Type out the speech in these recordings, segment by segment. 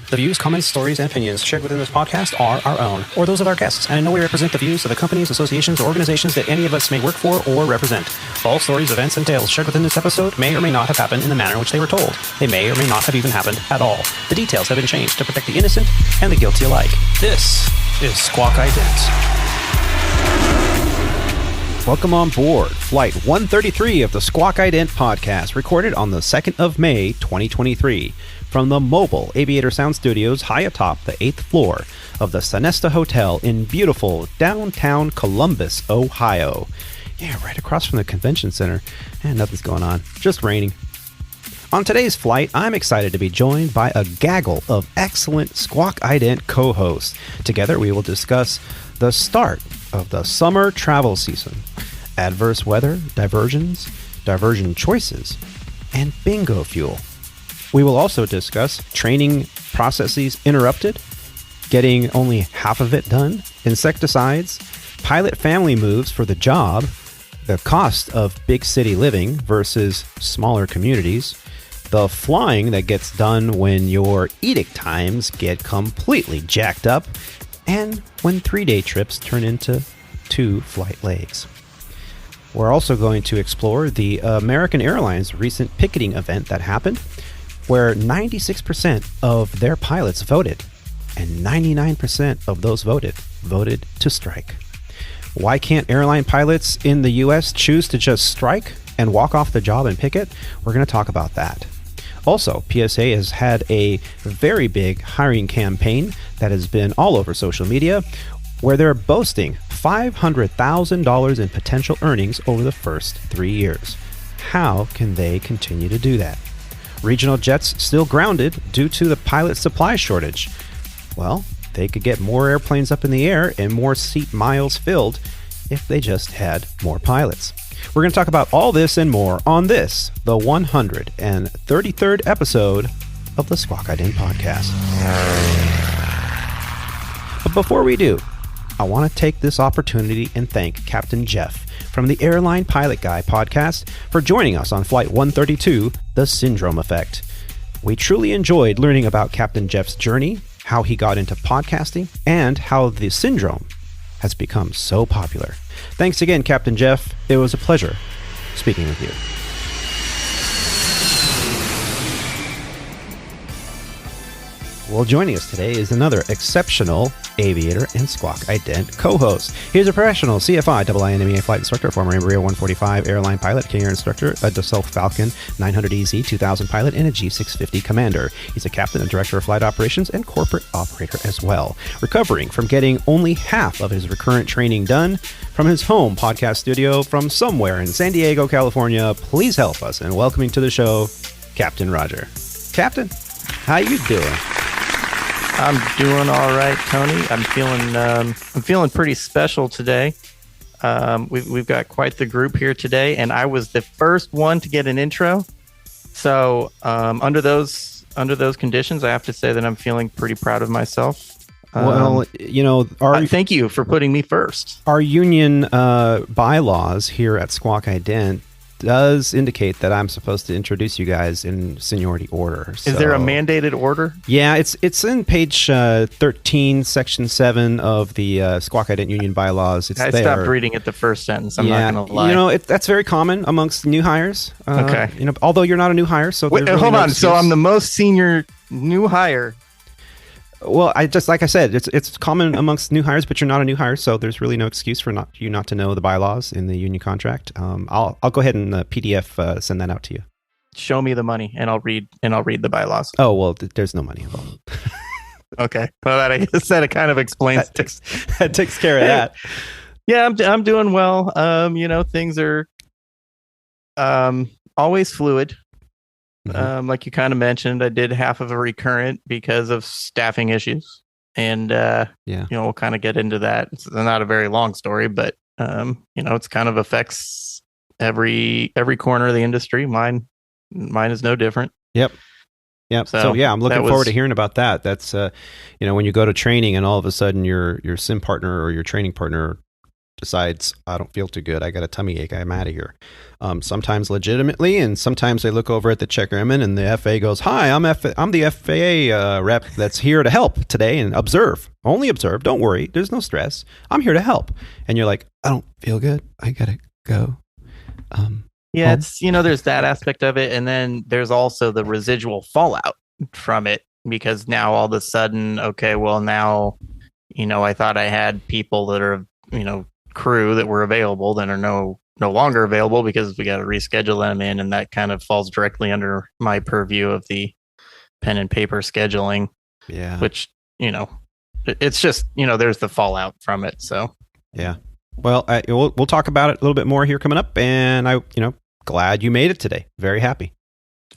The views, comments, stories, and opinions shared within this podcast are our own, or those of our guests, and in no way represent the views of the companies, associations, or organizations that any of us may work for or represent. All stories, events, and tales shared within this episode may or may not have happened in the manner in which they were told. They may or may not have even happened at all. The details have been changed to protect the innocent and the guilty alike. This is Squawk Ident. Welcome on board Flight 133 of the Squawk Ident Podcast, recorded on the 2nd of May, 2023, from the mobile Av8r Sound Studios high atop the 8th floor of the Sonesta Hotel in beautiful downtown Columbus, Ohio. Yeah, right across from the convention center. And nothing's going on, just raining. On today's flight, I'm excited to be joined by a gaggle of excellent Squawk Ident co-hosts. Together, we will discuss the start of the summer travel season, adverse weather, diversions, diversion choices, and bingo fuel. We will also discuss training processes interrupted, getting only half of it done, insecticides, pilot family moves for the job, the cost of big city living versus smaller communities, the flying that gets done when your edict times get completely jacked up, and when 3-day trips turn into 2 flight legs. We're also going to explore the American Airlines recent picketing event that happened, where 96% of their pilots voted, and 99% of those voted to strike. Why can't airline pilots in the U.S. choose to just strike and walk off the job and picket? We're going to talk about that. Also, PSA has had a very big hiring campaign that has been all over social media, where they're boasting $500,000 in potential earnings over the first 3 years. How can they continue to do that? Regional jets still grounded due to the pilot supply shortage. Well, they could get more airplanes up in the air and more seat miles filled if they just had more pilots. We're going to talk about all this and more on this, the 133rd episode of the Squawk Ident Podcast. But before we do, I want to take this opportunity and thank Captain Jeff from the Airline Pilot Guy podcast for joining us on Flight 132, The Syndrome Effect. We truly enjoyed learning about Captain Jeff's journey, how he got into podcasting, and how the syndrome has become so popular. Thanks again, Captain Jeff. It was a pleasure speaking with you. Well, joining us today is another exceptional Av8r and Squawk Ident co-host. He's a professional CFI, IINMEA flight instructor, former Embraer 145 airline pilot, King Air instructor, a Dassault Falcon 900EZ 2000 pilot, and a G650 commander. He's a captain and director of flight operations and corporate operator as well. Recovering from getting only half of his recurrent training done from his home podcast studio from somewhere in San Diego, California, please help us in welcoming to the show, Captain Roger. Captain, how you doing? I'm doing all right, Tony. I'm feeling pretty special today. We've got quite the group here today, and I was the first one to get an intro. So under those conditions, I have to say that I'm feeling pretty proud of myself. Well, thank you for putting me first. Our union bylaws here at Squawk Ident does indicate that I'm supposed to introduce you guys in seniority order. So, is there a mandated order? Yeah, it's in page 13, section 7 of the Squawk Ident union bylaws. I stopped reading it the first sentence. I'm not going to lie. That's very common amongst new hires. Okay. Although you're not a new hire, so wait, really hold no on. excuse. So I'm the most senior new hire. Well, like I said, it's common amongst new hires, but you're not a new hire, so there's really no excuse for you not to know the bylaws in the union contract. I'll go ahead and PDF send that out to you. Show me the money, and I'll read the bylaws. Oh well, there's no money involved. Okay, well that I said it kind of explains that takes care of that. Yeah, I'm doing well. Things are always fluid. Mm-hmm. Like you kind of mentioned, I did half of a recurrent because of staffing issues, and we'll kind of get into that. It's not a very long story, but it's kind of affects every corner of the industry. Mine is no different. Yep. So yeah, I'm looking forward to hearing about that. That's when you go to training and all of a sudden your sim partner or your training partner decides, I don't feel too good, I got a tummy ache, I'm out of here. Sometimes legitimately, and sometimes they look over at the checker-in and the FAA goes, hi, I'm the FAA rep that's here to help today and observe. Only observe. Don't worry. There's no stress. I'm here to help. And you're like, I don't feel good. I got to go. Yeah, it's, there's that aspect of it. And then there's also the residual fallout from it, because now all of a sudden, okay, well now, I thought I had people that are, crew that were available that are no longer available because we got to reschedule them in. And that kind of falls directly under my purview of the pen and paper scheduling. Yeah. Which, it's just, there's the fallout from it. So, yeah. Well, we'll talk about it a little bit more here coming up. And glad you made it today. Very happy.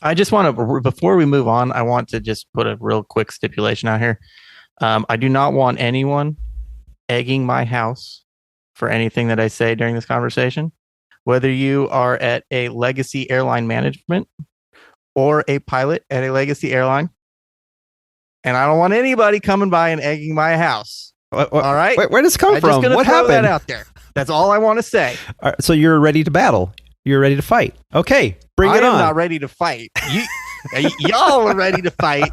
I just want to, before we move on, I want to just put a real quick stipulation out here. I do not want anyone egging my house for anything that I say during this conversation, whether you are at a legacy airline management or a pilot at a legacy airline. And I don't want anybody coming by and egging my house. All right. Where does this come from? What happened? That out there. That's all I want to say. All right, so you're ready to battle. You're ready to fight. Okay, bring it on. I'm not ready to fight. Y'all are ready to fight.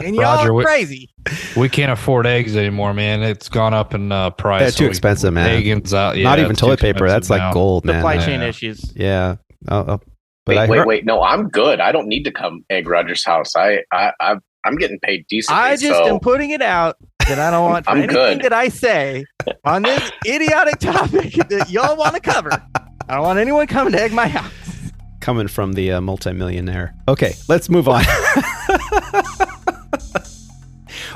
And y'all Roger, are crazy. We can't afford eggs anymore, man. It's gone up in price. That's too expensive, man. Eggs out. Yeah, not even toilet paper. That's like gold, man. Supply chain issues. Yeah. But wait. No, I'm good. I don't need to come egg Roger's house. I'm getting paid decently. I just am putting it out that I don't want anything that I say on this idiotic topic that y'all want to cover. I don't want anyone coming to egg my house. Coming from the multimillionaire. Okay, let's move on.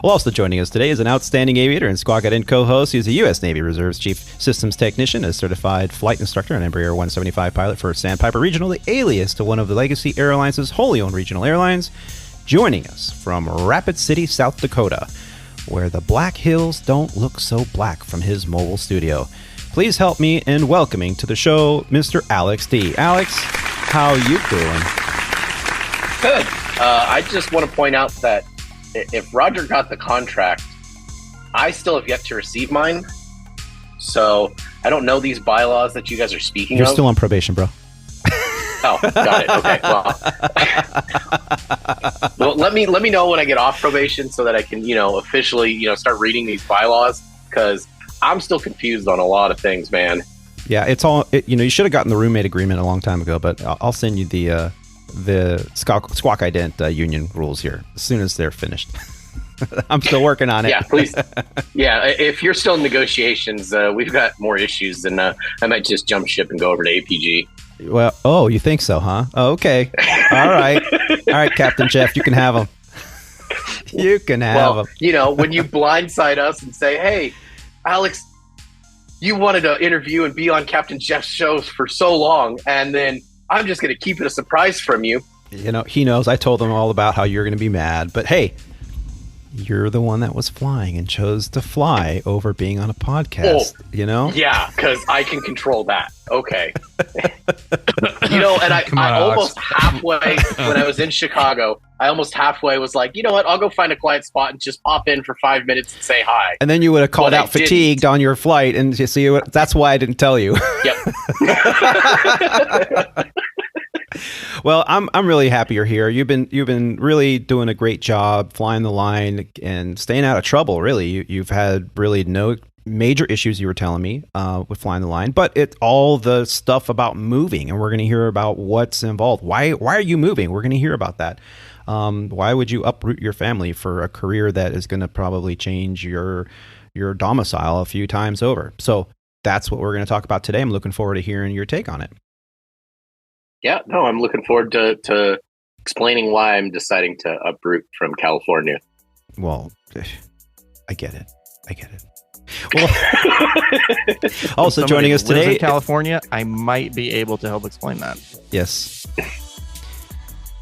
Well, also joining us today is an outstanding aviator and Squawk Ident co-host. He's a U.S. Navy Reserve's Chief Systems Technician, a certified flight instructor, and Embraer 175 pilot for Sandpiper Regional, the alias to one of the Legacy Airlines' wholly owned regional airlines. Joining us from Rapid City, South Dakota, where the Black Hills don't look so black from his mobile studio. Please help me in welcoming to the show, Mr. Alex D. Alex, how you doing? Good. I just want to point out that if Roger got the contract, I still have yet to receive mine. So I don't know these bylaws that you guys are speaking of. You're still on probation, bro. Oh, got it. Okay. Well, let me know when I get off probation so that I can, officially, start reading these bylaws, because I'm still confused on a lot of things, man. Yeah, it's all, you should have gotten the roommate agreement a long time ago, but I'll send you the Squawk Ident union rules here as soon as they're finished. I'm still working on it. Yeah, please. Yeah, if you're still in negotiations, we've got more issues, and I might just jump ship and go over to APG. Well, you think so, huh? Oh, okay. All right, Captain Jeff, you can have them. You can have them. When you blindside us and say, "Hey, Alex, you wanted to interview and be on Captain Jeff's shows for so long, and then I'm just going to keep it a surprise from you." He knows. I told him all about how you're going to be mad, but hey, you're the one that was flying and chose to fly over being on a podcast, Yeah, because I can control that. Okay. And I almost halfway, when I was in Chicago, I almost halfway was like, you know what, I'll go find a quiet spot and just pop in for 5 minutes and say hi. And then you would have called out fatigued on your flight, and you see, that's why I didn't tell you. Yep. Well, I'm really happy you're here. You've been really doing a great job flying the line and staying out of trouble. Really, you've had really no major issues. You were telling me with flying the line, but it's all the stuff about moving, and we're going to hear about what's involved. Why are you moving? We're going to hear about that. Why would you uproot your family for a career that is going to probably change your domicile a few times over? So that's what we're going to talk about today. I'm looking forward to hearing your take on it. Yeah, no, I'm looking forward to explaining why I'm deciding to uproot from California. Well, I get it. Well, also joining us today in California, I might be able to help explain that. Yes.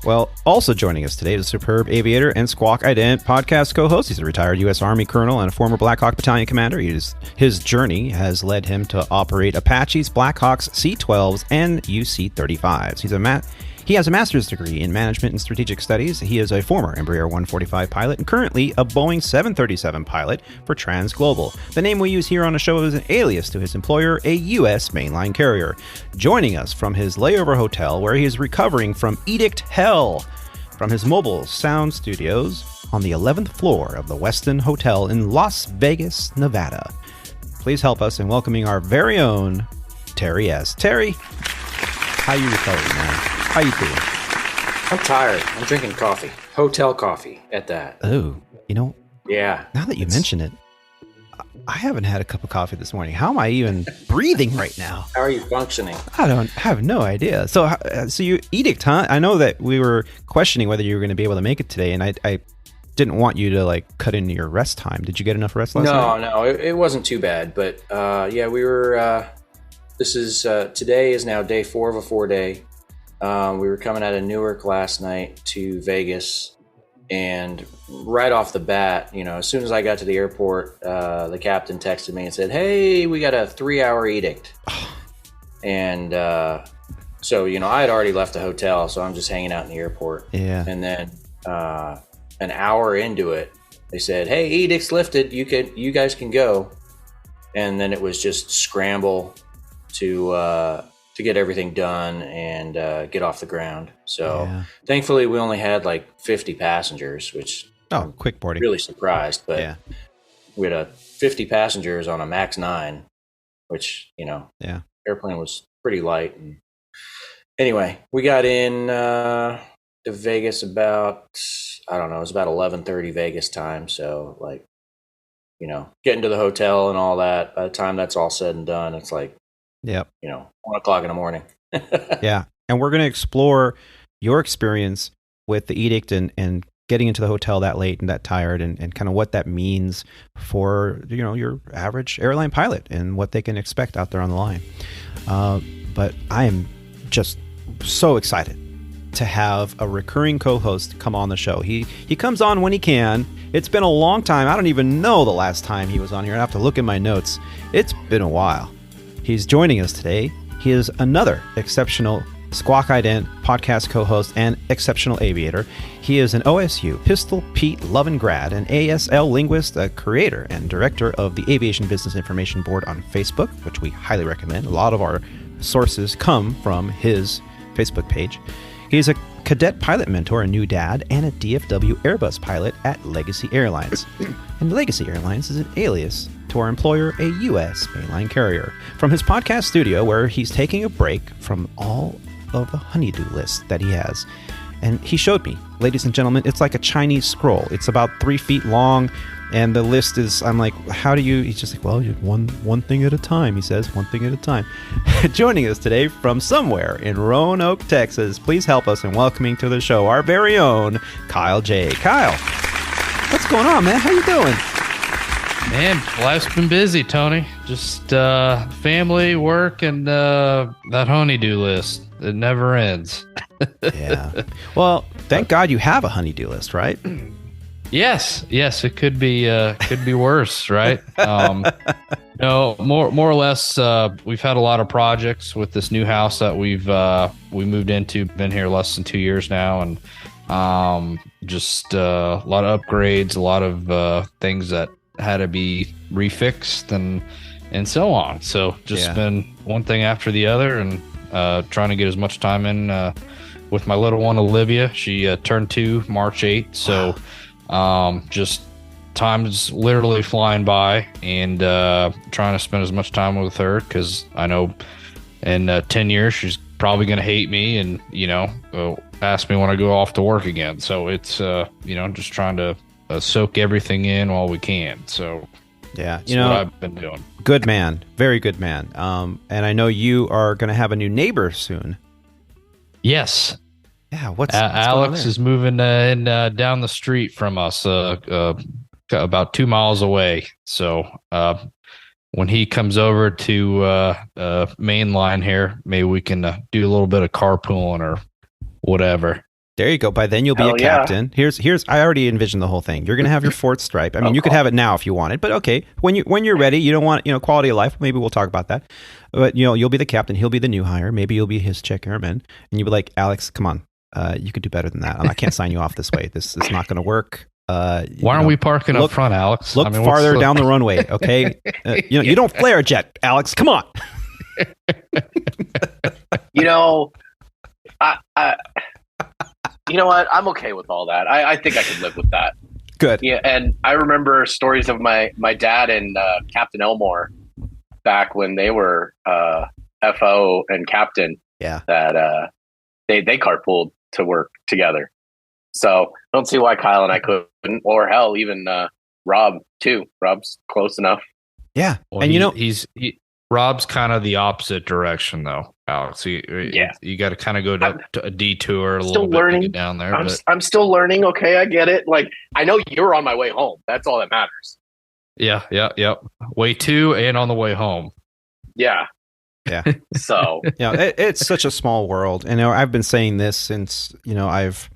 Well, also joining us today is a superb aviator and Squawk Ident podcast co-host. He's a retired U.S. Army colonel and a former Black Hawk Battalion commander. His journey has led him to operate Apaches, Black Hawks, C-12s, and UC-35s. He has a master's degree in management and strategic studies. He is a former Embraer 145 pilot and currently a Boeing 737 pilot for TransGlobal. The name we use here on the show is an alias to his employer, a U.S. mainline carrier. Joining us from his layover hotel where he is recovering from Edict Hell from his mobile sound studios on the 11th floor of the Westin Hotel in Las Vegas, Nevada. Please help us in welcoming our very own Terry S. Terry, how you recovering, man? How you feeling? I'm tired. I'm drinking coffee. Hotel coffee at that. Oh, Yeah. Now that you mention it, I haven't had a cup of coffee this morning. How am I even breathing right now? How are you functioning? I have no idea. So you Edict, huh? I know that we were questioning whether you were going to be able to make it today, and I didn't want you to like cut into your rest time. Did you get enough rest last night? No, it wasn't too bad. But yeah, we were. Today is now day 4 of a 4-day. We were coming out of Newark last night to Vegas, and right off the bat, as soon as I got to the airport, the captain texted me and said, "Hey, we got a 3-hour edict." And so I had already left the hotel, so I'm just hanging out in the airport. Yeah. And then an hour into it, they said, "Hey, edict's lifted. You guys can go." And then it was just scramble to get everything done and get off the ground. So Thankfully we only had like 50 passengers, which quick boarding. Really surprised, but yeah. We had 50 passengers on a MAX 9, which, airplane was pretty light. And anyway, we got in to Vegas about, it was about 11:30 Vegas time. So like, getting to the hotel and all that, by the time that's all said and done, it's like, 1 o'clock in the morning. Yeah. And we're going to explore your experience with the edict and getting into the hotel that late and that tired and kind of what that means for, your average airline pilot and what they can expect out there on the line. But I am just so excited to have a recurring co-host come on the show. He comes on when he can. It's been a long time. I don't even know the last time he was on here. I have to look at my notes. It's been a while. He's joining us today. He is another exceptional Squawk Ident podcast co-host and exceptional aviator. He is an OSU Pistol Pete Lovin grad, an ASL linguist, a creator and director of the Aviation Business Information Board on Facebook, which we highly recommend. A lot of our sources come from his Facebook page. He is a cadet pilot mentor, a new dad, and a DFW Airbus pilot at Legacy Airlines. And Legacy Airlines is an alias to our employer, a U.S. mainline carrier. From his podcast studio, where he's taking a break from all of the honeydew list that he has. And he showed me, ladies and gentlemen, it's like a Chinese scroll. It's about 3 feet long, and the list is, I'm like, how do you, he's just like, well, one thing at a time, he says, one thing at a time. Joining us today from somewhere in Roanoke, Texas, please help us in welcoming to the show our very own Kyle J. Kyle, what's going on, man? How you doing? Man, life's been busy, Tony. Just family, work, and that honeydew list. It never ends. Yeah. Well, thank God you have a honeydew list, right? Yes. It could be worse, right? No, more or less. We've had a lot of projects with this new house that we moved into. Been here less than 2 years now, and just a lot of upgrades, a lot of things that had to be refixed and so on. So just been one thing after the other, and trying to get as much time in with my little one Olivia. She turned 2 March 8th, so just time's literally flying by, and trying to spend as much time with her, because I know in 10 years she's probably going to hate me and ask me when I go off to work again. So it's just trying to soak everything in while we can. So yeah, what I've been doing. Good man, very good man. And I know you are going to have a new neighbor soon. Yes. Yeah. What's Alex is moving in down the street from us, about 2 miles away. So when he comes over to main line here, maybe we can do a little bit of carpooling or whatever. There you go. By then you'll be a captain. Here's. I already envisioned the whole thing. You're gonna have your fourth stripe. I mean, you could have it now if you wanted, but okay. When you're ready, you don't want quality of life. Maybe we'll talk about that. But you'll be the captain. He'll be the new hire. Maybe you'll be his check airman, and you'll be like, Alex, come on, you could do better than that. I can't sign you off this way. This is not going to work. Why aren't we parking up front, Alex? Look farther down the runway, okay? You don't flare a jet, Alex. Come on. You know what? I'm okay with all that. I think I can live with that. Good. Yeah, and I remember stories of my dad and Captain Elmore back when they were FO and captain. Yeah. That they carpooled to work together. So I don't see why Kyle and I couldn't, or hell, even Rob too. Rob's close enough. Yeah, well, and Rob's kind of the opposite direction, though, Alex. You got to kind of go to a detour a little bit to get down there. I'm still learning. Okay, I get it. Like, I know you're on my way home. That's all that matters. Yeah. Way to and on the way home. Yeah. Yeah. So it's such a small world. And I've been saying this since I've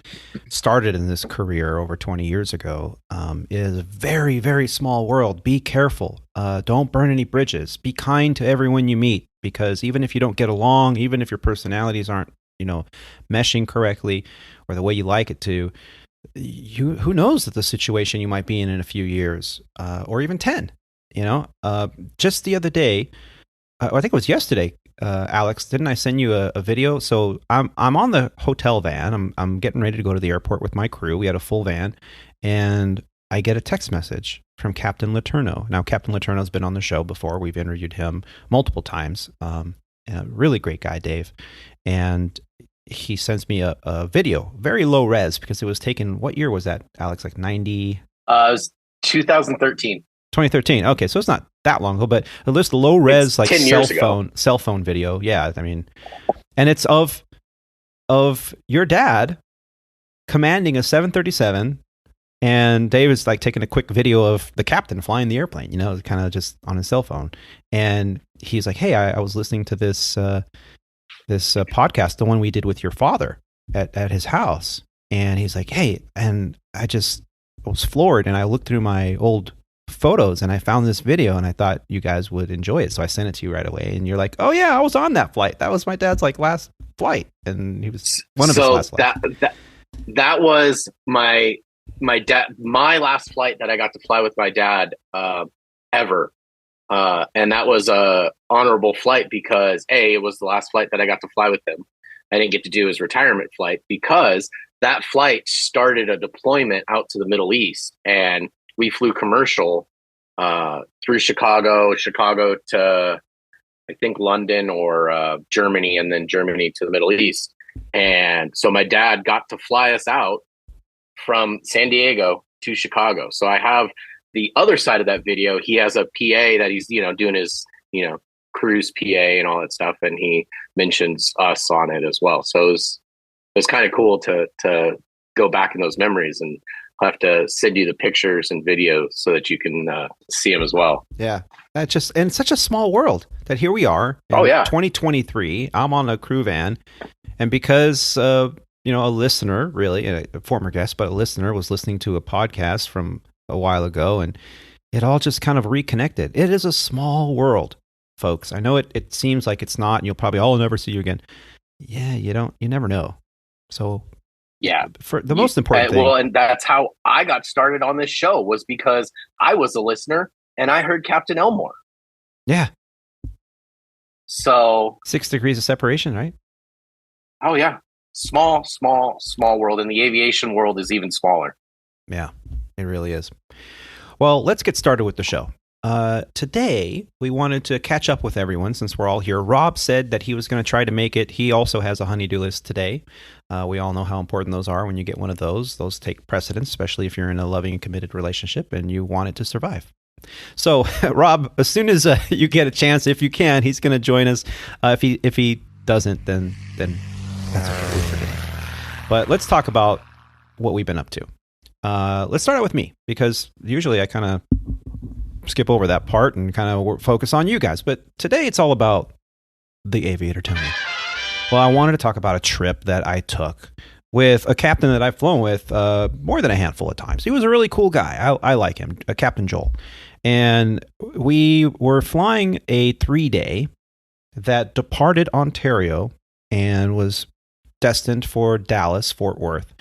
started in this career over 20 years ago. It is a very, very small world. Be careful. Don't burn any bridges. Be kind to everyone you meet, because even if you don't get along, even if your personalities aren't meshing correctly or the way you like it to, who knows the situation you might be in a few years, or even 10. Just the other day. I think it was yesterday, Alex. Didn't I send you a video? So I'm on the hotel van. I'm getting ready to go to the airport with my crew. We had a full van, and I get a text message from Captain Letourneau. Now, Captain Letourneau's been on the show before. We've interviewed him multiple times. A really great guy, Dave. And he sends me a video, very low res, because it was taken. What year was that, Alex? Like 90? It was 2013. 2013. Okay, so it's not that long ago, but it lists the low res like cell phone video. Yeah, I mean, and it's of your dad commanding a 737, and Dave is like taking a quick video of the captain flying the airplane. Kind of just on his cell phone, and he's like, "Hey, I was listening to this podcast, the one we did with your father at his house," and he's like, "Hey," and I was floored, and I looked through my old photos and I found this video and I thought you guys would enjoy it, so I sent it to you right away, and you're like, "Oh yeah, I was on that flight. That was my dad's last flight," and he was one of his last flights. That was my last flight that I got to fly with my dad ever, and that was a honorable flight because it was the last flight that I got to fly with him. I didn't get to do his retirement flight because that flight started a deployment out to the Middle East, and we flew commercial through Chicago to, I think, London or Germany, and then Germany to the Middle East. And so my dad got to fly us out from San Diego to Chicago. So I have the other side of that video. He has a PA that he's, doing his, cruise PA and all that stuff. And he mentions us on it as well. So it was kind of cool to go back in those memories, and I'll have to send you the pictures and videos so that you can see them as well. Yeah. And it's such a small world that here we are in 2023. I'm on a crew van. And because, a listener, really, a former guest, but a listener was listening to a podcast from a while ago, and it all just kind of reconnected. It is a small world, folks. I know it seems like it's not, and you'll probably all never see you again. Yeah, you never know. So yeah, for the most important thing. Well, and that's how I got started on this show, was because I was a listener and I heard Captain Elmore. Yeah. So 6 degrees of separation, right? Oh yeah. Small world. And the aviation world is even smaller. Yeah, it really is. Well, let's get started with the show. Today, we wanted to catch up with everyone since we're all here. Rob said that he was going to try to make it. He also has a honey-do list today. We all know how important those are when you get one of those. Those take precedence, especially if you're in a loving and committed relationship and you want it to survive. So, Rob, as soon as you get a chance, if you can, he's going to join us. If he doesn't, then that's okay. We forget it. But let's talk about what we've been up to. Let's start out with me, because usually I kind of skip over that part and kind of focus on you guys. But today it's all about the Av8r Tony. Well, I wanted to talk about a trip that I took with a captain that I've flown with more than a handful of times. He was a really cool guy. I like him, Captain Joel. And we were flying a 3-day that departed Ontario and was destined for Dallas, Fort Worth.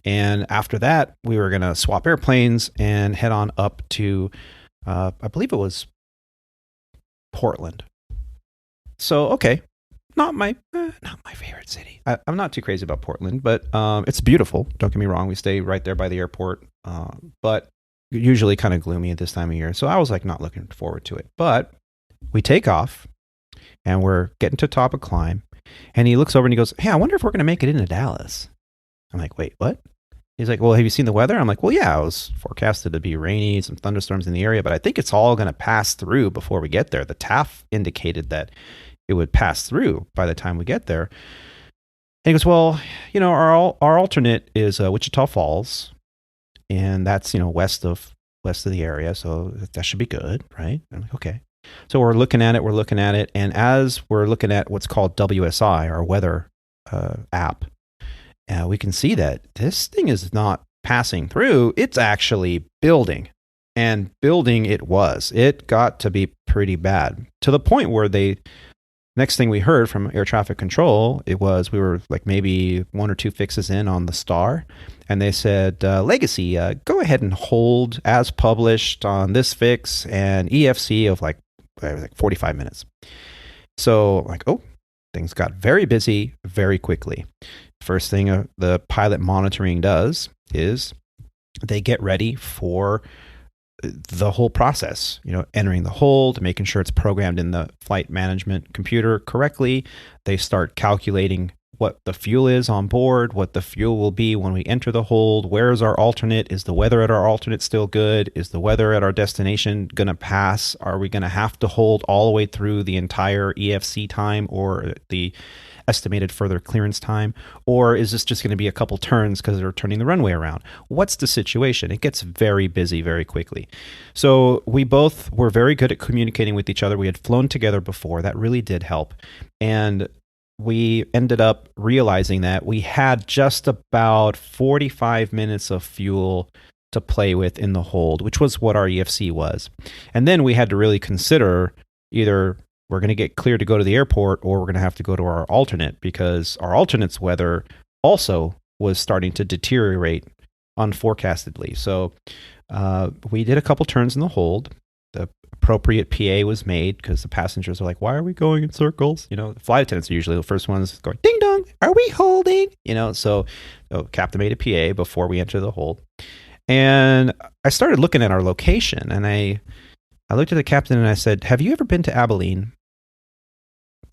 And after that, we were going to swap airplanes and head on up to, I believe it was Portland. So, okay. Not my favorite city. I'm not too crazy about Portland, but it's beautiful. Don't get me wrong. We stay right there by the airport, but usually kind of gloomy at this time of year. So I was like not looking forward to it. But we take off, and we're getting to top of climb, and he looks over and he goes, "Hey, I wonder if we're going to make it into Dallas." I'm like, "Wait, what?" He's like, "Well, have you seen the weather?" I'm like, "Well, yeah, it was forecasted to be rainy, some thunderstorms in the area, but I think it's all going to pass through before we get there. The TAF indicated that it would pass through by the time we get there." And he goes, "Well, our alternate is Wichita Falls, and that's west of the area, so that should be good, right?" I'm like, "Okay." So we're looking at it, and as we're looking at what's called WSI, our weather app, we can see that this thing is not passing through; it's actually building, and building it was. It got to be pretty bad, to the point where next thing we heard from air traffic control, we were like maybe 1 or 2 fixes in on the star, and they said, "Legacy, go ahead and hold as published on this fix and EFC of like 45 minutes." So like, oh, things got very busy very quickly. First thing the pilot monitoring does is they get ready for the whole process, entering the hold, making sure it's programmed in the flight management computer correctly. They start calculating what the fuel is on board, what the fuel will be when we enter the hold, where is our alternate, is the weather at our alternate still good, is the weather at our destination going to pass, are we going to have to hold all the way through the entire EFC time or the estimated further clearance time, or is this just going to be a couple turns because they're turning the runway around? What's the situation? It gets very busy very quickly. So we both were very good at communicating with each other. We had flown together before. That really did help. And we ended up realizing that we had just about 45 minutes of fuel to play with in the hold, which was what our EFC was. And then we had to really consider either we're going to get cleared to go to the airport or we're going to have to go to our alternate, because our alternate's weather also was starting to deteriorate unforecastedly. So we did a couple turns in the hold. The appropriate PA was made because the passengers are like, "Why are we going in circles?" The flight attendants are usually the first ones going, "Ding dong, are we holding?" So captain made a PA before we enter the hold. And I started looking at our location, and I looked at the captain and I said, "Have you ever been to Abilene?"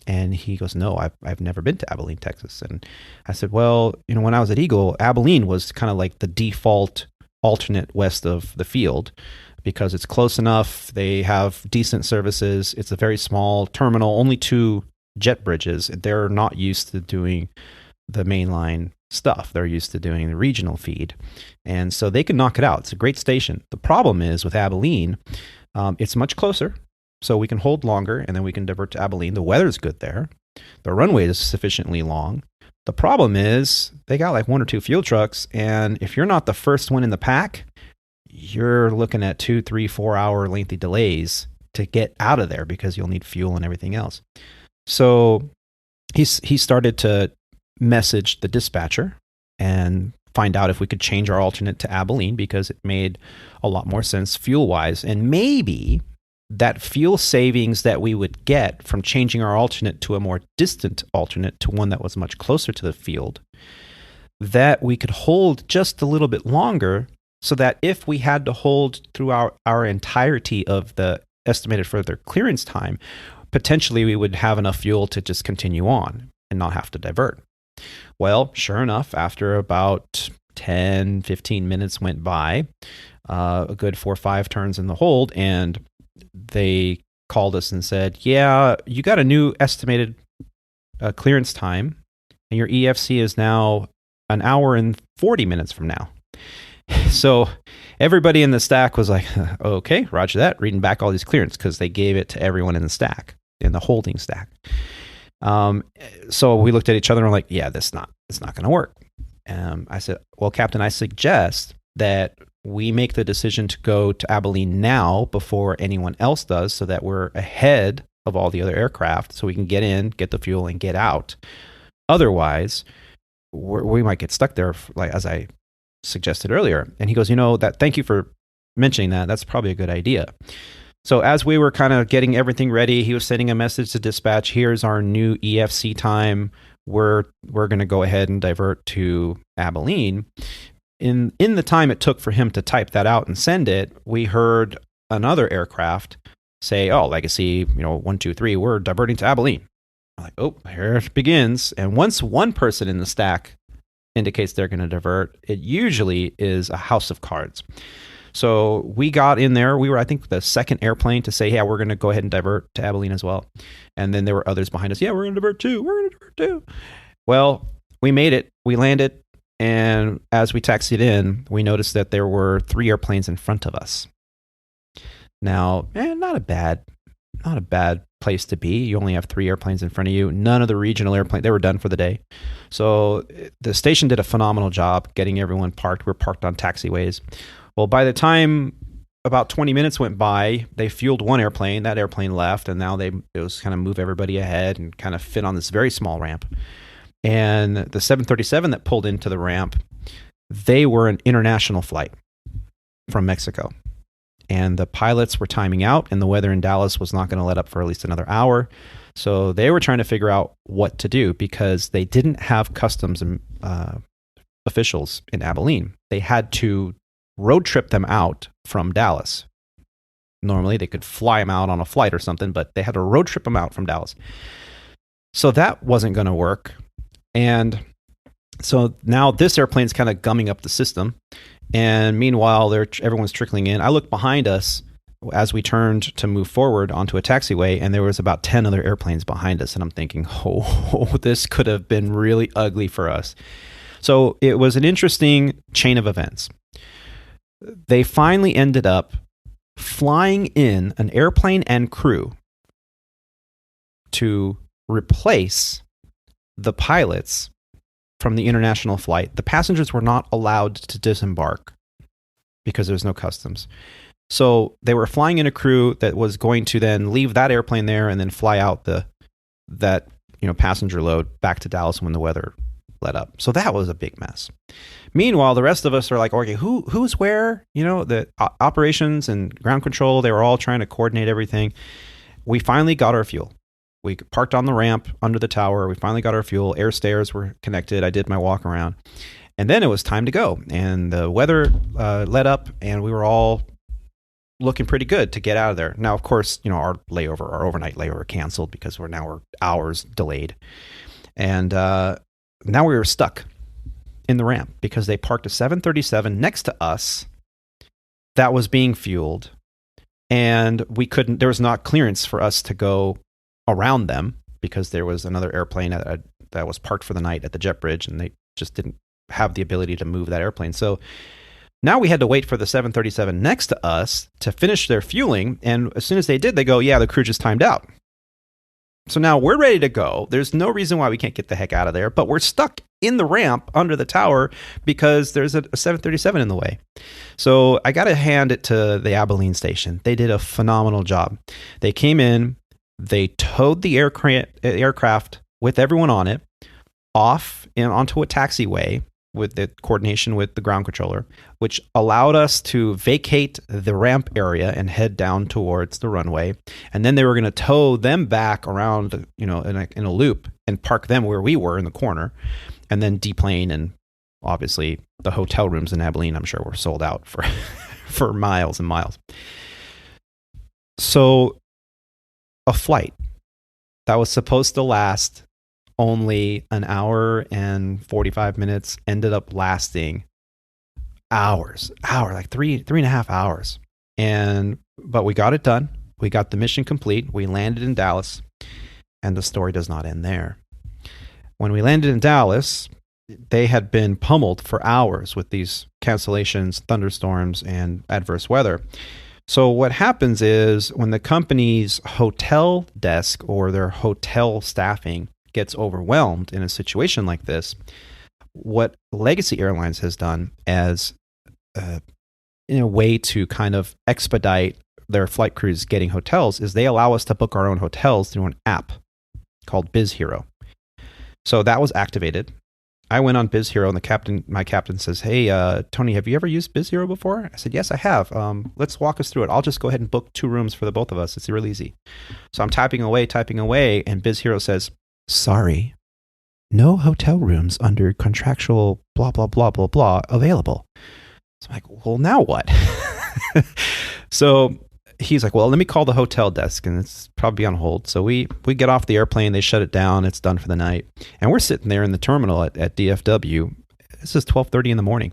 And he goes, "No, I've never been to Abilene, Texas." And I said, "Well, when I was at Eagle, Abilene was kind of like the default alternate west of the field because it's close enough. They have decent services. It's a very small terminal, only 2 jet bridges. They're not used to doing the mainline stuff. They're used to doing the regional feed. And so they can knock it out. It's a great station. The problem is with Abilene, it's much closer, so we can hold longer, and then we can divert to Abilene. The weather's good there. The runway is sufficiently long. The problem is they got like 1 or 2 fuel trucks, and if you're not the first one in the pack, you're looking at 2, 3, 4 hour lengthy delays to get out of there because you'll need fuel and everything else. So he started to message the dispatcher and find out if we could change our alternate to Abilene because it made a lot more sense fuel-wise. And maybe that fuel savings that we would get from changing our alternate to a more distant alternate, to one that was much closer to the field, that we could hold just a little bit longer, so that if we had to hold through our entirety of the estimated further clearance time, potentially we would have enough fuel to just continue on and not have to divert. Well, sure enough, after about 10, 15 minutes went by, a good 4 or 5 turns in the hold, and they called us and said, "Yeah, you got a new estimated clearance time, and your EFC is now 1 hour and 40 minutes from now." So everybody in the stack was like, "Okay, roger that," reading back all these clearance because they gave it to everyone in the stack, in the holding stack. So we looked at each other and we're like, "Yeah, it's not going to work." I said, well, Captain, I suggest that we make the decision to go to Abilene now before anyone else does, so that we're ahead of all the other aircraft, so we can get in, get the fuel, and get out. Otherwise, we might get stuck there, like as I suggested earlier. And he goes, thank you for mentioning that. That's probably a good idea. So as we were kind of getting everything ready, he was sending a message to dispatch. Here's our new EFC time. We're going to go ahead and divert to Abilene. In the time it took for him to type that out and send it, we heard another aircraft say, "Oh, Legacy, 123, we're diverting to Abilene." I'm like, "Oh, here it begins." And once one person in the stack indicates they're going to divert, it usually is a house of cards. So we got in there. We were, I think, the second airplane to say, "Yeah, we're going to go ahead and divert to Abilene as well." And then there were others behind us. "Yeah, we're going to divert too. We're going to divert too." Well, we made it. We landed. And as we taxied in, we noticed that there were 3 airplanes in front of us. Now, not a bad place to be. You only have 3 airplanes in front of you. None of the regional airplanes, they were done for the day. So the station did a phenomenal job getting everyone parked. We're parked on taxiways. Well, by the time about 20 minutes went by, they fueled one airplane. That airplane left, and now it was kind of move everybody ahead and kind of fit on this very small ramp. And the 737 that pulled into the ramp, they were an international flight from Mexico. And the pilots were timing out, and the weather in Dallas was not going to let up for at least another hour. So they were trying to figure out what to do because they didn't have customs officials in Abilene. They had to road trip them out from Dallas. Normally, they could fly them out on a flight or something, but they had to road trip them out from Dallas. So that wasn't going to work. And so now this airplane's kind of gumming up the system. And meanwhile, everyone's trickling in. I looked behind us as we turned to move forward onto a taxiway, and there was about 10 other airplanes behind us. And I'm thinking, oh, this could have been really ugly for us. So it was an interesting chain of events. They finally ended up flying in an airplane and crew to replace the pilots from the international flight. The passengers were not allowed to disembark because there was no customs. So they were flying in a crew that was going to then leave that airplane there and then fly out that passenger load back to Dallas when the weather let up. So that was a big mess. Meanwhile, the rest of us are like, okay, who's where? The operations and ground control, they were all trying to coordinate everything. We finally got our fuel. We parked on the ramp under the tower. We finally got our fuel. Air stairs were connected. I did my walk around. And then it was time to go. And the weather let up, and we were all looking pretty good to get out of there. Now, of course, our overnight layover canceled because we're hours delayed. And now we were stuck in the ramp because they parked a 737 next to us that was being fueled. And there was not clearance for us to go around them because there was another airplane that was parked for the night at the jet bridge, and they just didn't have the ability to move that airplane. So now we had to wait for the 737 next to us to finish their fueling, and as soon as they did, they go, "Yeah, the crew just timed out." So now we're ready to go. There's no reason why we can't get the heck out of there, but we're stuck in the ramp under the tower because there's a 737 in the way. So I got to hand it to the Abilene station. They did a phenomenal job. They came in, they towed the aircraft with everyone on it off and onto a taxiway with the coordination with the ground controller, which allowed us to vacate the ramp area and head down towards the runway. And then they were going to tow them back around, in a loop and park them where we were in the corner, and then deplane. And obviously the hotel rooms in Abilene, I'm sure, were sold out for miles and miles. So a flight that was supposed to last only an hour and 45 minutes ended up lasting like three and a half hours. But we got it done. We got the mission complete. We landed in Dallas, and the story does not end there. When we landed in Dallas, they had been pummeled for hours with these cancellations, thunderstorms, and adverse weather. So what happens is when the company's hotel desk or their hotel staffing gets overwhelmed in a situation like this, what Legacy Airlines has done as in a way to kind of expedite their flight crews getting hotels is they allow us to book our own hotels through an app called BizHero. So that was activated. I went on BizHero and my captain says, "Hey, Tony, have you ever used BizHero before?" I said, "Yes, I have. Let's walk us through it. I'll just go ahead and book 2 rooms for the both of us. It's really easy." So I'm typing away, and BizHero says, "Sorry, no hotel rooms under contractual blah, blah, blah, blah, blah available." So I'm like, well, now what? So he's like, well, let me call the hotel desk, and it's probably on hold. So we get off the airplane, they shut it down, it's done for the night. And we're sitting there in the terminal at DFW. This is 12:30 in the morning.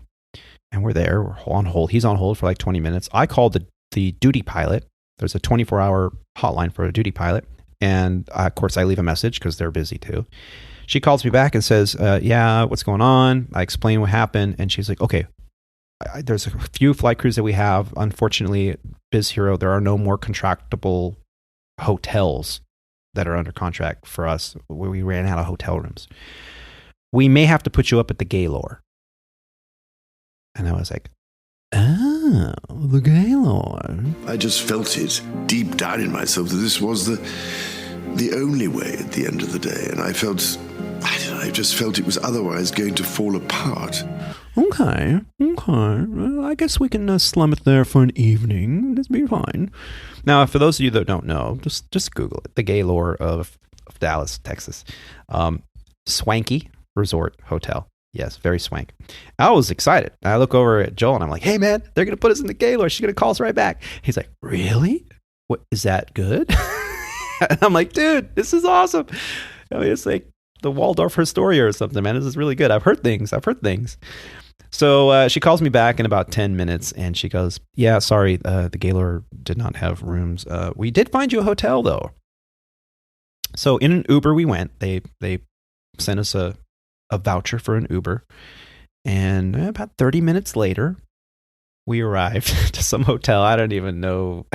And we're there, we're on hold. He's on hold for like 20 minutes. I called the duty pilot. There's a 24-hour hotline for a duty pilot. And of course, I leave a message because they're busy too. She calls me back and says, yeah, what's going on? I explain what happened. And she's like, okay, there's a few flight crews that we have. Unfortunately, BizHero, there are no more contractable hotels that are under contract for us. We ran out of hotel rooms. We may have to put you up at the Gaylord. And I was like, oh, the Gaylord. I just felt it deep down in myself that this was the only way at the end of the day. And I just felt it was otherwise going to fall apart. Okay. Well, I guess we can slum it there for an evening. This be fine. Now, for those of you that don't know, just Google it. The Gaylord of Dallas, Texas. Swanky resort hotel. Yes, very swank. I was excited. I look over at Joel and I'm like, hey man, they're going to put us in the Gaylord. She's going to call us right back. He's like, really? What, is that good? And I'm like, dude, this is awesome. I mean, it's like the Waldorf Astoria or something, man. This is really good. I've heard things. So she calls me back in about 10 minutes and she goes, yeah, sorry, the Gaylord did not have rooms. We did find you a hotel though. So in an Uber we went. They sent us a voucher for an Uber. And about 30 minutes later, we arrived to some hotel. I don't even know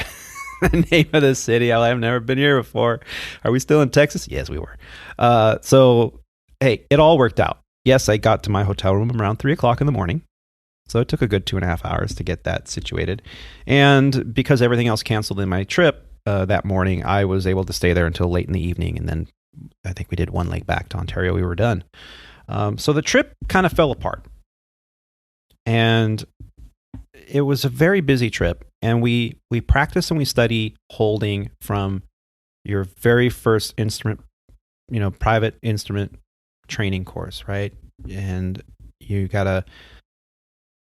the name of the city. I've never been here before. Are we still in Texas? Yes, we were. So, hey, it all worked out. Yes, I got to my hotel room around 3 o'clock in the morning. So it took a good 2.5 hours to get that situated. And because everything else canceled in my trip that morning, I was able to stay there until late in the evening. And then I think we did one leg back to Ontario. We were done. So the trip kind of fell apart. And it was a very busy trip. And we practice and we study holding from your very first instrument, private instrument training course, right? And you got to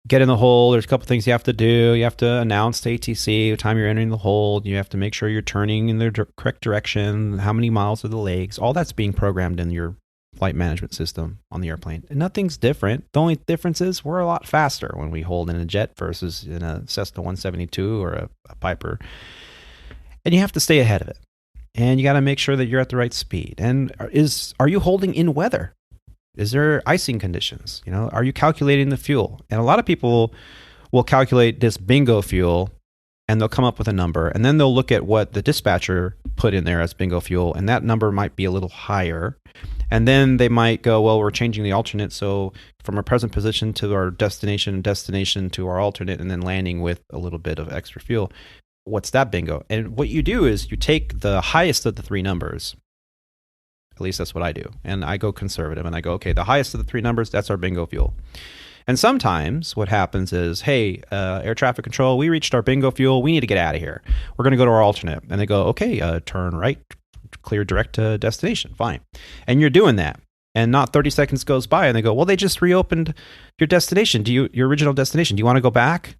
get in the hole. There's a couple things you have to do. You have to announce to ATC the time you're entering the hold. You have to make sure you're turning in the correct direction. How many miles are the legs? All that's being programmed in your flight management system on the airplane. And nothing's different. The only difference is we're a lot faster when we hold in a jet versus in a Cessna 172 or a Piper. And you have to stay ahead of it. And you got to make sure that you're at the right speed. And are you holding in weather? Is there icing conditions? Are you calculating the fuel? And a lot of people will calculate this bingo fuel and they'll come up with a number. And then they'll look at what the dispatcher put in there as bingo fuel. And that number might be a little higher. And then they might go, well, we're changing the alternate. So from our present position to our destination to our alternate, and then landing with a little bit of extra fuel. What's that bingo? And what you do is you take the highest of the 3 numbers. At least that's what I do. And I go conservative and I go, okay, the highest of the 3 numbers, that's our bingo fuel. And sometimes what happens is, hey, air traffic control, we reached our bingo fuel. We need to get out of here. We're going to go to our alternate. And they go, okay, turn right, clear direct to destination. Fine. And you're doing that. And not 30 seconds goes by and they go, well, they just reopened your destination. Your original destination. Do you want to go back?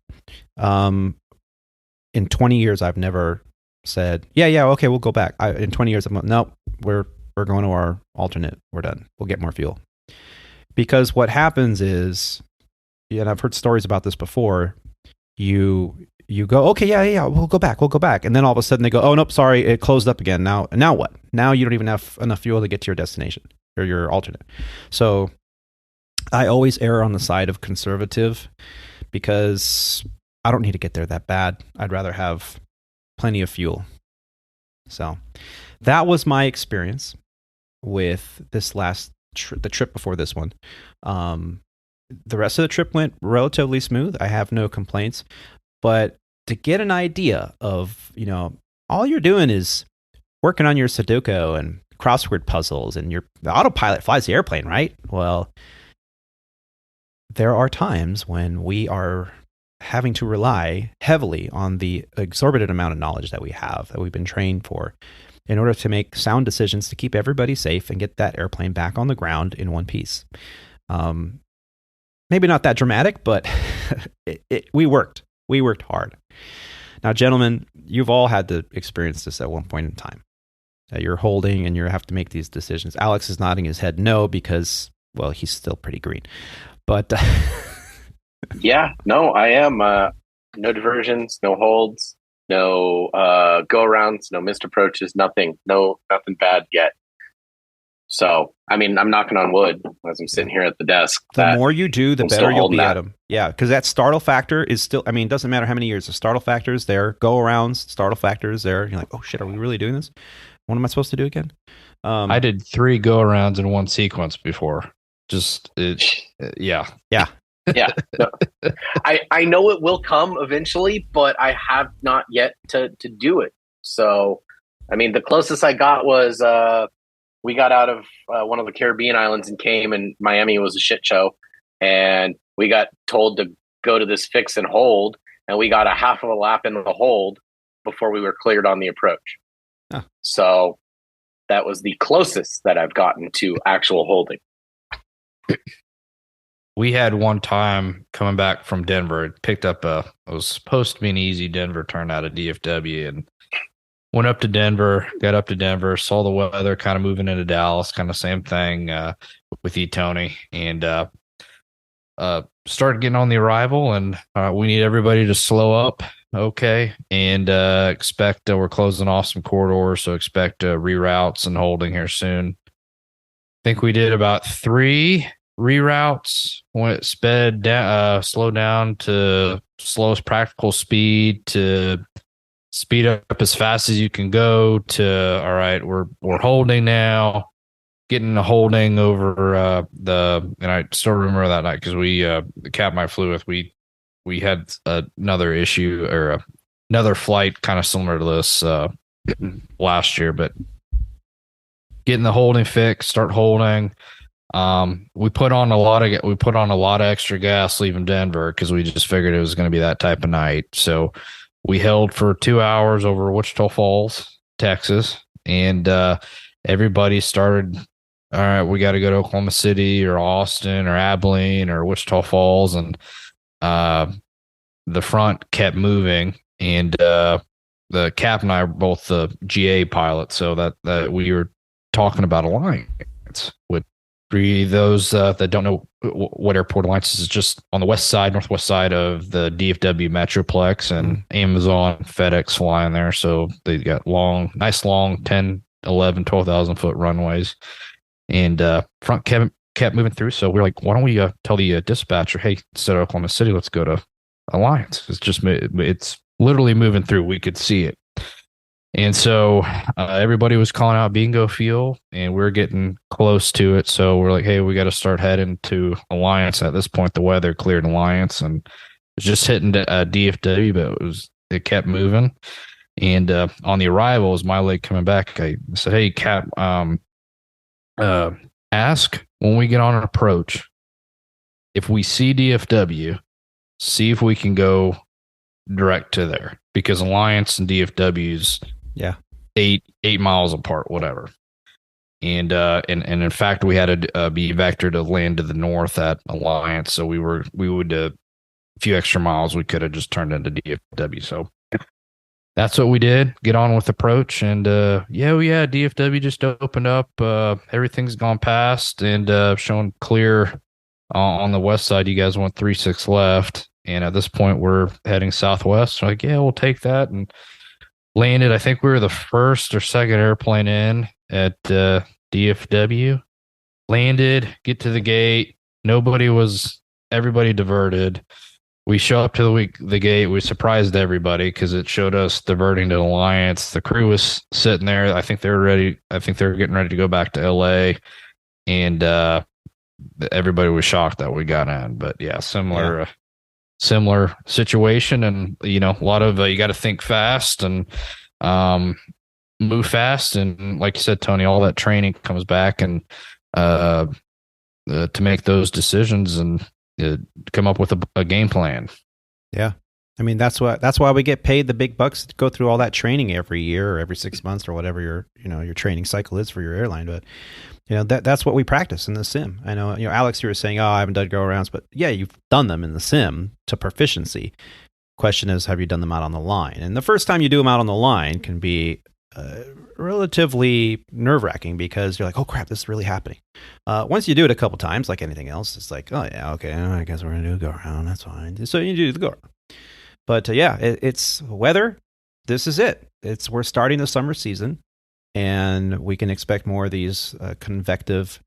In 20 years, I've never said, yeah, okay, we'll go back. In 20 years, I'm like, nope, we're going to our alternate. We're done. We'll get more fuel. Because what happens is, and I've heard stories about this before, you go, okay, yeah, we'll go back. And then all of a sudden they go, oh, nope, sorry, it closed up again. Now what? Now you don't even have enough fuel to get to your destination or your alternate. So I always err on the side of conservative because I don't need to get there that bad. I'd rather have plenty of fuel. So that was my experience with this last the trip before this one. The rest of the trip went relatively smooth. I have no complaints, but to get an idea of, all you're doing is working on your Sudoku and crossword puzzles, and the autopilot flies the airplane, right? Well, there are times when we are having to rely heavily on the exorbitant amount of knowledge that we have, that we've been trained for, in order to make sound decisions to keep everybody safe and get that airplane back on the ground in one piece. Maybe not that dramatic, but we worked. We worked hard. Now, gentlemen, you've all had to experience this at one point in time. You're holding and you have to make these decisions. Alex is nodding his head no because, well, he's still pretty green. But yeah, no, I am. No diversions, no holds, no go-arounds, no missed approaches, nothing bad yet. So, I mean, I'm knocking on wood as I'm sitting here at the desk. The more you do, the better you'll be at them. Yeah, because that startle factor is still, I mean, it doesn't matter how many years. The startle factor is there. Go-arounds, startle factor is there. You're like, oh, shit, are we really doing this? What am I supposed to do again? I did 3 go-arounds in one sequence before. Yeah. Yeah. No. I know it will come eventually, but I have not yet to do it. So, I mean, the closest I got was we got out of one of the Caribbean islands and came, and Miami was a shit show. And we got told to go to this fix and hold, and we got a half of a lap in the hold before we were cleared on the approach. Huh. So that was the closest that I've gotten to actual holding. We had one time coming back from Denver, it picked up it was supposed to be an easy Denver turn out of DFW, and went up to Denver, got up to Denver, saw the weather kind of moving into Dallas, kind of same thing with you, Tony, and started getting on the arrival, and we need everybody to slow up, okay, and expect we're closing off some corridors, so expect reroutes and holding here soon. I think we did about 3 reroutes when it sped down, slowed down to slowest practical speed to speed up as fast as you can go to, all right, we're holding now, getting a holding over and I still remember that night because we, the captain I flew with, we had another issue or another flight kind of similar to this last year, but getting the holding fixed, start holding. We put on a lot of extra gas leaving Denver because we just figured it was going to be that type of night. So we held for 2 hours over Wichita Falls, Texas, and everybody started, all right, we got to go to Oklahoma City or Austin or Abilene or Wichita Falls, and the front kept moving, and the cap and I are both the GA pilots, so that we were talking about Alliance. With those that don't know what Airport Alliance is, just on the northwest side of the DFW Metroplex, and Amazon, FedEx flying there. So they got nice long 10, 11, 12,000 foot runways, and front kept moving through. So we're like, why don't we tell the dispatcher, hey, instead of Oklahoma City, let's go to Alliance. It's literally moving through. We could see it. And so everybody was calling out bingo fuel, and we're getting close to it. So we're like, hey, we got to start heading to Alliance. At this point, the weather cleared Alliance, and it was just hitting DFW, but it kept moving. And on the arrival, as my leg coming back, I said, hey, Cap, ask when we get on an approach, if we see DFW, see if we can go direct to there, because Alliance and DFW's 8 miles apart, whatever. And in fact, we had to be vectored to land to the north at Alliance, so we would a few extra miles we could have just turned into DFW. So that's what we did. Get on with approach, and DFW just opened up. Everything's gone past and showing clear on the west side. You guys went 36 left, and at this point we're heading southwest. So like, yeah, we'll take that, and landed. I think we were the first or second airplane in at DFW. Landed, get to the gate. Everybody diverted. We show up to the gate. We surprised everybody because it showed us diverting to Alliance. The crew was sitting there. I think they were ready. I think they were getting ready to go back to LA. and everybody was shocked that we got in. But yeah, similar situation, and a lot of you got to think fast and move fast, and like you said, Tony, all that training comes back and to make those decisions and come up with a game plan. Yeah. I mean, that's why we get paid the big bucks to go through all that training every year or every 6 months or whatever your training cycle is for your airline. But that's what we practice in the sim. I know, Alex, you were saying, I haven't done go arounds, but yeah, you've done them in the sim to proficiency. Question is, have you done them out on the line? And the first time you do them out on the line can be relatively nerve-wracking because you're like, oh crap, this is really happening. Once you do it a couple times, like anything else, it's like, oh yeah, okay, I guess we're gonna do a go around. That's fine. So you do the go around. But it's weather. This is it. We're starting the summer season, and we can expect more of these convective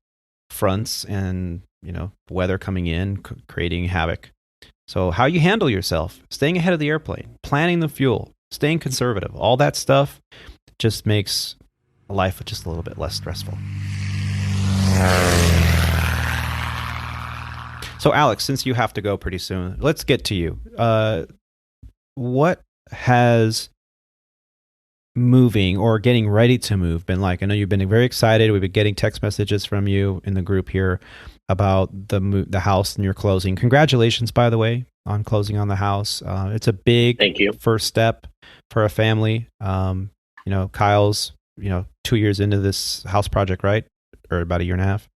fronts and weather coming in, creating havoc. So how you handle yourself, staying ahead of the airplane, planning the fuel, staying conservative, all that stuff just makes life just a little bit less stressful. So Alex, since you have to go pretty soon, let's get to you. What has moving or getting ready to move been like? I know you've been very excited. We've been getting text messages from you in the group here about the house and your closing. Congratulations, by the way, on closing on the house. It's a big Thank you. First step for a family. Kyle's 2 years into this house project, right? Or about a year and a half.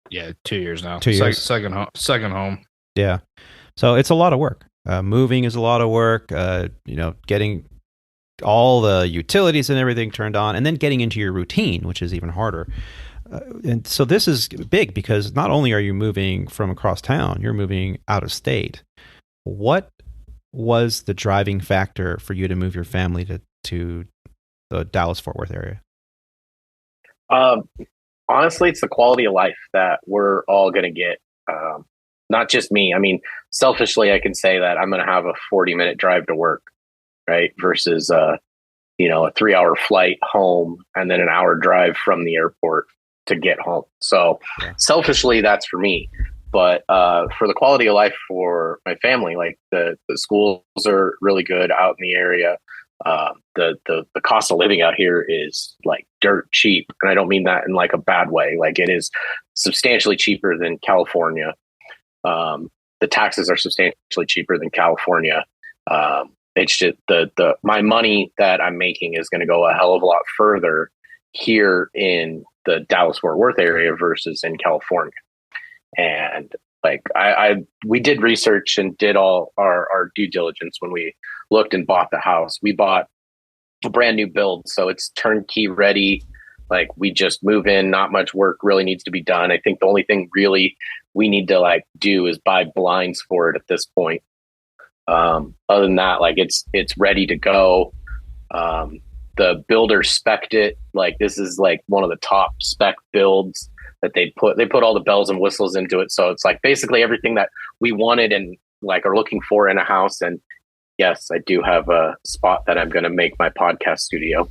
Yeah, 2 years now. 2 years. Second home. Yeah. So it's a lot of work. Moving is a lot of work. Getting all the utilities and everything turned on, and then getting into your routine, which is even harder. And so this is big because not only are you moving from across town, you're moving out of state. What was the driving factor for you to move your family to the Dallas-Fort Worth area? Honestly, it's the quality of life that we're all going to get. Not just me. I mean, selfishly, I can say that I'm going to have a 40-minute drive to work, right? Versus, a 3-hour flight home and then an hour drive from the airport to get home. So selfishly, that's for me. But for the quality of life for my family, like the schools are really good out in the area. The cost of living out here is like dirt cheap. And I don't mean that in like a bad way. Like it is substantially cheaper than California. The taxes are substantially cheaper than California. It's just my money that I'm making is going to go a hell of a lot further here in the Dallas-Fort Worth area versus in California. And like we did research and did all our due diligence when we looked and bought the house. We bought a brand new build, so it's turnkey ready. Like we just move in, not much work really needs to be done. I think the only thing really we need to do is buy blinds for it at this point. Other than that, it's ready to go. The builder spec'd it. Like this is like one of the top spec builds that they put all the bells and whistles into it. So it's like basically everything that we wanted and are looking for in a house. And yes, I do have a spot that I'm going to make my podcast studio.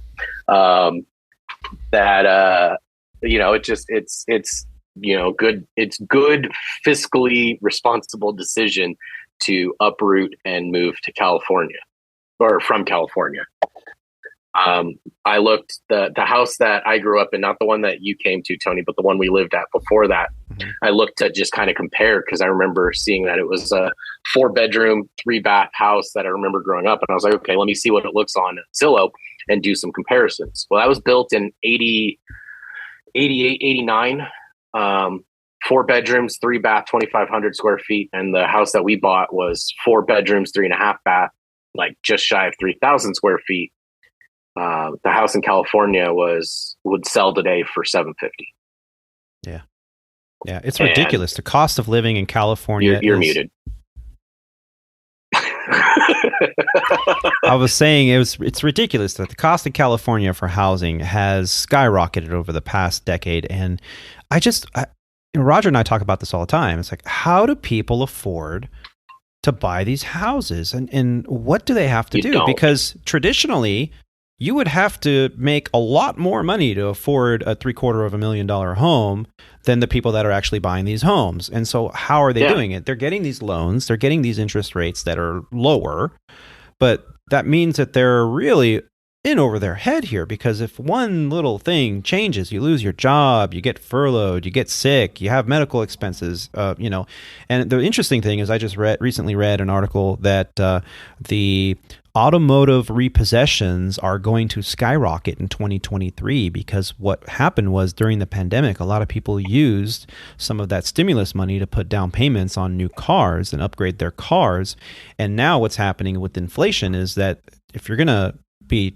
It's good fiscally responsible decision to uproot and move to California or from California. I looked the house that I grew up in, not the one that you came to, Tony, but the one we lived at before that. Mm-hmm. I looked to just kind of compare because I remember seeing that it was a 4-bedroom, 3-bath house that I remember growing up. And I was like, okay, let me see what it looks on Zillow and do some comparisons. Well, that was built in 88, 89, 4 bedrooms, 3-bath, 2,500 square feet. And the house that we bought was 4 bedrooms, 3.5 bath, just shy of 3,000 square feet. The house in California would sell today for $750. Yeah. Yeah. It's ridiculous. The cost of living in California. You're muted. I was saying it's ridiculous that the cost in California for housing has skyrocketed over the past decade. And Roger and I talk about this all the time. It's like, how do people afford to buy these houses? And what do they have to do? Don't. Because traditionally, you would have to make a lot more money to afford a $750,000 home than the people that are actually buying these homes. And so how are they doing it? They're getting these loans, they're getting these interest rates that are lower, but that means that they're really in over their head here, because if one little thing changes, you lose your job, you get furloughed, you get sick, you have medical expenses, And the interesting thing is I just recently read an article that the automotive repossessions are going to skyrocket in 2023, because what happened was during the pandemic, a lot of people used some of that stimulus money to put down payments on new cars and upgrade their cars. And now what's happening with inflation is that if you're going to be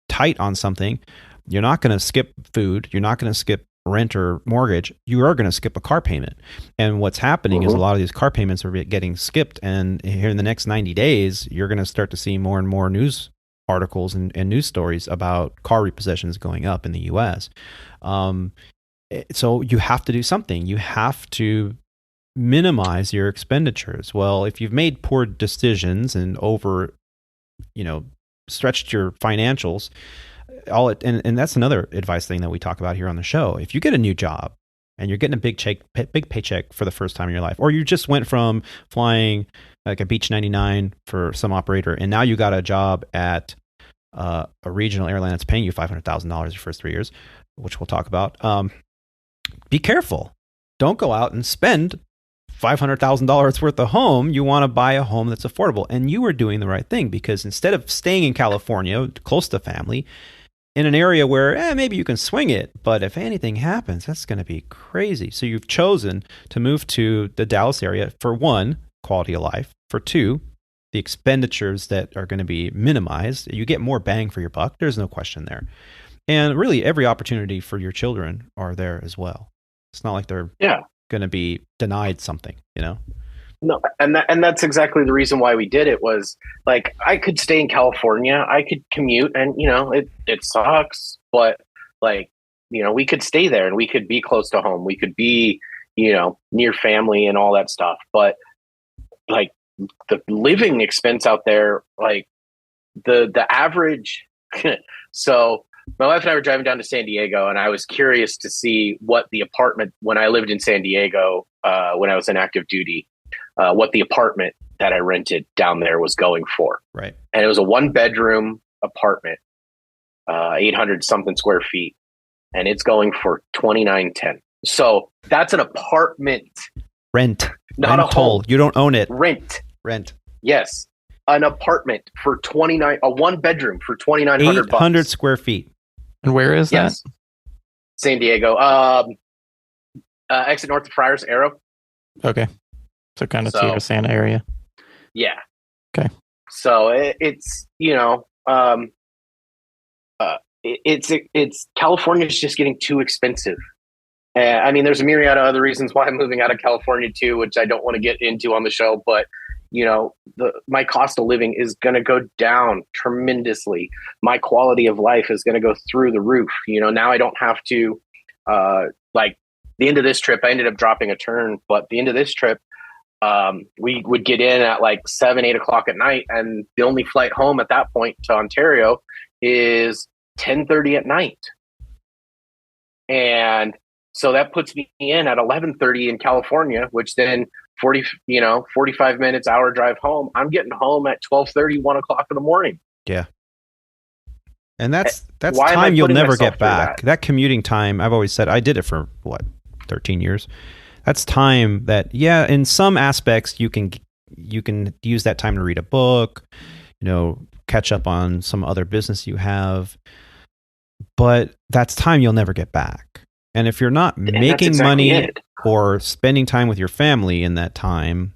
tight on something, you're not going to skip food, you're not going to skip rent or mortgage, you are going to skip a car payment. And what's happening is a lot of these car payments are getting skipped, and here in the next 90 days you're going to start to see more and more news articles and news stories about car repossessions going up in the US. So you have to do something. You have to minimize your expenditures. Well, if you've made poor decisions and stretched your financials, and that's another advice thing that we talk about here on the show. If you get a new job and you're getting a big paycheck for the first time in your life, or you just went from flying like a Beech 99 for some operator, and now you got a job at a regional airline that's paying you $500,000 your first 3 years, which we'll talk about. Be careful. Don't go out and spend $500,000 worth of home. You want to buy a home that's affordable. And you are doing the right thing, because instead of staying in California, close to family, in an area where maybe you can swing it, but if anything happens, that's going to be crazy. So you've chosen to move to the Dallas area for one, quality of life. For two, the expenditures that are going to be minimized. You get more bang for your buck. There's no question there. And really every opportunity for your children are there as well. It's not like they're going to be denied something, No, and that's exactly the reason why we did it. Was like, I could stay in California, I could commute, and it sucks, but we could stay there and we could be close to home, we could be near family and all that stuff. But like the living expense out there, like the average. So my wife and I were driving down to San Diego, and I was curious to see what the apartment, when I lived in San Diego, when I was in active duty, what the apartment that I rented down there was going for. Right. And it was a 1-bedroom apartment, 800 something square feet, and it's going for $2,910. So that's an apartment. Rent. Not rental. A home. You don't own it. Rent. Yes. An apartment for a 1-bedroom for $2,900. 800 square feet. And where is that? San Diego. Exit north of Friars, Arrow. Okay. So kind of Sierra Santa area. Yeah. Okay. So it's California's just getting too expensive. I mean, there's a myriad of other reasons why I'm moving out of California too, which I don't want to get into on the show, but my cost of living is going to go down tremendously. My quality of life is going to go through the roof. Now I don't have to, the end of this trip, I ended up dropping a turn, but the end of this trip, we would get in at like 7, 8 o'clock at night. And the only flight home at that point to Ontario is 10:30 at night. And so that puts me in at 11:30 in California, which then 45 minutes, hour drive home. I'm getting home at 12:30, 1 o'clock in the morning. Yeah. And that's time you'll never get back. That commuting time, I've always said, I did it for 13 years. That's time that, in some aspects you can use that time to read a book, catch up on some other business you have, but that's time you'll never get back. And if you're not making money or spending time with your family in that time,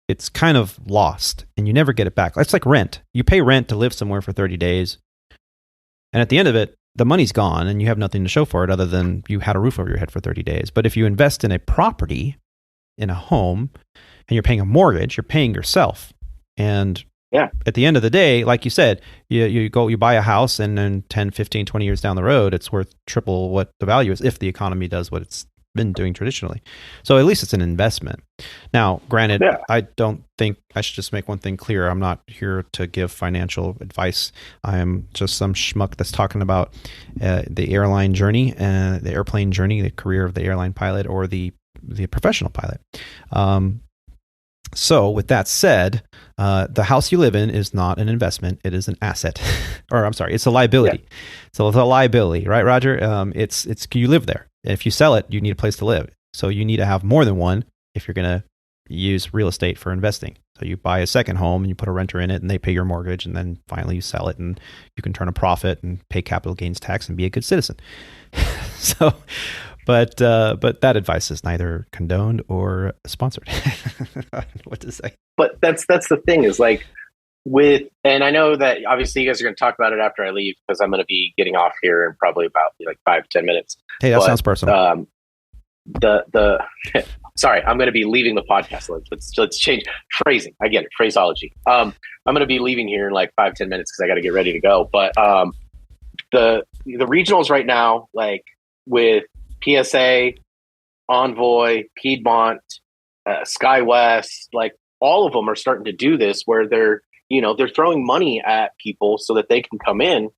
it's kind of lost and you never get it back. It's like rent. You pay rent to live somewhere for 30 days. And at the end of it, the money's gone and you have nothing to show for it other than you had a roof over your head for 30 days. But if you invest in a property, in a home, and you're paying a mortgage, you're paying yourself. And at the end of the day, like you said, you buy a house, and then 10, 15, 20 years down the road, it's worth triple what the value is if the economy does what it's been doing traditionally. So at least it's an investment. Now, granted, I don't think I should just make one thing clear. I'm not here to give financial advice. I am just some schmuck that's talking about the airline journey, the airplane journey, the career of the airline pilot or the professional pilot. So with that said, the house you live in is not an investment. It is an asset, or I'm sorry, it's a liability. Yeah. So it's a liability, right, Roger? It's you live there. If you sell it, you need a place to live. So you need to have more than one if you're going to use real estate for investing. So you buy a second home and you put a renter in it and they pay your mortgage, and then finally you sell it and you can turn a profit and pay capital gains tax and be a good citizen. So, but that advice is neither condoned or sponsored. I don't know what to say. But that's the thing is like and I know that obviously you guys are going to talk about it after I leave because I'm going to be getting off here in probably about like 5-10 minutes. Hey, that sounds personal. Sorry, I'm going to be leaving the podcast. Let's change phrasing. I get it. Phraseology. I'm going to be leaving here in like 5-10 minutes because I got to get ready to go. But the regionals right now, like with PSA, Envoy, Piedmont, SkyWest, like all of them are starting to do this where they're throwing money at people so that they can come in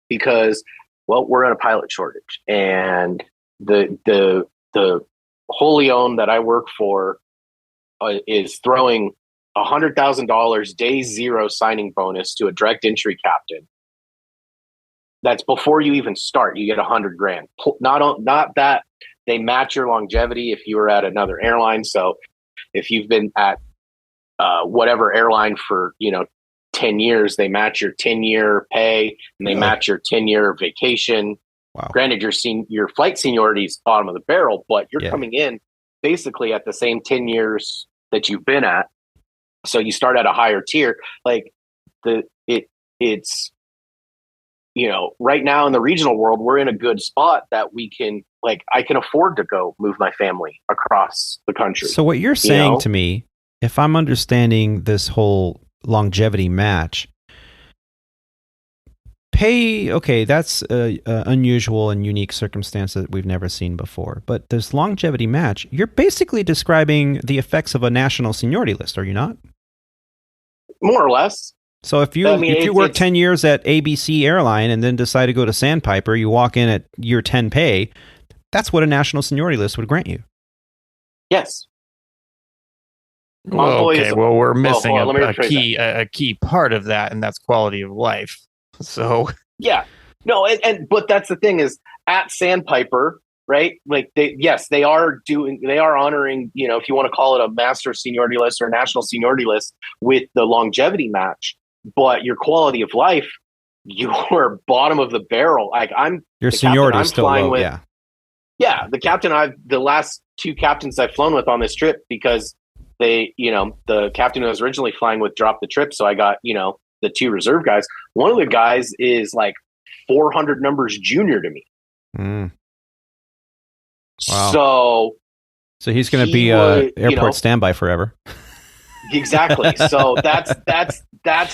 because, well, we're in a pilot shortage. And the wholly owned that I work for is throwing $100,000 day zero signing bonus to a direct entry captain. That's before you even start. You get $100,000. Not that they match your longevity if you were at another airline. So if you've been at whatever airline for 10 years, they match your 10-year pay and they match your 10-year vacation. Wow. Granted, your flight seniority is bottom of the barrel, but you're coming in basically at the same 10 years that you've been at. So you start at a higher tier. Like it's right now in the regional world, we're in a good spot that we can, like, I can afford to go move my family across the country. So what you're saying to me, if I'm understanding this whole longevity match, that's an unusual and unique circumstance that we've never seen before. But this longevity match, you're basically describing the effects of a national seniority list, are you not? More or less. So if you work 10 years at ABC Airline and then decide to go to Sandpiper, you walk in at year 10 pay, that's what a national seniority list would grant you. Yes. Well, we're missing a key part of that, and that's quality of life. So yeah, no, but that's the thing is at Sandpiper, right? Like they are honoring, if you want to call it a master seniority list or a national seniority list with the longevity match, but your quality of life, you're bottom of the barrel. Like your seniority is still low. Yeah. The last two captains I've flown with on this trip because the captain who I was originally flying with dropped the trip. So I got, the two reserve guys. One of the guys is like 400 numbers junior to me. Mm. Wow. So he's going to be airport standby forever. Exactly. So that's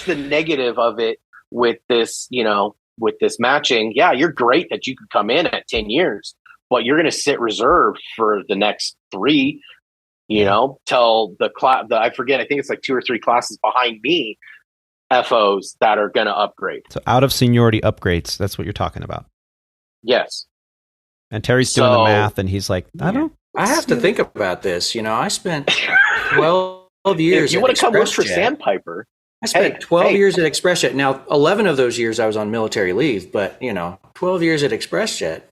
the negative of it with this, with this matching. Yeah, you're great that you could come in at 10 years, but you're going to sit reserved for the next 3, till the class. I forget. I think it's like 2 or 3 classes behind me. FOs that are going to upgrade. So out of seniority upgrades, that's what you're talking about. Yes. And Terry's doing the math and he's like, I have to think about this. I spent 12 years. If you want to come work for Sandpiper, I spent 12 years at ExpressJet. Now, 11 of those years I was on military leave, but 12 years at ExpressJet.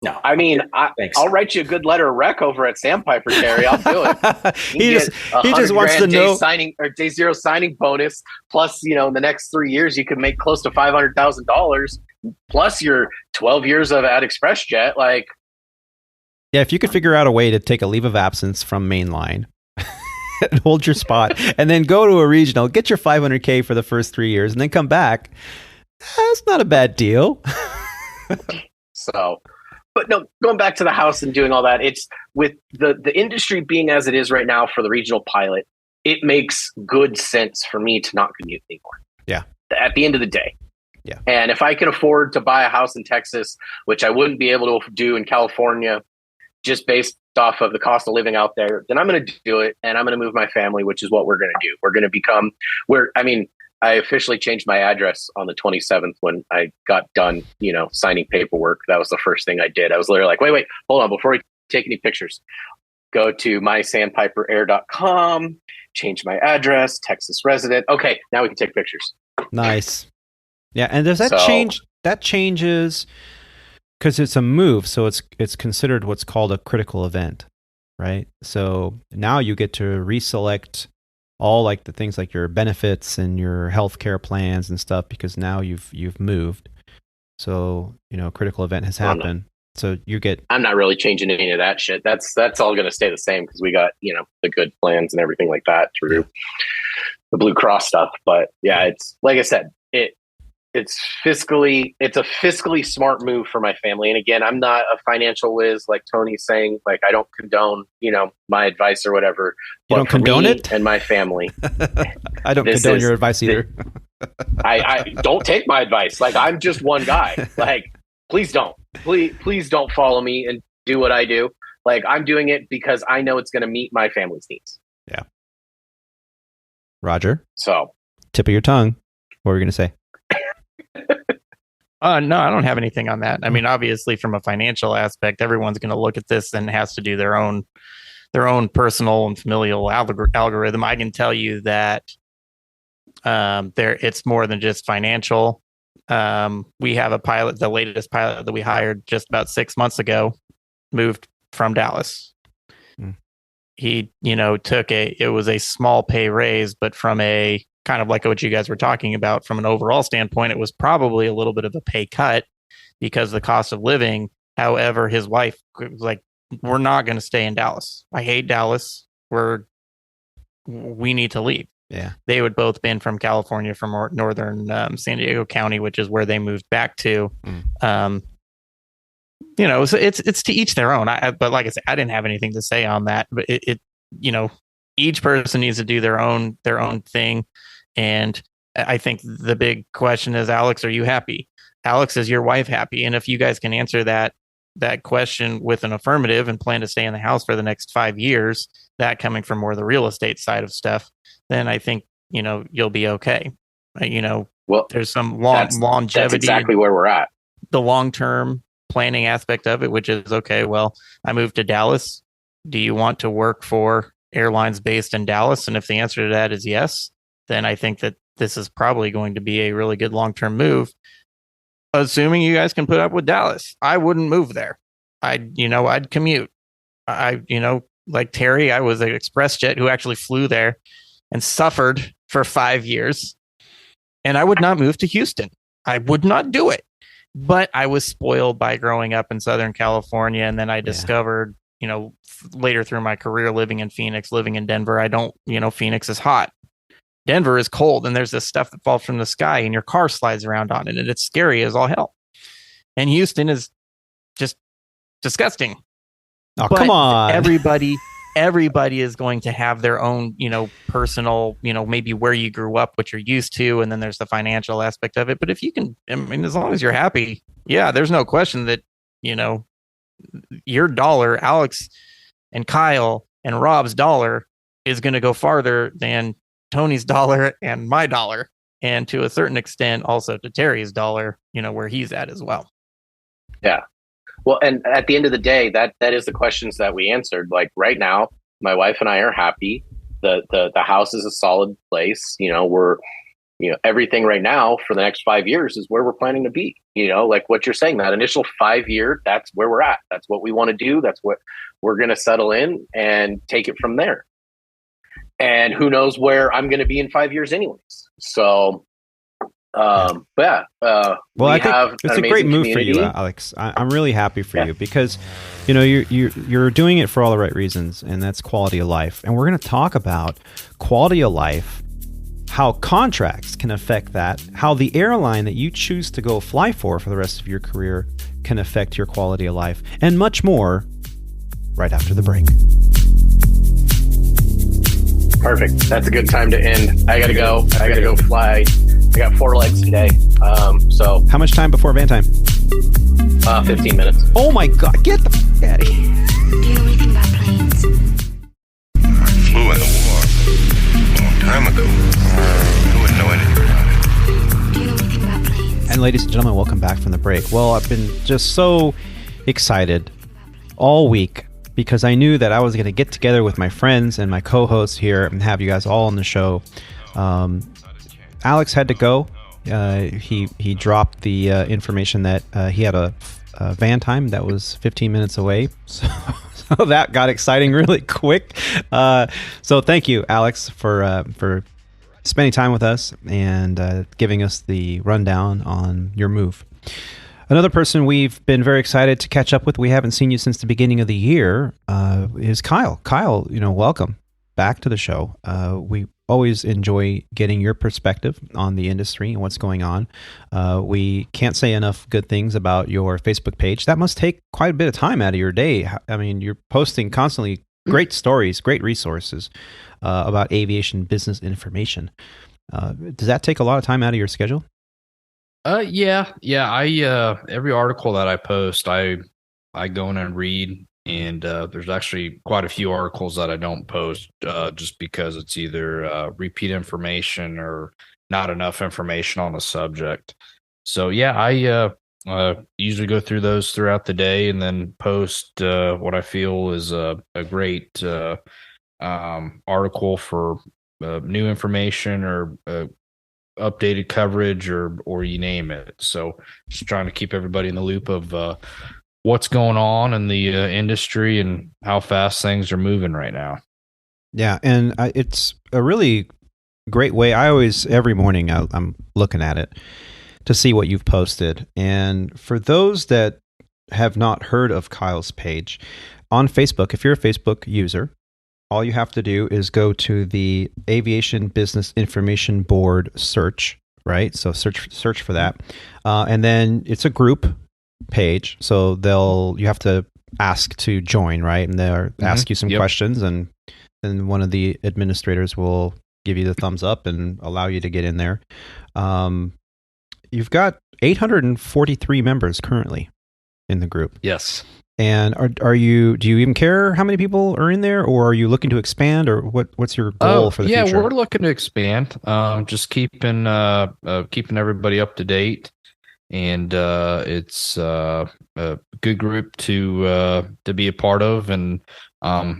No, I mean, I'll write you a good letter of rec over at Sandpiper, Terry. I'll do it. he just wants to know day zero signing bonus. Plus, in the next 3 years, you could make close to $500,000. Plus, your 12 years at ExpressJet. Like, yeah, if you could figure out a way to take a leave of absence from mainline, and hold your spot, and then go to a regional, get your $500K for the first 3 years, and then come back. That's not a bad deal. So. But no, going back to the house and doing all that, it's with the industry being as it is right now for the regional pilot, it makes good sense for me to not commute anymore. Yeah. At the end of the day, Yeah. And if I can afford to buy a house in Texas, which I wouldn't be able to do in California, just based off of the cost of living out there, then I'm going to do it. And I'm going to move my family, which is what we're going to do. We're going to become I officially changed my address on the 27th when I got done, signing paperwork. That was the first thing I did. I was literally like, wait, hold on. Before we take any pictures, go to mysandpiperair.com, change my address, Texas resident. Okay, now we can take pictures. Nice. Yeah, and does that change? That changes because it's a move, so it's considered what's called a critical event, right? So now you get to reselect all like the things like your benefits and your healthcare plans and stuff because now you've moved. So critical event has happened. So you get. I'm not really changing any of that shit. That's all going to stay the same because we got the good plans and everything like that through the Blue Cross stuff. But yeah, it's like I said, it's a fiscally smart move for my family. And again, I'm not a financial whiz like Tony's saying. Like I don't condone my advice or whatever. You don't condone it? And my family. I don't condone your advice either. I don't take my advice. Like I'm just one guy. Like please don't follow me and do what I do. Like I'm doing it because I know it's going to meet my family's needs. Yeah. Roger. So tip of your tongue. What were we going to say? No, I don't have anything on that. I mean, obviously from a financial aspect, everyone's going to look at this and has to do their own personal and familial algorithm. I can tell you that it's more than just financial. We have a pilot, the latest pilot that we hired just about 6 months ago, moved from Dallas. He, it was a small pay raise, but from a kind of like what you guys were talking about, from an overall standpoint, it was probably a little bit of a pay cut because of the cost of living. However, his wife was like, we're not going to stay in Dallas. I hate Dallas. We need to leave. Yeah. They would both been from California, from northern San Diego County, which is where they moved back to. So it's to each their own. But like I said, I didn't have anything to say on that. But each person needs to do their own thing. And I think the big question is, Alex, are you happy? Alex, is your wife happy? And if you guys can answer that question with an affirmative and plan to stay in the house for the next 5 years, that coming from more the real estate side of stuff, then I think, you'll be okay. Well, there's some longevity. That's exactly where we're at. The long-term planning aspect of it, which is, okay, well, I moved to Dallas. Do you want to work for airlines based in Dallas? And if the answer to that is yes, then I think that this is probably going to be a really good long-term move. Assuming you guys can put up with Dallas, I wouldn't move there. I'd commute. Like Terry, I was an express jet who actually flew there and suffered for 5 years. And I would not move to Houston. I would not do it. But I was spoiled by growing up in Southern California. And then I discovered, later through my career living in Phoenix, living in Denver, Phoenix is hot. Denver is cold, and there's this stuff that falls from the sky and your car slides around on it, and it's scary as all hell. And Houston is just disgusting. Oh, but come on. Everybody is going to have their own, personal, maybe where you grew up, what you're used to, and then there's the financial aspect of it. But if you can, as long as you're happy, there's no question that, your dollar, Alex and Kyle and Rob's dollar, is going to go farther than Tony's dollar and my dollar, and to a certain extent also to Terry's dollar, where he's at as well. Yeah. Well, and at the end of the day, that is the questions that we answered. Like right now, my wife and I are happy. The house is a solid place. We're everything right now for the next 5 years is where we're planning to be. Like what you're saying, that initial 5 year, that's where we're at. That's what we want to do. That's what we're going to settle in and take it from there. And who knows where I'm going to be in 5 years anyways. So, well, I think it's a great move for you, Alex. I'm really happy for you because, you're doing it for all the right reasons, and that's quality of life. And we're going to talk about quality of life, how contracts can affect that, how the airline that you choose to go fly for the rest of your career can affect your quality of life, and much more right after the break. Perfect. That's a good time to end. I gotta go fly I got 4 legs today. So How much time before van time? 15 minutes. Oh my God! Get the f- out of here! Do you know anything about planes? I flew in the war a long time ago. I wouldn't know anything about it. Do you know anything about planes? And ladies and gentlemen, welcome back from the break. Well, I've been just so excited all week because I knew that I was going to get together with my friends and my co-hosts here and have you guys all on the show. Alex had to go. He dropped the information that he had a van time that was 15 minutes away. So that got exciting really quick. So thank you, Alex, for spending time with us and giving us the rundown on your move. Another person we've been very excited to catch up with, we haven't seen you since the beginning of the year, is Kyle. Kyle, welcome back to the show. We always enjoy getting your perspective on the industry and what's going on. We can't say enough good things about your Facebook page. That must take quite a bit of time out of your day. I mean, you're posting constantly great stories, great resources about aviation business information. Does that take a lot of time out of your schedule? Yeah. I every article that I post, I go in and read, and there's actually quite a few articles that I don't post just because it's either repeat information or not enough information on the subject. So yeah, I usually go through those throughout the day and then post what I feel is a great article for new information or updated coverage or you name it. So just trying to keep everybody in the loop of what's going on in the industry and how fast things are moving right now. Yeah, and it's a really great way. I always, every morning, I'm looking at it to see what you've posted. And for those that have not heard of Kyle's page, on Facebook, if you're a Facebook user, all you have to do is go to the Aviation Business Information Board search, right? So search for that. And then it's a group page. So you have to ask to join, right? And they'll ask you some questions, and then one of the administrators will give you the thumbs up and allow you to get in there. You've got 843 members currently in the group. Yes. And do you even care how many people are in there, or are you looking to expand, or what's your goal for the future? Yeah, we're looking to expand. Just keeping everybody up to date, and it's a good group to be a part of, and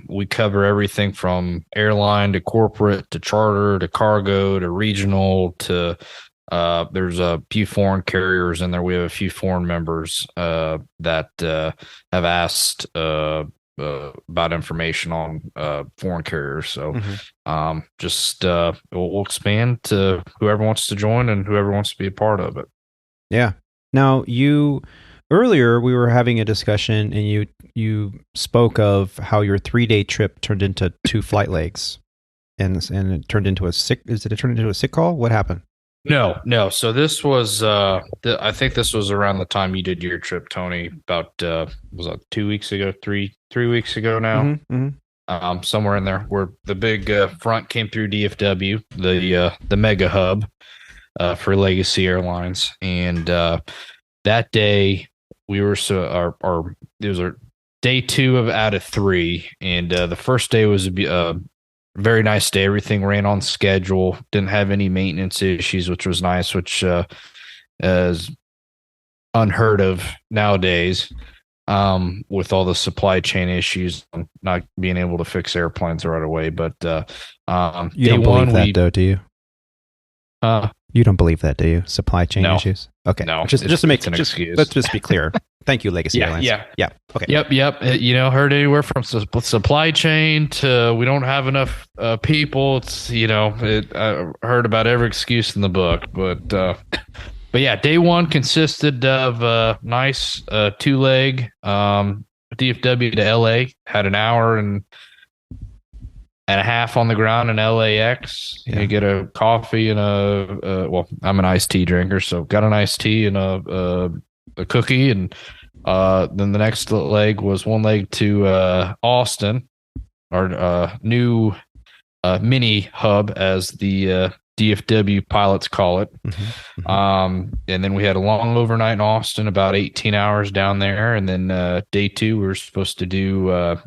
we cover everything from airline to corporate to charter to cargo to regional to there's a few foreign carriers in there. We have a few foreign members that have asked about information on foreign carriers. So we'll expand to whoever wants to join and whoever wants to be a part of it. Yeah. Now, earlier we were having a discussion, and you spoke of how your 3-day trip turned into 2 flight legs, and it turned into a sick. Did it turn into a sick call? What happened? No. So this was, I think this was around the time you did your trip, Tony, about, was that 2 weeks ago, three weeks ago now? Somewhere in there, where the big front came through DFW, the mega hub for legacy airlines. And that day we were, it was our day 2 out of 3. And the first day was a very nice day. Everything ran on schedule. Didn't have any maintenance issues, which was nice, which is unheard of nowadays with all the supply chain issues and not being able to fix airplanes right away. But you don't believe that, though, do you? You don't believe that, do you? Supply chain issues? Okay. No. Just to make an excuse. Let's just be clear. Thank you, Legacy Airlines. Yeah. Okay. Yep. Heard anywhere from supply chain to we don't have enough people. It's I heard about every excuse in the book, but yeah, day 1 consisted of a nice 2-leg DFW to LA. Had an hour and a half on the ground in LAX. You get a coffee and I'm an iced tea drinker, so got an iced tea and a cookie, and then the next leg was 1 leg to Austin, our new mini hub, as the DFW pilots call it. Mm-hmm. And then we had a long overnight in Austin, about 18 hours down there. And then day 2, we were supposed to do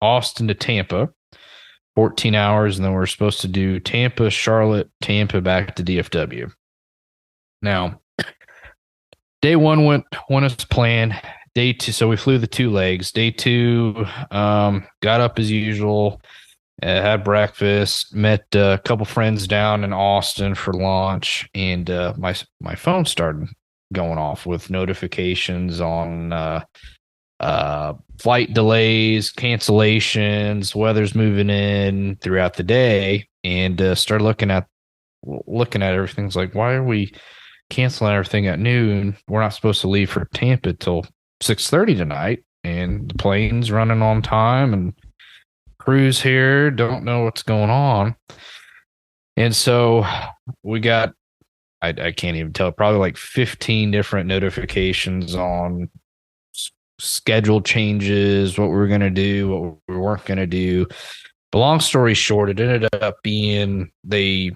Austin to Tampa, 14 hours. And then we were supposed to do Tampa, Charlotte, Tampa back to DFW. Now, day 1 went as planned. Day 2, so we flew the 2 legs. Day 2, got up as usual, had breakfast, met a couple friends down in Austin for lunch, and my phone started going off with notifications on flight delays, cancellations, weather's moving in throughout the day, and started looking at everything. It's like, why are we canceling everything at noon? We're not supposed to leave for Tampa till 6:30 tonight, and the plane's running on time, and crew's here, don't know what's going on. And so we got, I can't even tell, probably like 15 different notifications on schedule changes, what we were going to do, what we weren't going to do. But long story short, it ended up being they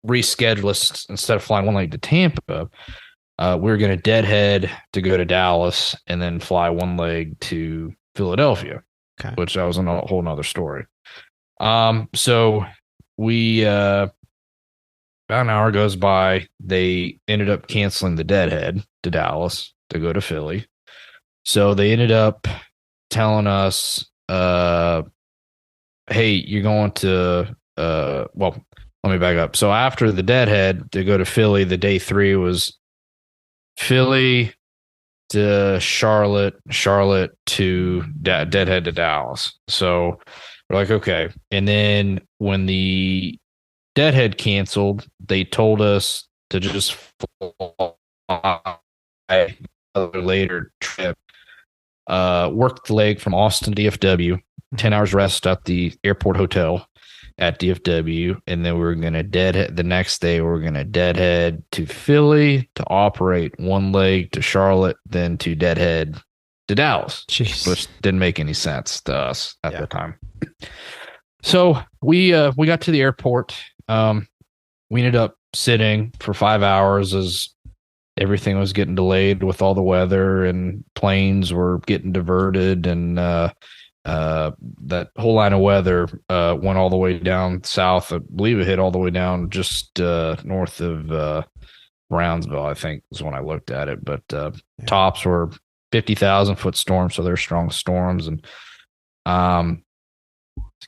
rescheduled us. Instead of flying one leg to Tampa, we were going to deadhead to go to Dallas and then fly one leg to Philadelphia. Okay. Which that was a whole nother story. So we about an hour goes by. They ended up canceling the deadhead to Dallas to go to Philly. So they ended up telling us, "Hey, you're going to well, let me back up. So after the deadhead to go to Philly, the day 3 was Philly to Charlotte to deadhead to Dallas." So we're like, okay. And then when the deadhead canceled, they told us to just fly a later trip, work the leg from Austin to DFW, 10 hours rest at the airport hotel at DFW, and then we're going to deadhead the next day. We're going to deadhead to Philly to operate one leg to Charlotte, then to deadhead to Dallas. Jeez. Which didn't make any sense to us at the time. So we got to the airport. We ended up sitting for 5 hours as everything was getting delayed with all the weather, and planes were getting diverted, and that whole line of weather went all the way down south. I believe it hit all the way down just north of Brownsville, I think is when I looked at it. But tops were 50,000 foot storms, so they're strong storms, and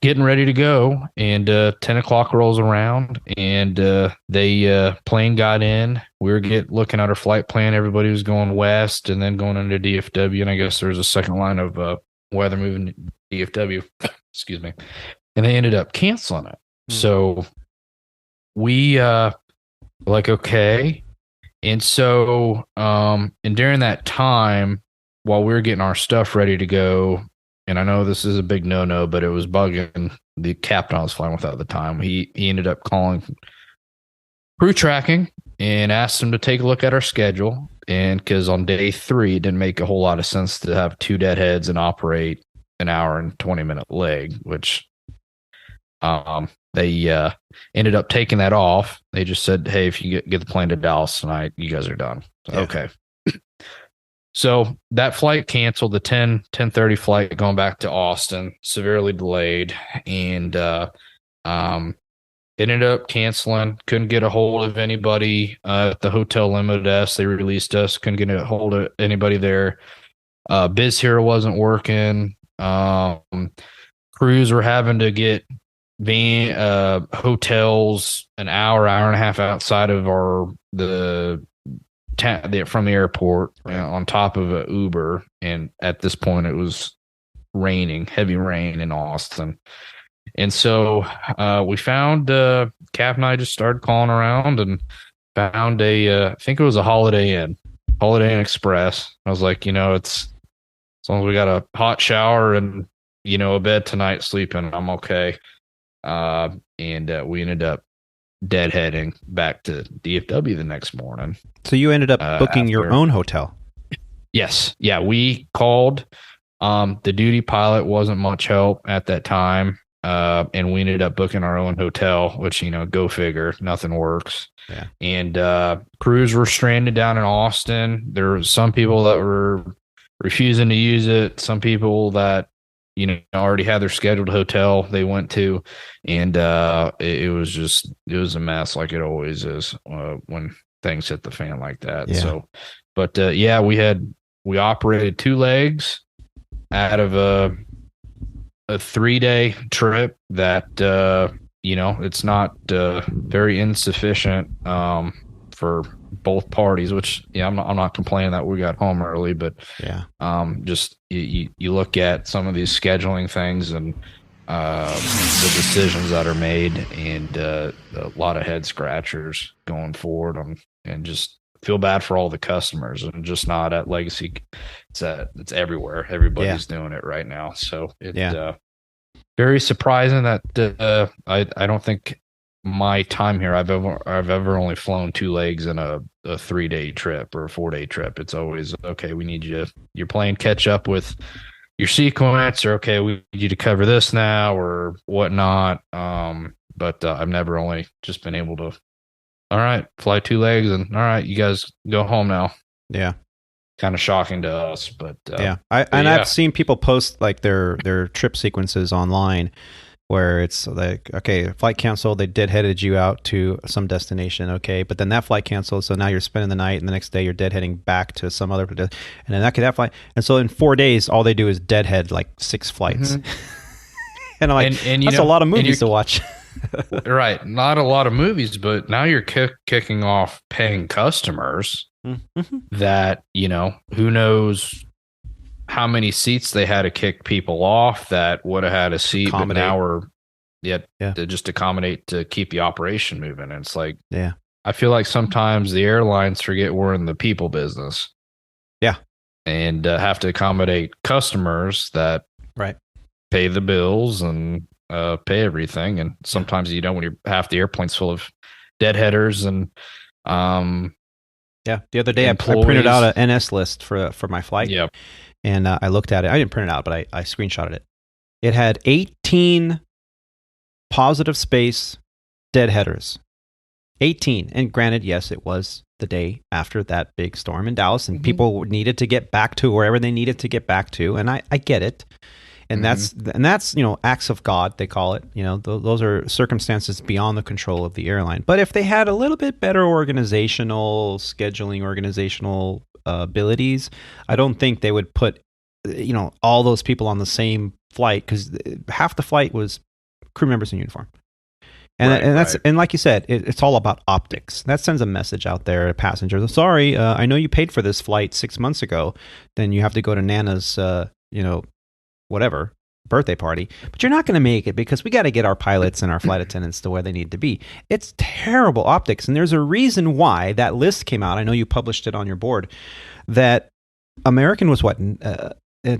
getting ready to go. And 10 o'clock rolls around, and they plane got in. We were looking at our flight plan. Everybody was going west and then going into DFW, and I guess there was a second line of weather moving to DFW. Excuse me. And they ended up canceling it. So we like, okay. And so and during that time, while we were getting our stuff ready to go, and I know this is a big no-no, but it was bugging the captain I was flying with at the time. He ended up calling crew tracking and asked him to take a look at our schedule. And because on day 3, it didn't make a whole lot of sense to have 2 deadheads and operate an hour and 20-minute leg, which they ended up taking that off. They just said, hey, if you get the plane to Dallas tonight, you guys are done. So, okay. So that flight canceled, the 10:30 flight going back to Austin, severely delayed, and it ended up canceling. Couldn't get a hold of anybody at the hotel limo desk. They released us. Couldn't get a hold of anybody there. Biz here wasn't working. Crews were having to get hotels an hour and a half outside of from the airport, on top of an Uber. And at this point, it was raining, heavy rain in Austin. And so we found, Cap and I just started calling around and found I think it was a Holiday Inn Express. I was like, it's as long as we got a hot shower and, a bed tonight sleeping, I'm okay. And we ended up deadheading back to DFW the next morning. So you ended up booking your own hotel? Yes. Yeah, we called. The duty pilot wasn't much help at that time. and we ended up booking our own hotel, which, go figure, nothing works. Yeah. And crews were stranded down in Austin. There were some people that were refusing to use it. Some people that, already had their scheduled hotel they went to. And it was a mess, like it always is when things hit the fan like that. Yeah. So, but we operated 2 legs out of a 3-day trip that, it's not very insufficient for both parties, which, I'm not complaining that we got home early, but yeah, just you look at some of these scheduling things and the decisions that are made, and a lot of head scratchers going forward and just feel bad for all the customers, and just not at Legacy. It's everywhere. Everybody's doing it right now. So very surprising that I don't think my time here I've ever only flown 2 legs in a 3-day trip or a 4-day trip. It's always, okay, we need you're playing catch up with your sequence, or okay, we need you to cover this now or whatnot. But I've never only just been able to, all right, fly 2 legs and all right, you guys go home now. Yeah. Kind of shocking to us, but I've seen people post like their trip sequences online where it's like, okay, flight canceled, they deadheaded you out to some destination, okay, but then that flight canceled, so now you're spending the night, and the next day you're deadheading back to some other, and then that flight, and so in 4 days, all they do is deadhead like 6 flights, and I'm like, and that's a lot of movies to watch. Right, not a lot of movies, but now you're kicking off paying customers that, who knows how many seats they had to kick people off that would have had a seat, but now we're to just accommodate to keep the operation moving. And it's like, I feel like sometimes the airlines forget we're in the people business. Yeah. And have to accommodate customers that pay the bills and pay everything. And sometimes you don't, when you're half the airplane's full of deadheaders and the other day I printed out an NS list for my flight. Yeah. And I looked at it. I didn't print it out, but I screenshotted it. It had 18 positive space deadheaders. 18. And granted, yes, it was the day after that big storm in Dallas, and people needed to get back to wherever they needed to get back to. And I get it. And that's acts of God, they call it. Those are circumstances beyond the control of the airline. But if they had a little bit better organizational abilities, I don't think they would put all those people on the same flight, because half the flight was crew members in uniform, and that's and like you said, it's all about optics. That sends a message out there to passengers. Sorry, I know you paid for this flight 6 months ago, then you have to go to Nana's whatever birthday party, but you're not going to make it because we got to get our pilots and our flight attendants to where they need to be. It's terrible optics, and there's a reason why that list came out. I know you published it on your board, that American was what, in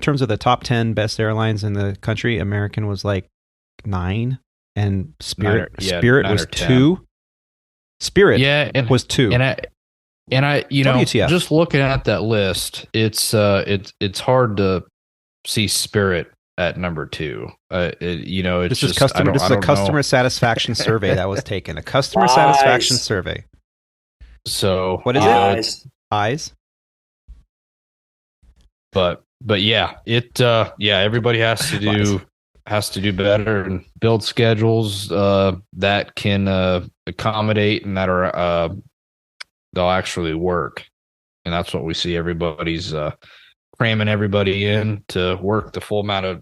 terms of the top 10 best airlines in the country, American was like 9, and Spirit was 2. Spirit was 2. And I WTF. Just looking at that list, it's hard to see Spirit at number 2. It's this is a customer satisfaction survey that was taken. A customer satisfaction survey. So what is it? Eyes. But everybody has to do better and build schedules that can accommodate and that are they'll actually work. And that's what we see. Everybody's cramming everybody in to work the full amount of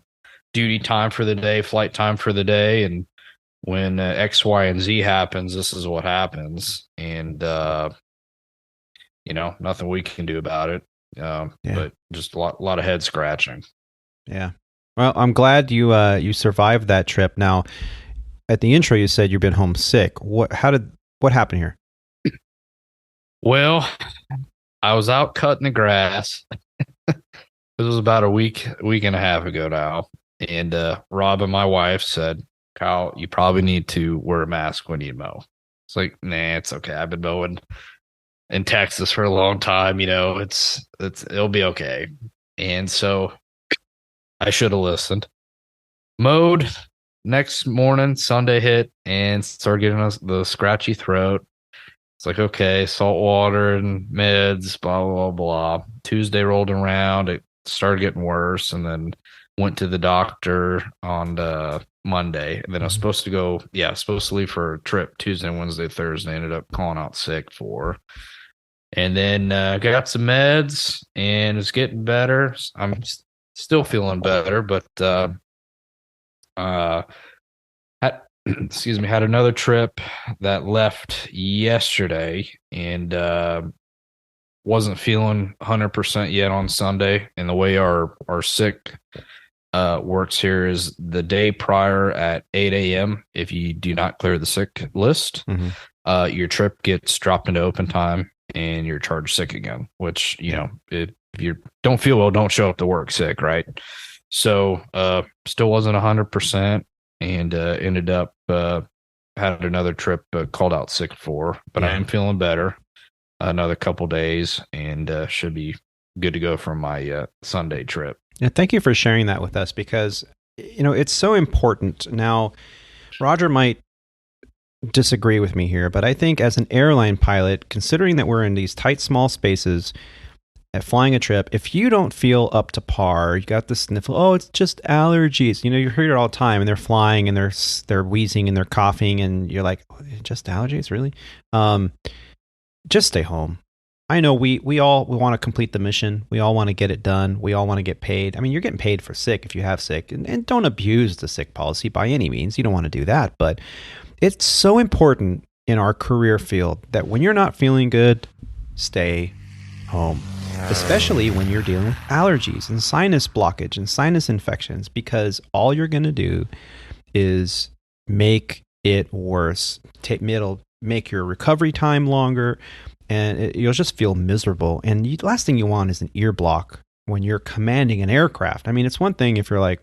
duty time for the day, flight time for the day, and when X, Y, and Z happens, this is what happens, and nothing we can do about it. But just a lot of head scratching. Yeah. Well, I'm glad you survived that trip. Now, at the intro, you said you've been homesick. What happened here? Well, I was out cutting the grass. This was about a week and a half ago now. And Rob and my wife said, Kyle, you probably need to wear a mask when you mow. It's like, nah, it's okay. I've been mowing in Texas for a long time. It'll be okay. And so I should have listened. Mowed next morning, Sunday hit and started getting us the scratchy throat. It's like, okay, salt water and meds, blah, blah, blah. Tuesday rolled around. It started getting worse, and then went to the doctor on Monday. And then I was supposed to leave for a trip Tuesday, Wednesday, Thursday. Ended up calling out sick for. And then got some meds, and it's getting better. I'm still feeling better, but had another trip that left yesterday, and wasn't feeling 100% yet on Sunday. And the way our sick works here is the day prior at 8 a.m. If you do not clear the sick list, your trip gets dropped into open time and you're charged sick again, which, if you don't feel well, don't show up to work sick, right? So still wasn't 100%, and ended up had another trip called out sick for, but I am feeling better another couple days, and should be good to go for my Sunday trip. Yeah, thank you for sharing that with us, because it's so important. Now, Roger might disagree with me here, but I think as an airline pilot, considering that we're in these tight, small spaces, flying a trip, if you don't feel up to par, you got the sniffle, oh, it's just allergies. You hear it all the time, and they're flying and they're wheezing and they're coughing, and you're like, oh, just allergies, really? Just stay home. I know we want to complete the mission. We all want to get it done. We all want to get paid. I mean, you're getting paid for sick if you have sick, and don't abuse the sick policy by any means. You don't want to do that, but it's so important in our career field that when you're not feeling good, stay home. Especially when you're dealing with allergies and sinus blockage and sinus infections, because all you're going to do is make it worse. It'll make your recovery time longer, and you'll just feel miserable. And the last thing you want is an ear block when you're commanding an aircraft. I mean, it's one thing if you're like,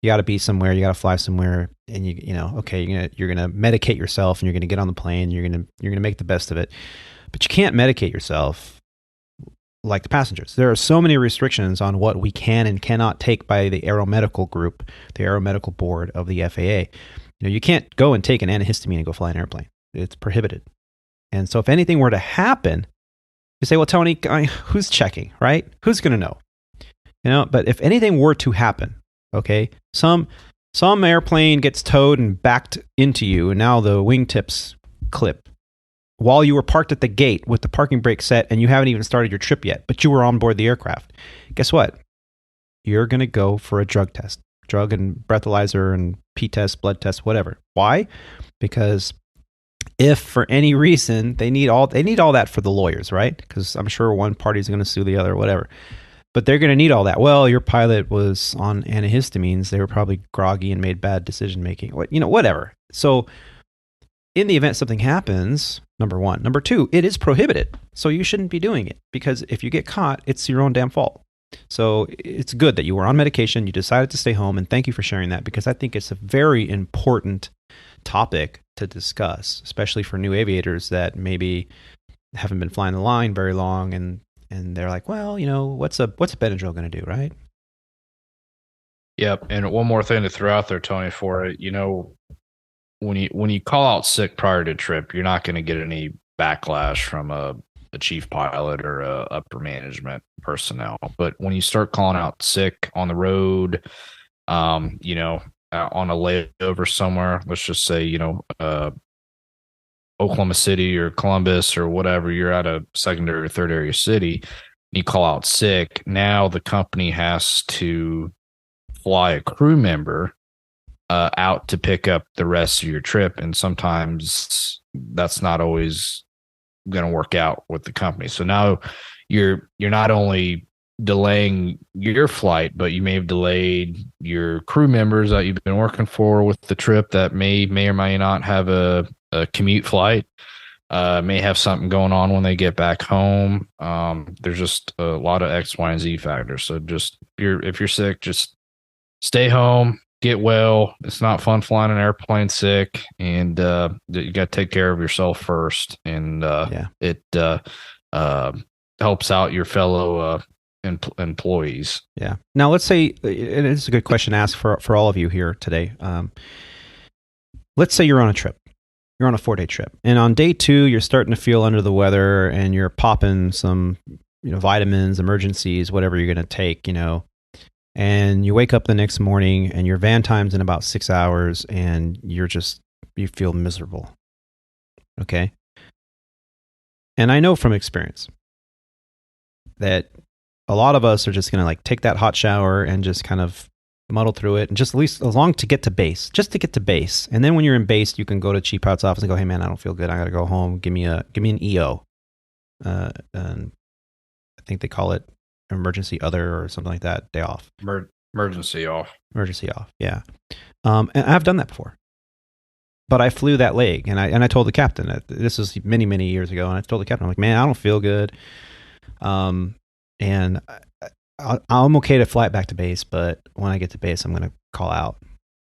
you got to be somewhere, you got to fly somewhere, and you're gonna medicate yourself, and you're gonna get on the plane, you're gonna make the best of it. But you can't medicate yourself like the passengers. There are so many restrictions on what we can and cannot take by the aeromedical group, the aeromedical board of the FAA. You can't go and take an antihistamine and go fly an airplane. It's prohibited. And so if anything were to happen, you say, well, Tony, who's checking, right? Who's going to know? But if anything were to happen, okay, some airplane gets towed and backed into you, and now the wingtips clip while you were parked at the gate with the parking brake set, and you haven't even started your trip yet, but you were on board the aircraft. Guess what? You're going to go for a drug test, drug and breathalyzer and pee test, blood test, whatever. Why? Because if for any reason they need all that for the lawyers, right? Because I'm sure one party is going to sue the other, or whatever. But they're going to need all that. Well, your pilot was on antihistamines. They were probably groggy and made bad decision making. Whatever. So in the event something happens, number one. Number two, it is prohibited. So you shouldn't be doing it, because if you get caught, it's your own damn fault. So it's good that you were on medication, you decided to stay home, and thank you for sharing that, because I think it's a very important topic to discuss, especially for new aviators that maybe haven't been flying the line very long, and they're like, well, what's a Benadryl going to do, right? Yep. And one more thing to throw out there, Tony, for it, when you call out sick prior to trip, you're not going to get any backlash from a chief pilot or upper management personnel. But when you start calling out sick on the road, on a layover somewhere, let's just say, Oklahoma City or Columbus or whatever, you're at a secondary or third area city, and you call out sick, now the company has to fly a crew member out to pick up the rest of your trip. And sometimes that's not always going to work out with the company. So now you're not only delaying your flight, but you may have delayed your crew members that you've been working for with the trip that may or may not have a commute flight, may have something going on when they get back home. There's just a lot of X, Y, and Z factors. So just if you're sick, just stay home, get well. It's not fun flying an airplane sick, and you got to take care of yourself first. And it helps out your fellow employees. Yeah. Now let's say, and it's a good question to ask for all of you here today. Let's say you're on a trip. You're on a 4-day trip, and on day 2, you're starting to feel under the weather, and you're popping some, vitamins, emergencies, whatever you're going to take, and you wake up the next morning, and your van time's in about 6 hours, and you feel miserable. Okay. And I know from experience that a lot of us are just going to take that hot shower and just kind of muddle through it, and just at least as long to get to base, and then when you're in base, you can go to Chief Pilot's office and go, hey man, I don't feel good, I gotta go home, give me an EO, and I think they call it emergency other or something like that, day off. Emergency off. Yeah. And I've done that before, but I flew that leg, and I told the captain that this was many years ago, and I told the captain, I'm like, man, I don't feel good, and I'm okay to fly it back to base, but when I get to base, I'm going to call out.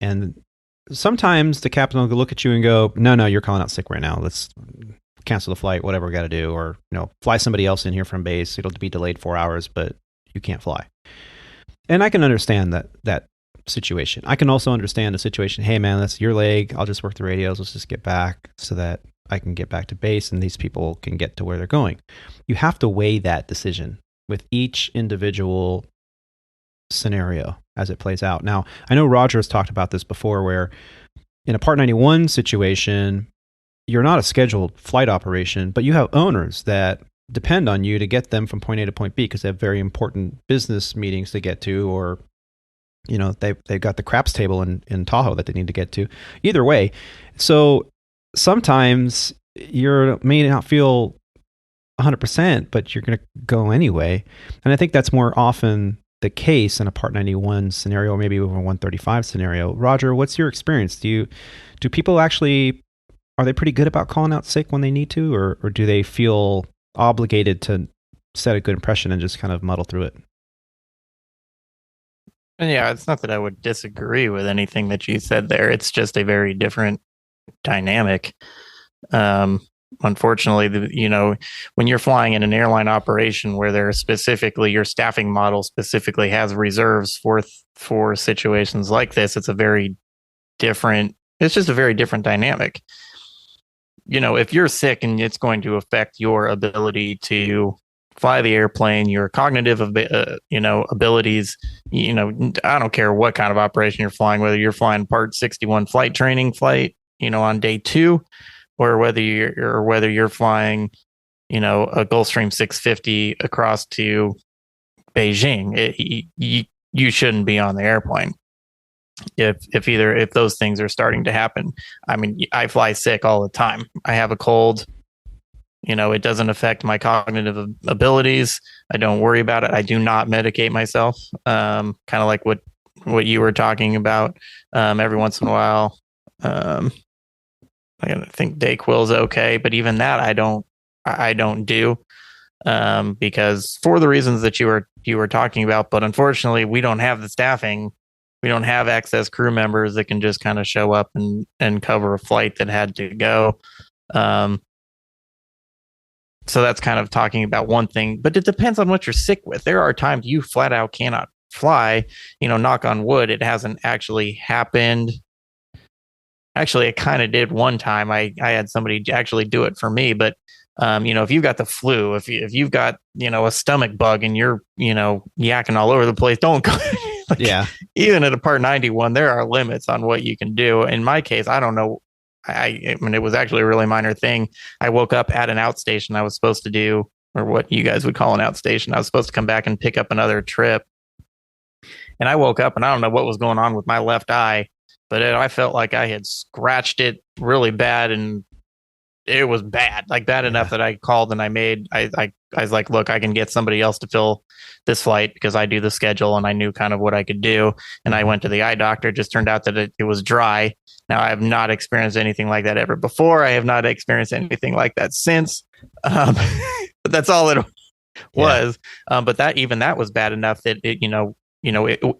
And sometimes the captain will look at you and go, no, you're calling out sick right now. Let's cancel the flight, whatever we got to do, or fly somebody else in here from base. It'll be delayed 4 hours, but you can't fly. And I can understand that situation. I can also understand the situation. Hey man, that's your leg. I'll just work the radios. Let's just get back so that I can get back to base and these people can get to where they're going. You have to weigh that decision with each individual scenario as it plays out. Now, I know Roger has talked about this before, where in a Part 91 situation, you're not a scheduled flight operation, but you have owners that depend on you to get them from point A to point B because they have very important business meetings to get to, or they've got the craps table in Tahoe that they need to get to. Either way, so sometimes you may not feel 100%, but you're going to go anyway. And I think that's more often the case in a Part 91 scenario, or maybe even a 135 scenario. Roger, what's your experience? Do people actually, are they pretty good about calling out sick when they need to, or do they feel obligated to set a good impression and just kind of muddle through it? Yeah, it's not that I would disagree with anything that you said there. It's just a very different dynamic. Unfortunately, when you're flying in an airline operation where there specifically your staffing model specifically has reserves for situations like this, it's just a very different dynamic. If you're sick and it's going to affect your ability to fly the airplane, your cognitive abilities, I don't care what kind of operation you're flying, whether you're flying Part 61 flight training flight, on day 2, or whether you're flying, a Gulfstream 650 across to Beijing, you shouldn't be on the airplane. If those things are starting to happen. I mean, I fly sick all the time. I have a cold. It doesn't affect my cognitive abilities. I don't worry about it. I do not medicate myself. Kind of like what you were talking about. Every once in a while, I think Dayquil's okay, but even that I don't do, because for the reasons that you were talking about. But unfortunately, we don't have the staffing. We don't have excess crew members that can just kind of show up and cover a flight that had to go. So that's kind of talking about one thing, but it depends on what you're sick with. There are times you flat out cannot fly. Knock on wood, it hasn't actually happened. Actually, it kind of did one time. I had somebody actually do it for me, but if you've got the flu, if you've got a stomach bug and you're yakking all over the place, don't go. Yeah. Even at a Part 91, there are limits on what you can do. In my case, I don't know. I mean, it was actually a really minor thing. I woke up at an outstation. I was supposed to do, or what you guys would call an outstation. I was supposed to come back and pick up another trip. And I woke up and I don't know what was going on with my left eye, but I felt like I had scratched it really bad, and it was bad, bad enough that I called and I was like, look, I can get somebody else to fill this flight because I do the schedule and I knew kind of what I could do. And I went to the eye doctor. It just turned out that it was dry. Now, I have not experienced anything like that ever before. I have not experienced anything like that since. But that's all it was. But that was bad enough that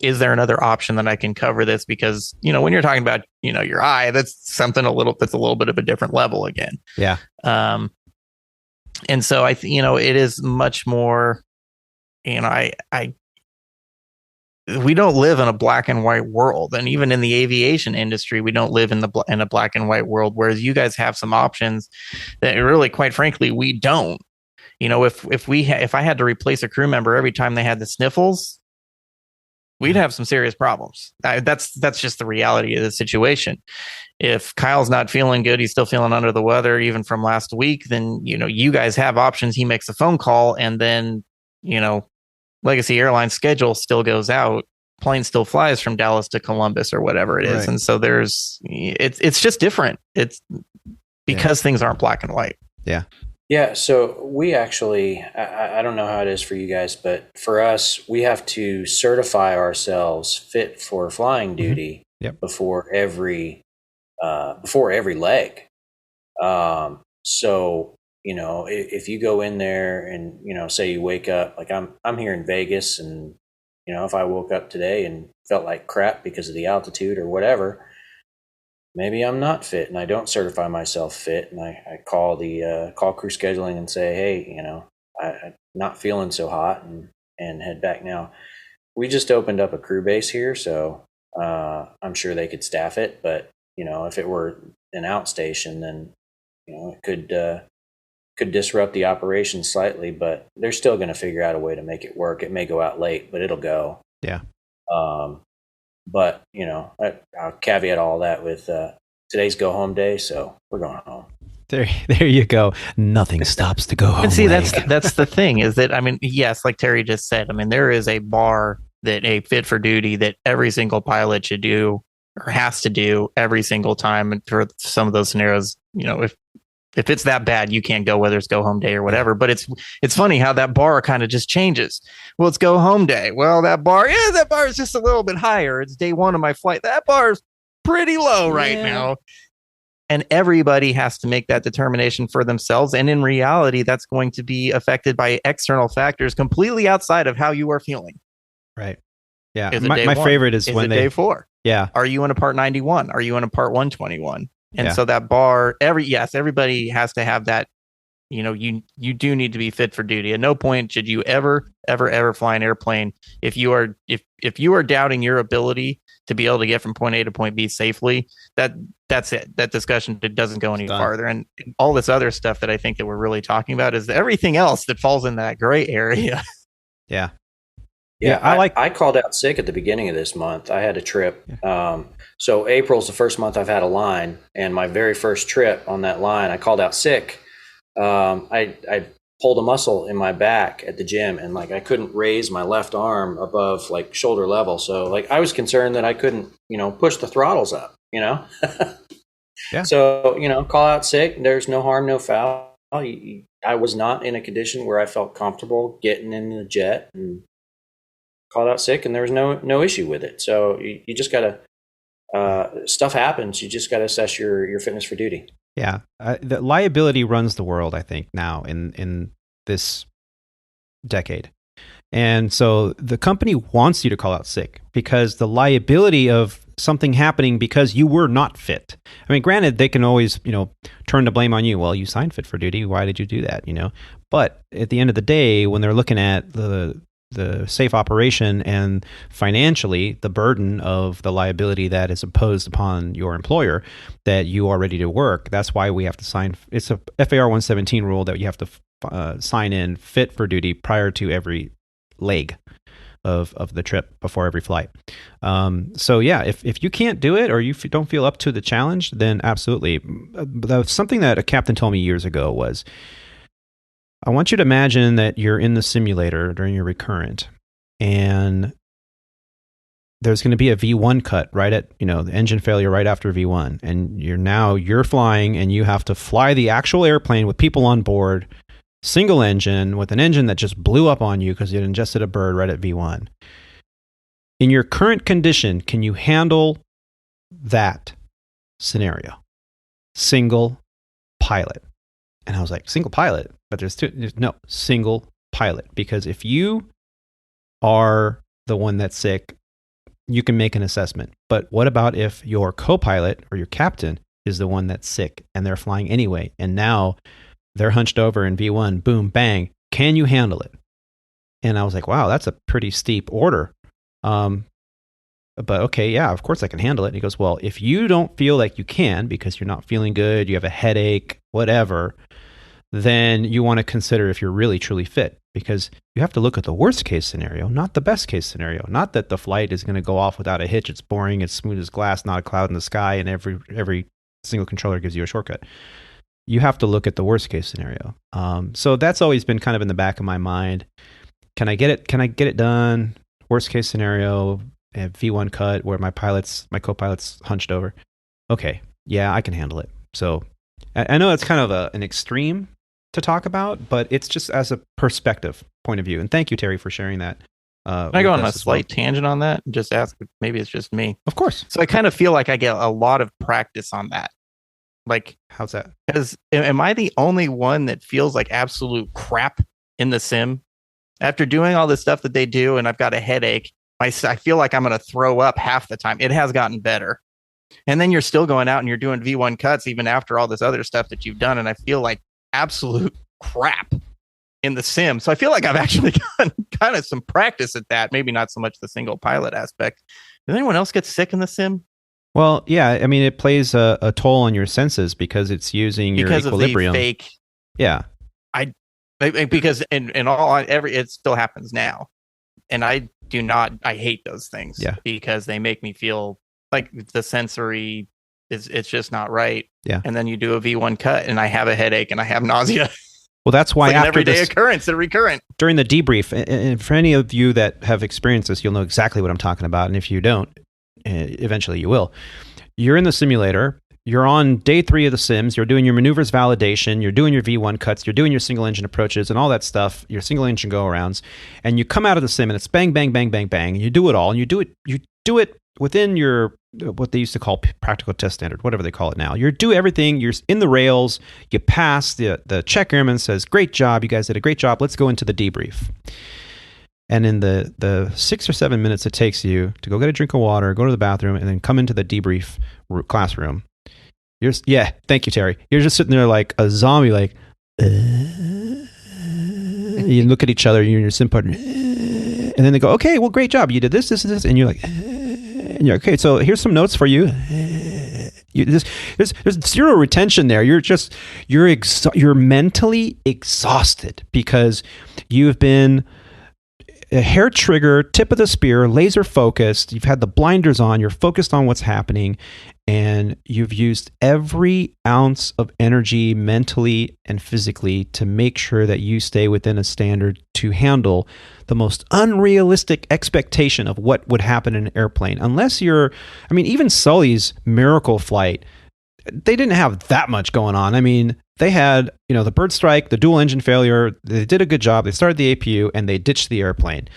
is there another option that I can cover this? Because, when you're talking about, your eye, that's something that's a little bit of a different level again. Yeah. And so it is much more, I we don't live in a black and white world, and even in the aviation industry, we don't live in a black and white world. Whereas you guys have some options that really, quite frankly, we don't. If I had to replace a crew member every time they had the sniffles, we'd have some serious problems. That's just the reality of the situation. If Kyle's not feeling good, he's still feeling under the weather, even from last week, then, you guys have options. He makes a phone call, and then, Legacy Airlines schedule still goes out. Plane still flies from Dallas to Columbus or whatever it is. Right. And so it's just different. It's because things aren't black and white. Yeah. Yeah. So we actually, I don't know how it is for you guys, but for us, we have to certify ourselves fit for flying duty before every leg. So, if you go in there and, say you wake up, like I'm here in Vegas, and, if I woke up today and felt like crap because of the altitude or whatever, maybe I'm not fit and I don't certify myself fit. And I call call crew scheduling and say, hey, I'm not feeling so hot, and head back. Now, we just opened up a crew base here, so I'm sure they could staff it. But, if it were an outstation, then, it could disrupt the operation slightly, but they're still going to figure out a way to make it work. It may go out late, but it'll go. Yeah. But, I'll caveat all that with today's go home day, so we're going home. There you go. Nothing stops to go home. And see, that's the thing is that, yes, like Terry just said, there is a bar that a fit for duty that every single pilot should do or has to do every single time. And for some of those scenarios, if it's that bad, you can't go, whether it's go home day or whatever. But it's funny how that bar kind of just changes. Well, it's go home day. Well, that bar is just a little bit higher. It's day one of my flight. That bar is pretty low right now. And everybody has to make that determination for themselves. And in reality, that's going to be affected by external factors completely outside of how you are feeling. Right. Yeah. Is My favorite is when day 4. Yeah. Are you in a part 91? Are you in a part 121? And so that bar, everybody has to have that, you do need to be fit for duty. At no point should you ever fly an airplane if you are doubting your ability to be able to get from point A to point B safely. That's it. That discussion doesn't go any farther. And all this other stuff that I think that we're really talking about is everything else that falls in that gray area. Yeah. Yeah, I called out sick at the beginning of this month. I had a trip. So April's the first month I've had a line, and my very first trip on that line, I called out sick. I pulled a muscle in my back at the gym, and I couldn't raise my left arm above shoulder level. So I was concerned that I couldn't, push the throttles up, Yeah. So, call out sick. There's no harm, no foul. I was not in a condition where I felt comfortable getting in the jet, and called out sick, and there was no issue with it. So you just gotta stuff happens. You just gotta assess your fitness for duty. Yeah, the liability runs the world, I think, now in this decade, and so the company wants you to call out sick because the liability of something happening because you were not fit. Granted, they can always turn the blame on you. Well, you signed fit for duty. Why did you do that? But at the end of the day, when they're looking at the safe operation and financially the burden of the liability that is imposed upon your employer, that you are ready to work. That's why we have to sign. It's a FAR 117 rule that you have to sign in fit for duty prior to every leg of the trip, before every flight. So yeah, if you can't do it or you don't feel up to the challenge, then absolutely. Something that a captain told me years ago was, I want you to imagine that you're in the simulator during your recurrent, and there's going to be a V1 cut right at, the engine failure right after V1. And you're flying, and you have to fly the actual airplane with people on board, single engine, with an engine that just blew up on you because it ingested a bird right at V1. In your current condition, can you handle that scenario? Single pilot. And I was like, single pilot? But no, single pilot. Because if you are the one that's sick, you can make an assessment. But what about if your co-pilot or your captain is the one that's sick and they're flying anyway, and now they're hunched over in V1, boom, bang, can you handle it? And I was like, wow, that's a pretty steep order. But okay, yeah, of course I can handle it. And he goes, well, if you don't feel like you can because you're not feeling good, you have a headache, whatever, then you want to consider if you're really truly fit, because you have to look at the worst case scenario, not the best case scenario. Not that the flight is going to go off without a hitch. It's boring. It's smooth as glass, not a cloud in the sky, and every single controller gives you a shortcut. You have to look at the worst case scenario. So that's always been kind of in the back of my mind. Can I get it done? Worst case scenario, I have V1 cut where my co-pilot's hunched over. Okay, yeah, I can handle it. So I know it's kind of an extreme to talk about, but it's just as a perspective point of view. And thank you, Terry, for sharing that. Can I go on a slight tangent on that and just ask, maybe it's just me? Of course. So I kind of feel like I get a lot of practice on that. Like, how's that? Because am I the only one that feels like absolute crap in the sim? After doing all the stuff that they do and I've got a headache, I feel like I'm going to throw up half the time. It has gotten better. And then you're still going out and you're doing V1 cuts even after all this other stuff that you've done. And I feel like absolute crap in the sim. So I feel like I've actually gotten kind of some practice at that. Maybe not so much the single pilot aspect. Does anyone else get sick in the sim? Well, yeah. I mean, it plays a toll on your senses because it's using your equilibrium. Of the fake. Yeah. Because in all it still happens now, and I hate those things. Yeah. Because they make me feel like the sensory it's just not right. Yeah. And then you do a V1 cut and I have a headache and I have nausea. Well, that's why it's like after an everyday this occurrence, a recurrent. During the debrief, and for any of you that have experienced this, you'll know exactly what I'm talking about. And if you don't, eventually you will. You're in the simulator. You're on day 3 of the sims. You're doing your maneuvers validation. You're doing your V1 cuts. You're doing your single engine approaches and all that stuff. Your single engine go arounds, and you come out of the sim and it's bang, bang, bang, bang, bang. And you do it all, and you do it within your what they used to call practical test standard, whatever they call it now. You do everything. You're in the rails. You pass. The check airman says, "Great job, you guys did a great job. Let's go into the debrief." And in the 6 or 7 minutes it takes you to go get a drink of water, go to the bathroom, and then come into the debrief classroom. Thank you, Terry. You're just sitting there like a zombie, like you look at each other, you and your sim partner, and then they go, "Okay, well, great job. You did this, this, and this," and you're like, and you're okay. So here's some notes for you. There's zero retention there. You're mentally exhausted because you've been a hair trigger, tip of the spear, laser focused. You've had the blinders on. You're focused on what's happening, and you've used every ounce of energy mentally and physically to make sure that you stay within a standard to handle the most unrealistic expectation of what would happen in an airplane. Unless even Sully's miracle flight, they didn't have that much going on. I mean, they had, the bird strike, the dual engine failure. They did a good job. They started the APU and they ditched the airplane.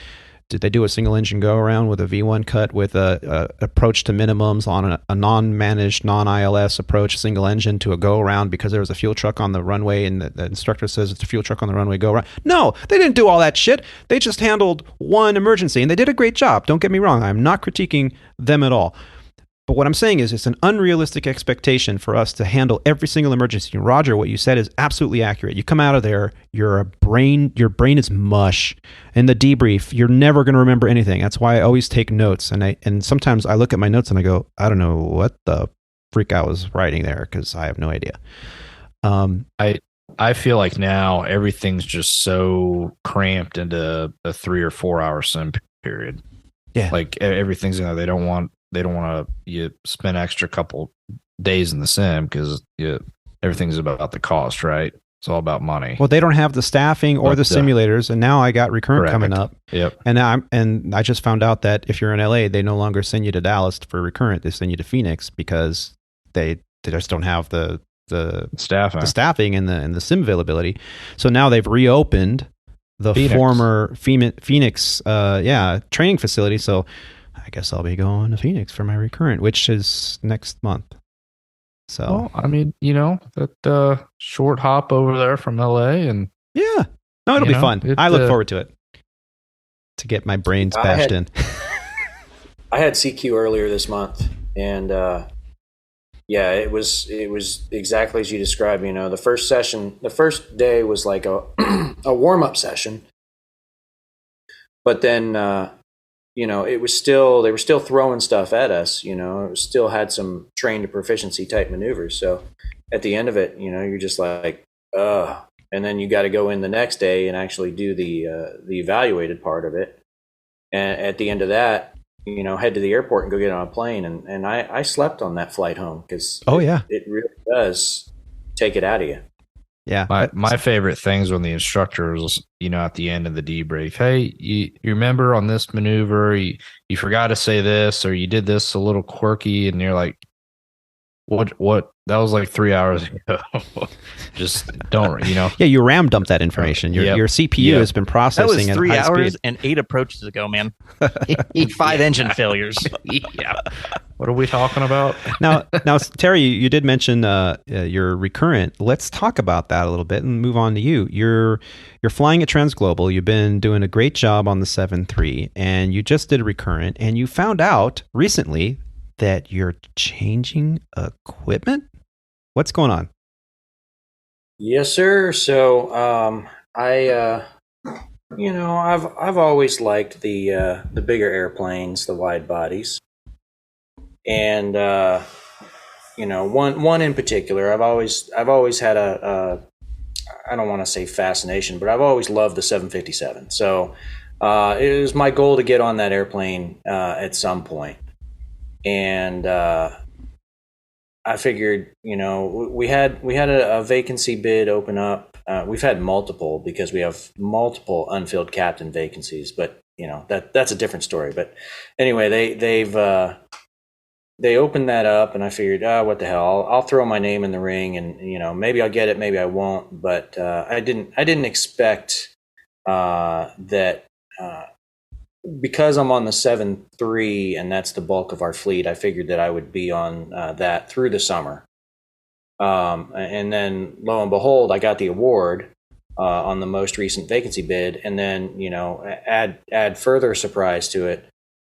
Did they do a single engine go around with a V1 cut with a approach to minimums on a non-managed, non-ILS approach, single engine to a go around because there was a fuel truck on the runway and the instructor says it's a fuel truck on the runway, go around? No, they didn't do all that shit. They just handled one emergency and they did a great job. Don't get me wrong. I'm not critiquing them at all. But what I'm saying is it's an unrealistic expectation for us to handle every single emergency. And Roger, what you said is absolutely accurate. You come out of there, your brain is mush. In the debrief, you're never going to remember anything. That's why I always take notes. And sometimes I look at my notes and I go, I don't know what the freak I was writing there because I have no idea. I feel like now everything's just so cramped into a 3 or 4 hour sim period. Yeah. Like everything's they don't want you spend extra couple days in the sim because everything's about the cost, right? It's all about money. Well, they don't have the staffing or the simulators, and now I got recurrent coming up. Yep. And I just found out that if you're in LA, they no longer send you to Dallas for recurrent; they send you to Phoenix because they just don't have the staffing and the sim availability. So now they've reopened the former Phoenix training facility. So I guess I'll be going to Phoenix for my recurrent, which is next month. So, well, I mean, that short hop over there from LA and it'll be fun. I look forward to it to get my brains bashed in. I had CQ earlier this month, and it was exactly as you described. The first day was like a warm up session. But then, it was still, they were still throwing stuff at us, it was still had some train to proficiency type maneuvers. So at the end of it, you're just like, ugh. And then you got to go in the next day and actually do the evaluated part of it. And at the end of that, head to the airport and go get on a plane. And I slept on that flight home because it really does take it out of you. Yeah. My favorite things when the instructors, at the end of the debrief, hey, you remember on this maneuver, you forgot to say this, or you did this a little quirky, and you're like, what? That was like 3 hours ago. Just don't, Yeah, you RAM dumped that information. Your CPU has been processing that was 3 at high hours speed. and 8 approaches ago, man. 5 engine failures. Yeah. What are we talking about? Now, Terry, you did mention your recurrent. Let's talk about that a little bit and move on to you. You're flying at Transglobal. You've been doing a great job on the 7.3, and you just did a recurrent, and you found out recently that you're changing equipment. What's going on? Yes, sir. So, I've always liked the bigger airplanes, the wide bodies, and one in particular. I've always had a I don't want to say fascination, but I've always loved the 757. So, it was my goal to get on that airplane at some point. And I figured, we had a vacancy bid open up. We've had multiple because we have multiple unfilled captain vacancies, but that's a different story. But anyway, they opened that up, and I figured, what the hell? I'll throw my name in the ring, and maybe I'll get it, maybe I won't. But I didn't expect that. Because I'm on the 7.3 and that's the bulk of our fleet, I figured that I would be on that through the summer. And then lo and behold, I got the award on the most recent vacancy bid. And then, add further surprise to it.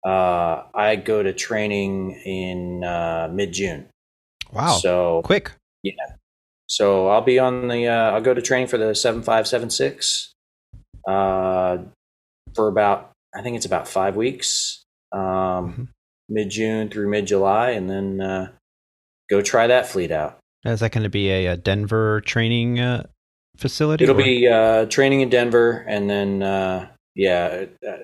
I go to training in mid-June. Wow. So quick. Yeah. So I'll be on I'll go to training for the 7.5, 7.6 for about, I think it's about 5 weeks, mid-June through mid-July, and then go try that fleet out. Is that going to be a Denver training facility? It'll be training in Denver, and then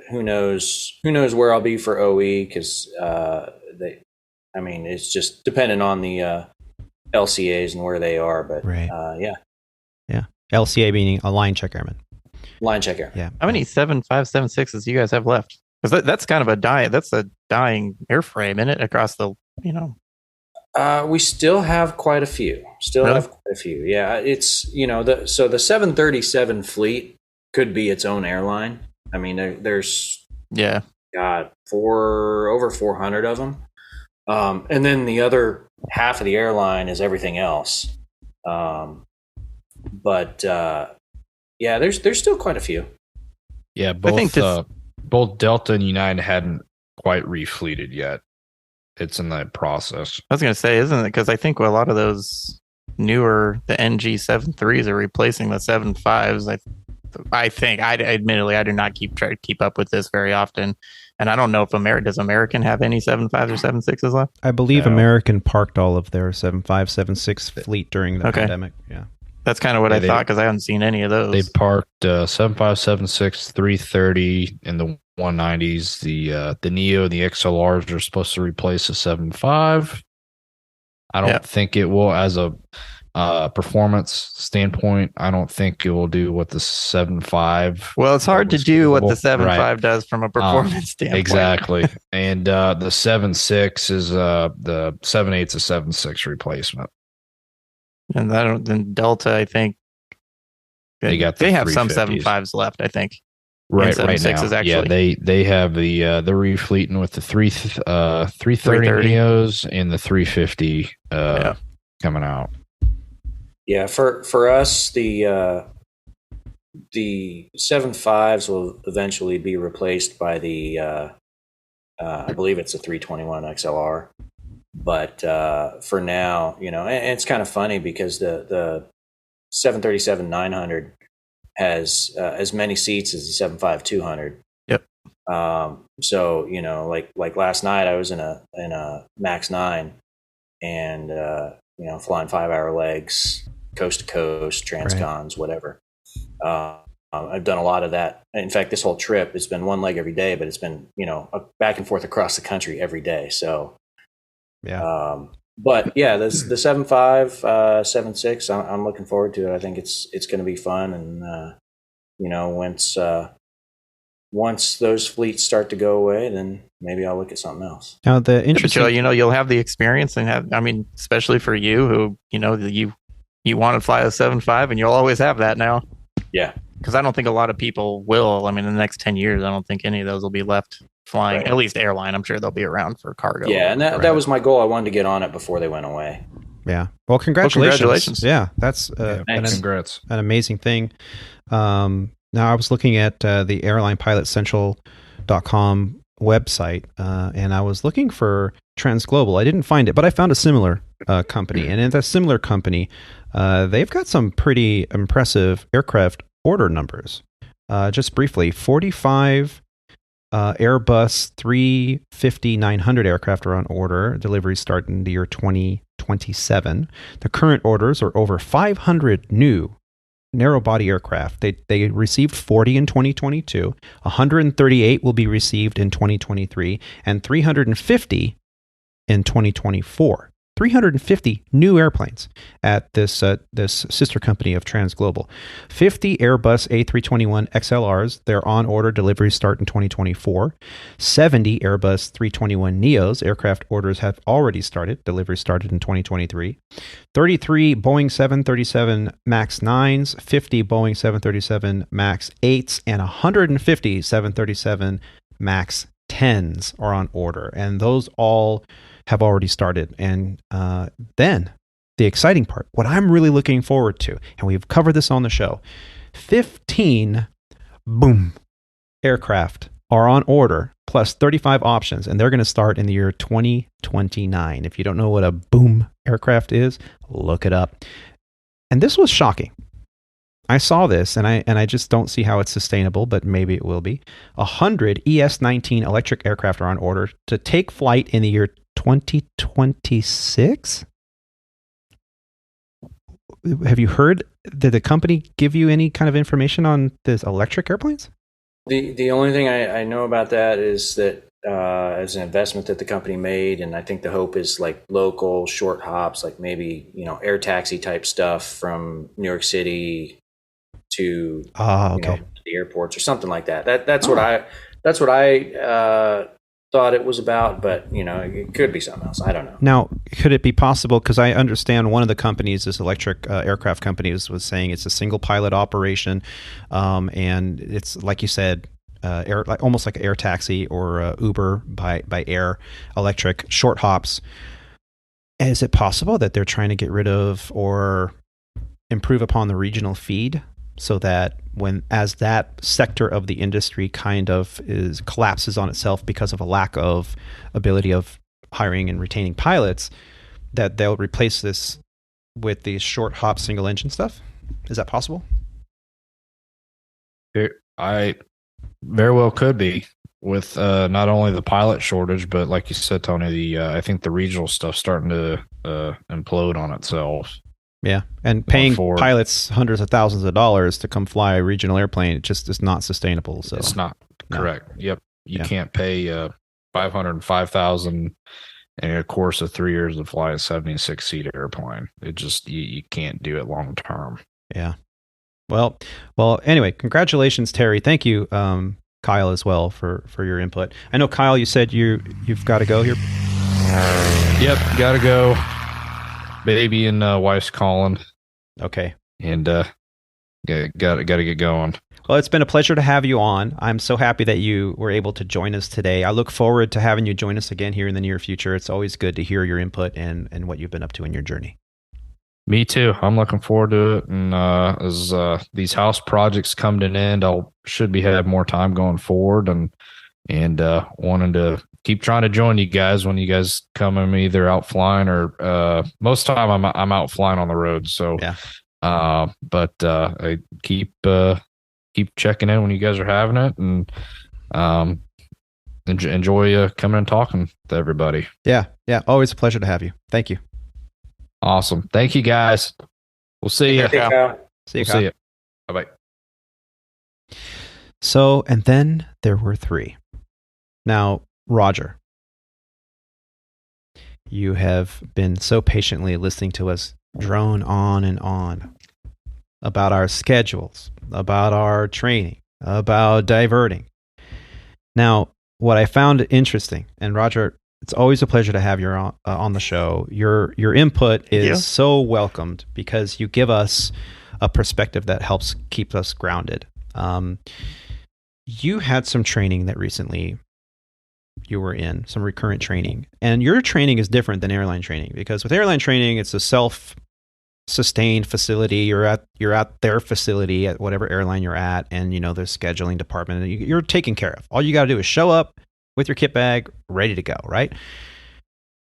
who knows where I'll be for OE, because it's just dependent on the LCAs and where they are. But right. LCA meaning a line check airman. Line checker. Yeah. How many 7.5, 7.6s do you guys have left? Because that's kind of a dying airframe, isn't it? Across the, we still have quite a few. Really? Yeah. It's, the 737 fleet could be its own airline. I mean, there's over 400 of them. And then the other half of the airline is everything else. Yeah, there's still quite a few. Yeah, both Delta and United hadn't quite refleeted yet. It's in that process. I was going to say, isn't it? Because I think a lot of those newer, the NG 7.3s are replacing the 7.5s. I think, admittedly, I do not try to keep up with this very often. And I don't know if does American have any 7.5s or 7.6s left? I believe American parked all of their 7.5, 7.6 fleet during the pandemic. Yeah. That's kind of what I thought, because I haven't seen any of those. They parked 7.5, 7.6, 330 in the 190s. The Neo and the XLRs are supposed to replace the 7.5. I don't think it will, as a performance standpoint. I don't think it will do what the 7.5. Well, it's hard to do what the 7.5 does from a performance standpoint. Exactly. And the 7.6 is the 7.8's a 7.6 replacement. And then Delta, I think they have some 7.5s left, I think. Right now. Actually. Yeah, they have they're refleeting with the 330 Neos and the 350 coming out. Yeah, for us, the 7.5s will eventually be replaced by the I believe it's a 321 XLR. But for now, and it's kind of funny because the 737-900 has as many seats as the 7.5-200. Yep. So, like last night I was in a Max 9 and, flying 5-hour legs, coast to coast, transcons, whatever. I've done a lot of that. In fact, this whole trip, it's been one leg every day, but it's been, back and forth across the country every day. So, yeah. But yeah, the 7.5, 7.6, I'm looking forward to it. I think it's going to be fun. And, once those fleets start to go away, then maybe I'll look at something else. Now, the interesting, you'll have the experience and especially for you who, you want to fly a 7.5 and you'll always have that now. Yeah. Because I don't think a lot of people will. I mean, in the next 10 years, I don't think any of those will be left flying, at least airline. I'm sure they'll be around for cargo. Yeah, and that was my goal. I wanted to get on it before they went away. Yeah. Well, congratulations. Yeah, that's congrats. An amazing thing. Now, I was looking at the Airline Pilots Central.com website, and I was looking for Transglobal. I didn't find it, but I found a similar company. And in that similar company, they've got some pretty impressive aircraft order numbers. Just briefly, 45 Airbus 350-900 aircraft are on order. Deliveries start in the year 2027. The current orders are over 500 new narrow-body aircraft. They received 40 in 2022. 138 will be received in 2023, and 350 in 2024. 350 new airplanes at this sister company of Transglobal. 50 Airbus A321 XLRs, they're on order. Deliveries start in 2024. 70 Airbus 321 Neos, aircraft orders have already started. Deliveries started in 2023. 33 Boeing 737 MAX 9s, 50 Boeing 737 MAX 8s, and 150 737 MAX 10s are on order. And those all have already started. And then the exciting part, what I'm really looking forward to, and we've covered this on the show, 15 aircraft are on order, plus 35 options, and they're going to start in the year 2029. If you don't know what a boom aircraft is, look it up. And this was shocking. I saw this, and I just don't see how it's sustainable, but maybe it will be. 100 ES-19 electric aircraft are on order to take flight in the year 2026? Have you heard, did the company give you any kind of information on this electric airplanes? The only thing I know about that is that as an investment that the company made, and I think the hope is like local short hops, like maybe air taxi type stuff from New York City to the airports or something like that. That's what I thought it was about, but it could be something else. I don't know. Now, could it be possible? Because I understand one of the companies, this electric aircraft company, was saying it's a single pilot operation, and it's like you said, almost like an air taxi or Uber by air, electric short hops. Is it possible that they're trying to get rid of or improve upon the regional feed, so that as that sector of the industry kind of collapses on itself because of a lack of ability of hiring and retaining pilots, that they'll replace this with these short hop single engine stuff? Is that possible? I very well could be, with not only the pilot shortage, but like you said, Tony, I think the regional stuff starting to implode on itself. Yeah, and paying pilots hundreds of thousands of dollars to come fly a regional airplane, it just is not sustainable. So it's not correct. Yep, you can't pay $505,000 in a course of 3 years to fly a 76-seat airplane. It just you can't do it long term. Yeah. Well. Anyway, congratulations, Terry. Thank you, Kyle, as well for your input. I know, Kyle, you said you've got to go here. Yep, got to go. Baby and wife's calling. Okay. And got to get going. Well, it's been a pleasure to have you on. I'm so happy that you were able to join us today. I look forward to having you join us again here in the near future. It's always good to hear your input and what you've been up to in your journey. Me too. I'm looking forward to it. And as these house projects come to an end, should be have more time going forward, and wanting to keep trying to join you guys when you guys come. I'm either out flying or most of the time I'm out flying on the road. So, yeah. But I keep checking in when you guys are having it, and enjoy coming and talking to everybody. Yeah. Always a pleasure to have you. Thank you. Awesome. Thank you, guys. We'll see you. Take care, Kyle. See you, We'll Kyle. see you. Bye-bye. So, and then there were three. Now, Roger, you have been so patiently listening to us drone on and on about our schedules, about our training, about diverting. Now, what I found interesting, and Roger, it's always a pleasure to have you on the show. Your input is so welcomed because you give us a perspective that helps keep us grounded. You had some training that recently you were in, some recurrent training, and your training is different than airline training because with airline training, it's a self-sustained facility. You're at their facility at whatever airline you're at, and their scheduling department. And you're taken care of. All you got to do is show up with your kit bag, ready to go, right?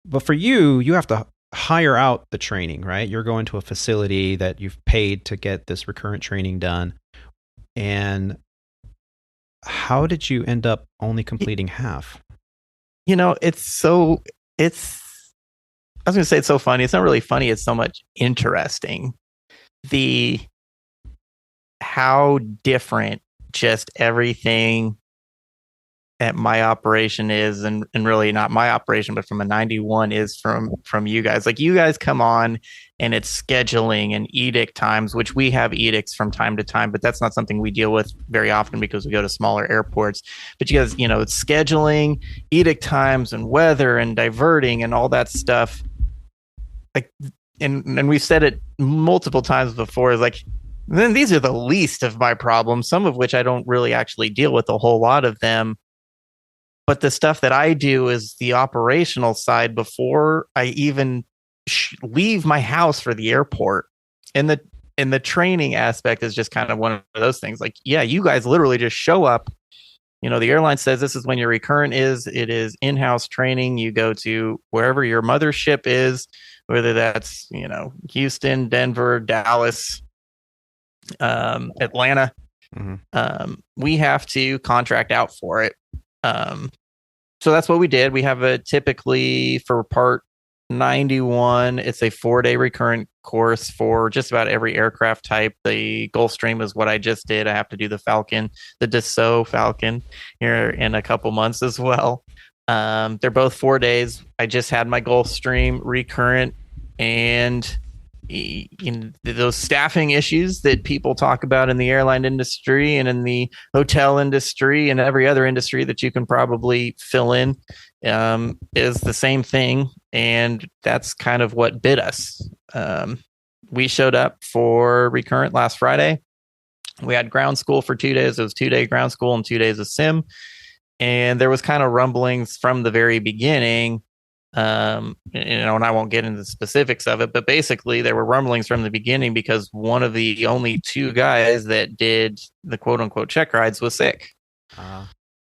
But for you have to hire out the training, right? You're going to a facility that you've paid to get this recurrent training done. And how did you end up only completing half? I was going to say it's so funny. It's not really funny. It's so much interesting. How different just everything at my operation is, and really not my operation, but from a 91 is from you guys. Like you guys come on and it's scheduling and edict times, which we have edicts from time to time, but that's not something we deal with very often because we go to smaller airports. But you guys, it's scheduling, edict times and weather and diverting and all that stuff. Like, and we've said it multiple times before, is like, then these are the least of my problems, some of which I don't really actually deal with a whole lot of them. But the stuff that I do is the operational side before I even leave my house for the airport. And the training aspect is just kind of one of those things. Like, yeah, you guys literally just show up. The airline says this is when your recurrent is. It is in-house training. You go to wherever your mothership is, whether that's, Houston, Denver, Dallas, Atlanta. Mm-hmm. We have to contract out for it. So that's what we did. We have typically for part 91, it's a 4-day recurrent course for just about every aircraft type. The Gulfstream is what I just did. I have to do the Falcon, the Dassault Falcon here in a couple months as well. They're both 4 days. I just had my Gulfstream recurrent, and those staffing issues that people talk about in the airline industry and in the hotel industry and every other industry that you can probably fill in is the same thing. And that's kind of what bit us. We showed up for recurrent last Friday. We had ground school for 2 days. It was 2-day ground school and 2 days of sim. And there was kind of rumblings from the very beginning. And I won't get into the specifics of it, but basically there were rumblings from the beginning because one of the only 2 guys that did the quote unquote check rides was sick.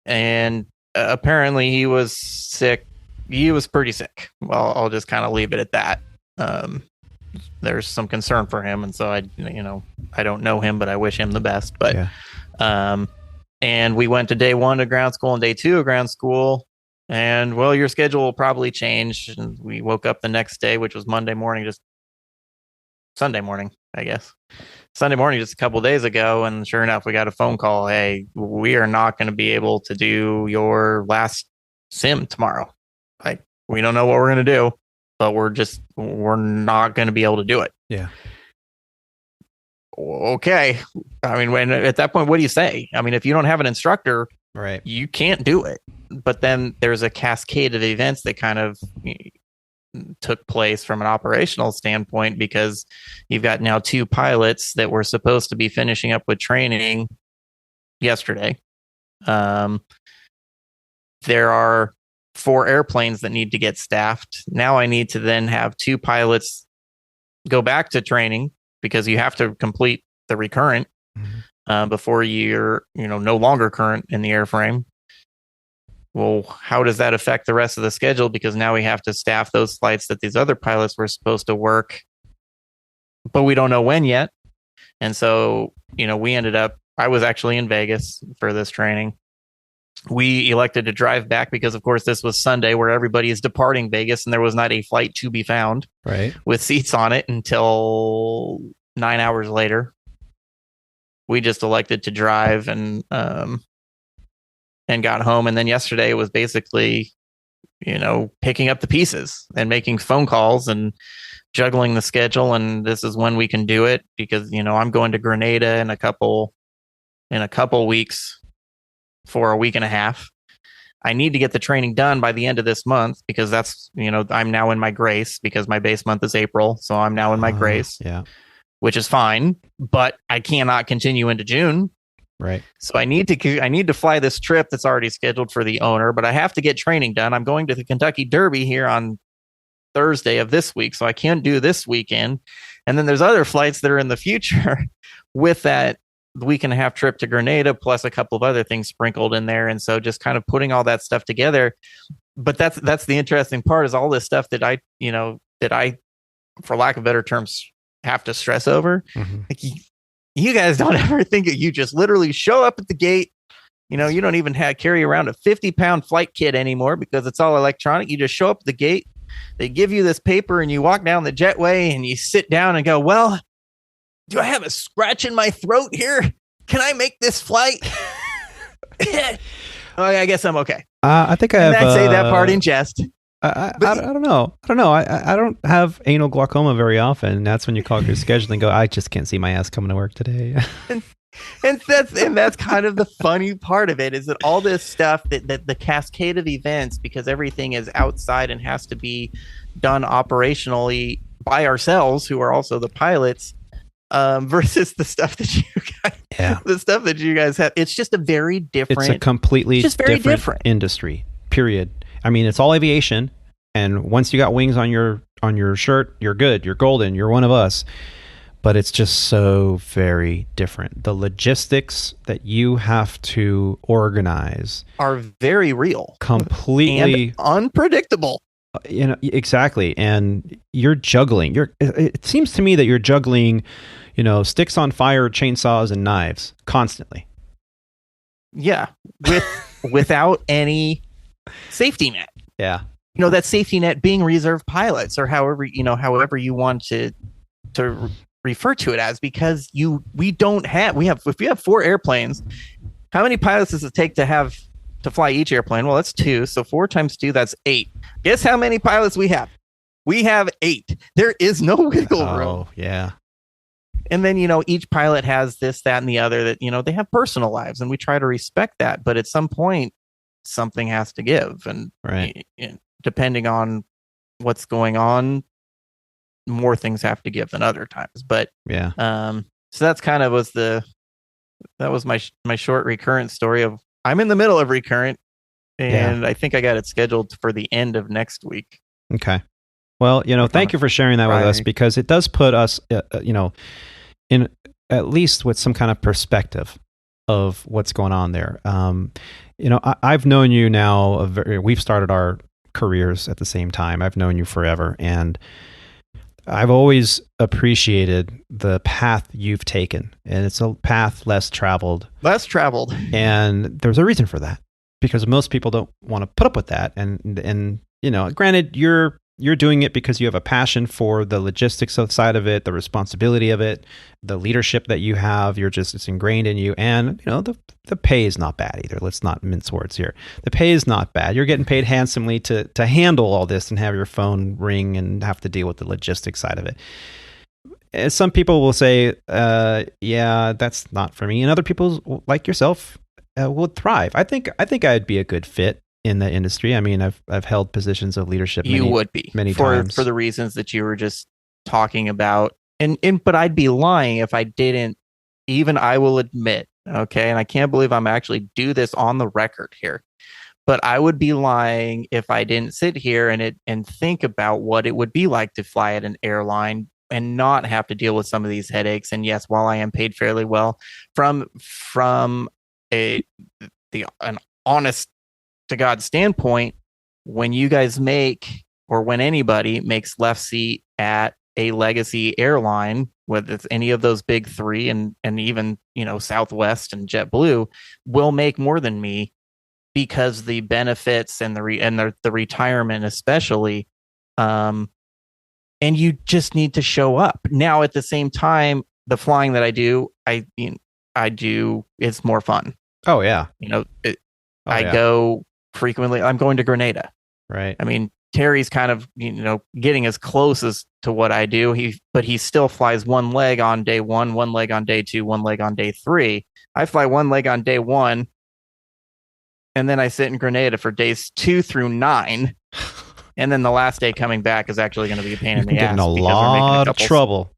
And apparently he was sick. He was pretty sick. Well, I'll just kind of leave it at that. There's some concern for him. And so I don't know him, but I wish him the best. But, yeah. And we went to day 1 of ground school and day 2 of ground school. And, well, your schedule will probably change. And we woke up the next day, which was Sunday morning, just a couple days ago. And sure enough, we got a phone call. Hey, we are not going to be able to do your last sim tomorrow. Like, we don't know what we're going to do, but we're not going to be able to do it. Yeah. Okay. I mean, at that point, what do you say? I mean, if you don't have an instructor, right, you can't do it. But then there's a cascade of events that kind of took place from an operational standpoint because you've got now 2 pilots that were supposed to be finishing up with training yesterday. There are 4 airplanes that need to get staffed. Now I need to then have 2 pilots go back to training because you have to complete the recurrent before you're no longer current in the airframe. Well, how does that affect the rest of the schedule? Because now we have to staff those flights that these other pilots were supposed to work, but we don't know when yet. And so, we ended up, I was actually in Vegas for this training. we elected to drive back because, of course, this was Sunday where everybody is departing Vegas and there was not a flight to be found with seats on it until 9 hours later. We just elected to drive and got home. And then yesterday it was basically, picking up the pieces and making phone calls and juggling the schedule. And this is when we can do it because, I'm going to Grenada in a couple weeks for a week and a half. I need to get the training done by the end of this month because that's, I'm now in my grace because my base month is April. So I'm now in my grace, which is fine, but I cannot continue into June. Right. So I need to fly this trip that's already scheduled for the owner, but I have to get training done. I'm going to the Kentucky Derby here on Thursday of this week, so I can't do this weekend. And then there's other flights that are in the future with that week and a half trip to Grenada, plus a couple of other things sprinkled in there. And so just kind of putting all that stuff together. But that's the interesting part is all this stuff that I, for lack of better terms, have to stress over. Mm-hmm. Like you guys don't ever think that you just literally show up at the gate. You don't even carry around a 50-pound flight kit anymore because it's all electronic. You just show up at the gate. They give you this paper and you walk down the jetway and you sit down and go, well, do I have a scratch in my throat here? Can I make this flight? I guess I'm okay. I think I'd say that part in jest. I don't know. I don't have anal glaucoma very often. That's when you call your schedule and go, I just can't see my ass coming to work today. and that's kind of the funny part of it is that all this stuff that the cascade of events, because everything is outside and has to be done operationally by ourselves, who are also the pilots, versus the stuff that you guys have. It's just a very different. It's a completely different industry. Period. I mean, it's all aviation, and once you got wings on your shirt, you're good. You're golden. You're one of us. But it's just so very different. The logistics that you have to organize are very real, completely and unpredictable. Exactly. And you're juggling. It seems to me that you're juggling, sticks on fire, chainsaws, and knives constantly. Yeah, without any safety net. Yeah. That safety net being reserve pilots or however you want to refer to it as, because if we have 4 airplanes, how many pilots does it take to fly each airplane? Well, that's 2. So 4 times 2, that's 8. Guess how many pilots we have? We have 8. There is no wiggle room. Oh, yeah. And then, each pilot has this, that, and the other that, they have personal lives, and we try to respect that. But at some point, something has to give. And right. Depending on what's going on, more things have to give than other times. But yeah. So that's kind of was my short recurrent story of I'm in the middle of recurrent, and I think I got it scheduled for the end of next week. Okay. Well, thank you for sharing that with us, because it does put us, in at least with some kind of perspective of what's going on there. I've known you now. We've started our careers at the same time. I've known you forever, and I've always appreciated the path you've taken, and it's a path less traveled. And there's a reason for that, because most people don't want to put up with that. And granted, you're doing it because you have a passion for the logistics side of it, the responsibility of it, the leadership that you have. It's ingrained in you. And, the pay is not bad either. Let's not mince words here. The pay is not bad. You're getting paid handsomely to handle all this and have your phone ring and have to deal with the logistics side of it. And some people will say, yeah, that's not for me. And other people like yourself would thrive. I think I'd be a good fit in the industry. I mean, I've held positions of leadership. You would be many times for the reasons that you were just talking about. But I'd be lying if I didn't. Even I will admit, okay, and I can't believe I'm actually do this on the record here, but I would be lying if I didn't sit here and think about what it would be like to fly at an airline and not have to deal with some of these headaches. And yes, while I am paid fairly well, from an honest to God standpoint, when you guys when anybody makes left seat at a legacy airline, whether it's any of those big 3 and even Southwest and JetBlue, will make more than me because the benefits and the retirement especially, and you just need to show up. Now at the same time, the flying that I do it's more fun. Oh yeah. I go frequently. I'm going to Grenada. Right. I mean, Terry's kind of, getting as close as to what I do. But he still flies one leg on day 1, one leg on day 2, one leg on day 3. I fly one leg on day 1, and then I sit in Grenada for days 2 through 9. And then the last day coming back is actually going to be a pain in the ass. Getting a lot of trouble.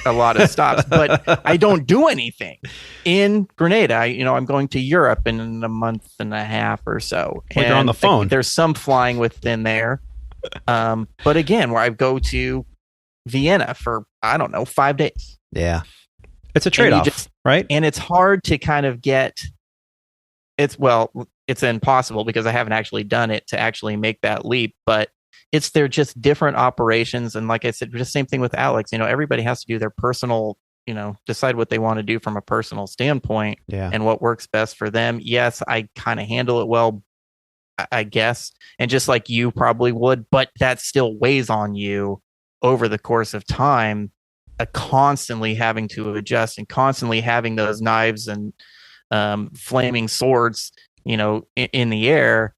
A lot of stops, but I don't do anything in Grenada. I'm going to Europe in a month and a half or so. Well, you're on the phone. There's some flying within there. But again, where I go to Vienna for, 5 days. Yeah. It's a trade-off, right? And it's hard to kind of it's impossible because I haven't actually done it to actually make that leap, but they're just different operations. And like I said, just same thing with Alex, everybody has to do their personal, decide what they want to do from a personal standpoint and what works best for them. Yes, I kind of handle it well, I guess. And just like you probably would, but that still weighs on you over the course of time, constantly having to adjust and constantly having those knives and flaming swords, in the air.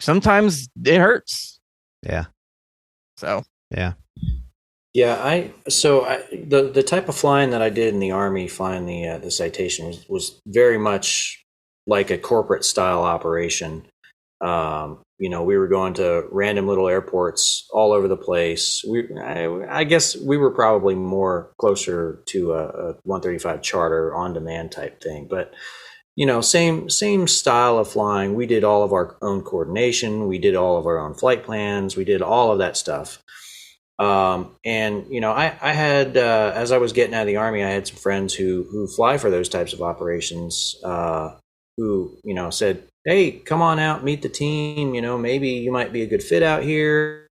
Sometimes it hurts. Yeah. So. Yeah. Yeah. The type of flying that I did in the Army, flying the Citation, was very much like a corporate style operation. We were going to random little airports all over the place. I guess we were probably more closer to a 135 charter on demand type thing, but same style of flying. We did all of our own coordination. We did all of our own flight plans. We did all of that stuff. I had, as I was getting out of the Army, I had some friends who fly for those types of operations, who, said, hey, come on out, meet the team. Maybe you might be a good fit out here.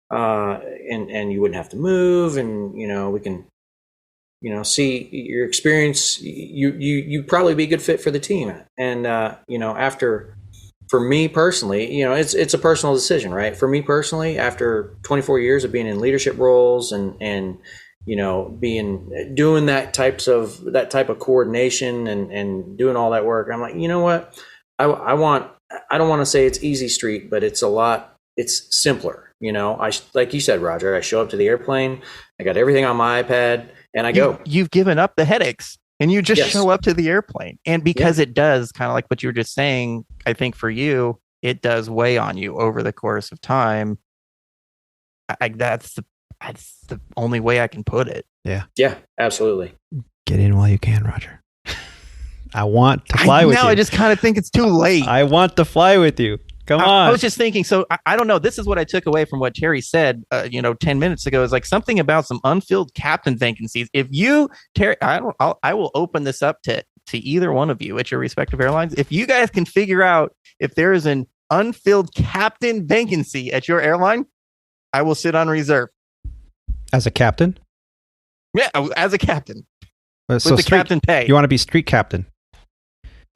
And you wouldn't have to move, and, we can, see your experience. You probably be a good fit for the team. And, for me personally, it's a personal decision, right? For me personally, after 24 years of being in leadership roles and doing that type of coordination and doing all that work, I'm like, you know what? I don't want to say it's easy street, but it's simpler. Like you said, Roger, I show up to the airplane, I got everything on my iPad, and I go. You've given up the headaches and you just show up to the airplane. And because it does, kind of like what you were just saying, I think for you, it does weigh on you over the course of time. That's the only way I can put it. Yeah. Yeah, absolutely. Get in while you can, Roger. I want to fly with you. Now I just kind of think it's too late. I want to fly with you. Come on. I was just thinking, so I don't know. This is what I took away from what Terry said, 10 minutes ago, is like something about some unfilled captain vacancies. If you, Terry, I will open this up to either one of you at your respective airlines. If you guys can figure out if there is an unfilled captain vacancy at your airline, I will sit on reserve. As a captain? Yeah, as a captain. So with the captain pay. You want to be street captain?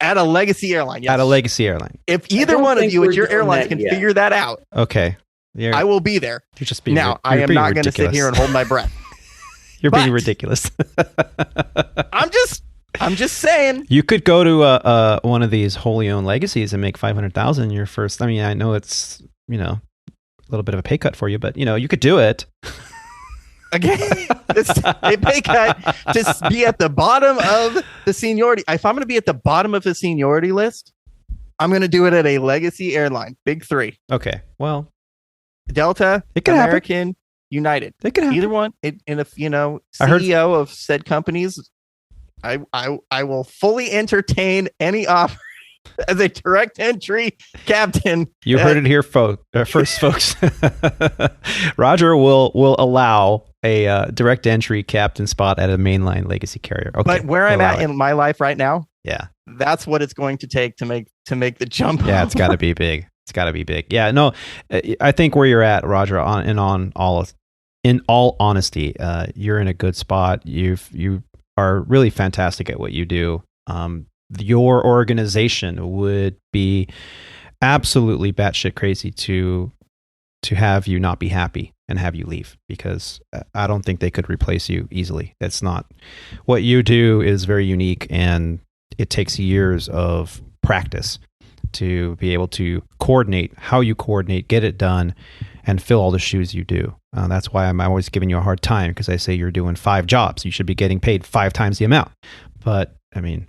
At a legacy airline, yes. At a legacy airline. If either one of you at your airlines can figure that out, okay, I will be there. You're just being now. I am not going to sit here and hold my breath. You're being ridiculous. I'm just saying. You could go to one of these wholly owned legacies and make $500,000 your first. I mean, I know it's a little bit of a pay cut for you, but you could do it. Again, a pay cut to be at the bottom of the seniority. If I'm going to be at the bottom of the seniority list, I'm going to do it at a legacy airline, big three. Okay, well, Delta, it could American, happen. United. It could happen. Either one. And if CEO of said companies, I will fully entertain any offer as a direct entry captain. You heard it here, first, folks. Roger will allow a direct entry captain spot at a mainline legacy carrier. Okay, but where I'm at in my life right now, that's what it's going to take to make the jump. Yeah, it's got to be big. It's got to be big. Yeah, no, I think where you're at, Roger, in all honesty, you're in a good spot. You are really fantastic at what you do. your organization would be absolutely batshit crazy to have you not be happy and have you leave, because I don't think they could replace you easily. That's not what you do, is very unique, and it takes years of practice to be able to coordinate how you coordinate, get it done, and fill all the shoes you do. That's why I'm always giving you a hard time, because I say you're doing 5 jobs. You should be getting paid 5 times the amount. But I mean,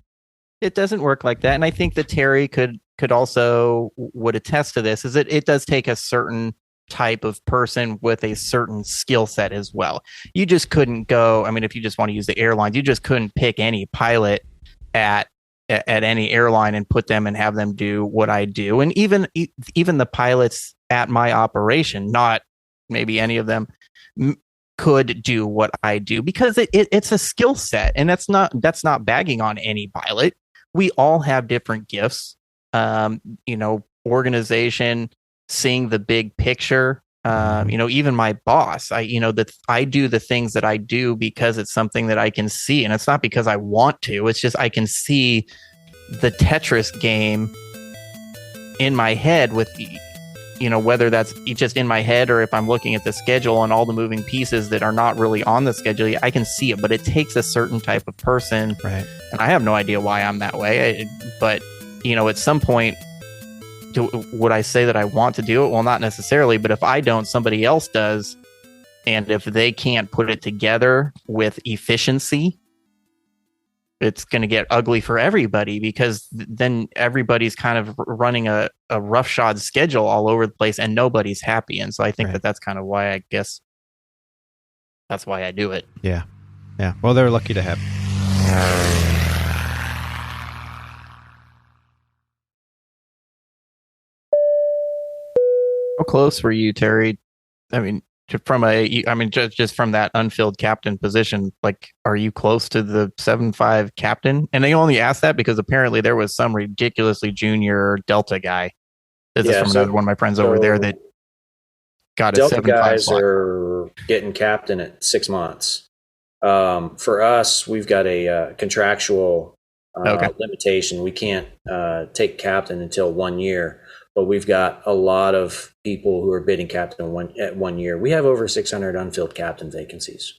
it doesn't work like that. And I think that Terry could also would attest to this, is that it does take a certain type of person with a certain skill set as well. You just couldn't go, I mean, if you just want to use the airlines, you just couldn't pick any pilot at any airline and put them and have them do what I do. And even the pilots at my operation, not maybe any of them, could do what I do, because it's a skill set. And that's not bagging on any pilot. We all have different gifts. Organization, seeing the big picture. Even my boss, I do the things that I do because it's something that I can see, and it's not because I want to. It's just I can see the Tetris game in my head, with whether that's just in my head or if I'm looking at the schedule and all the moving pieces that are not really on the schedule. I can see it, but it takes a certain type of person, right? And I have no idea why I'm that way. But at some point, would I say that I want to do it? Well, not necessarily, but if I don't, somebody else does. And if they can't put it together with efficiency, it's going to get ugly for everybody, because then everybody's kind of running a roughshod schedule all over the place and nobody's happy. And so I think that's kind of why, I guess that's why I do it. Yeah. Yeah. Well, they're lucky to have. How close were you, Terry? I mean, just from that unfilled captain position, like, are you close to the 7.5 captain? And they only asked that because apparently there was some ridiculously junior Delta guy. This is from another one of my friends over there that got a 7.5 Delta guys slot. are getting captain at 6 months. For us, we've got a contractual limitation. We can't take captain until 1 year. But we've got a lot of people who are bidding captain at 1 year. We have over 600 unfilled captain vacancies.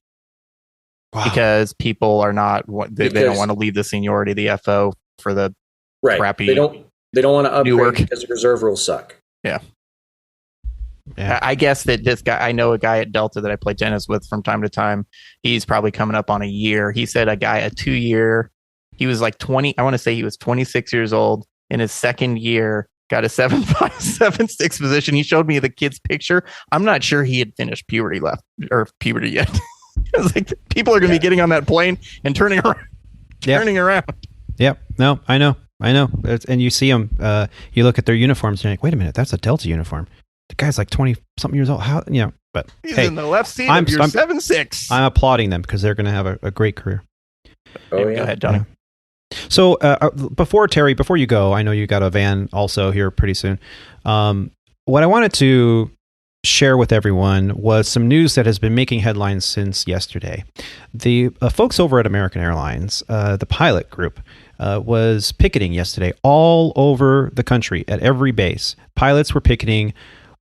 Wow. Because people are not, they don't want to leave the seniority of the FO for the crappy. They don't want to upgrade work, because the reserve rules suck. Yeah. I guess that this guy, I know a guy at Delta that I play tennis with from time to time. He's probably coming up on a year. He said a 2-year, he was like 20. I want to say he was 26 years old in his second year. Got a 7.5, 7.6 position. He showed me the kid's picture. I'm not sure he had finished puberty yet. I was like, people are going to be getting on that plane and turning around. Yep. No, I know. And you see them. You look at their uniforms and you're like, wait a minute, that's a Delta uniform. The guy's like 20 something years old. How? But he's in the left seat of your 7.6. I'm applauding them because they're going to have a great career. Oh yeah. Go ahead, Johnny. Yeah. So before you go, I know you got a van also here pretty soon. What I wanted to share with everyone was some news that has been making headlines since yesterday. The folks over at American Airlines, the pilot group, was picketing yesterday all over the country at every base. Pilots were picketing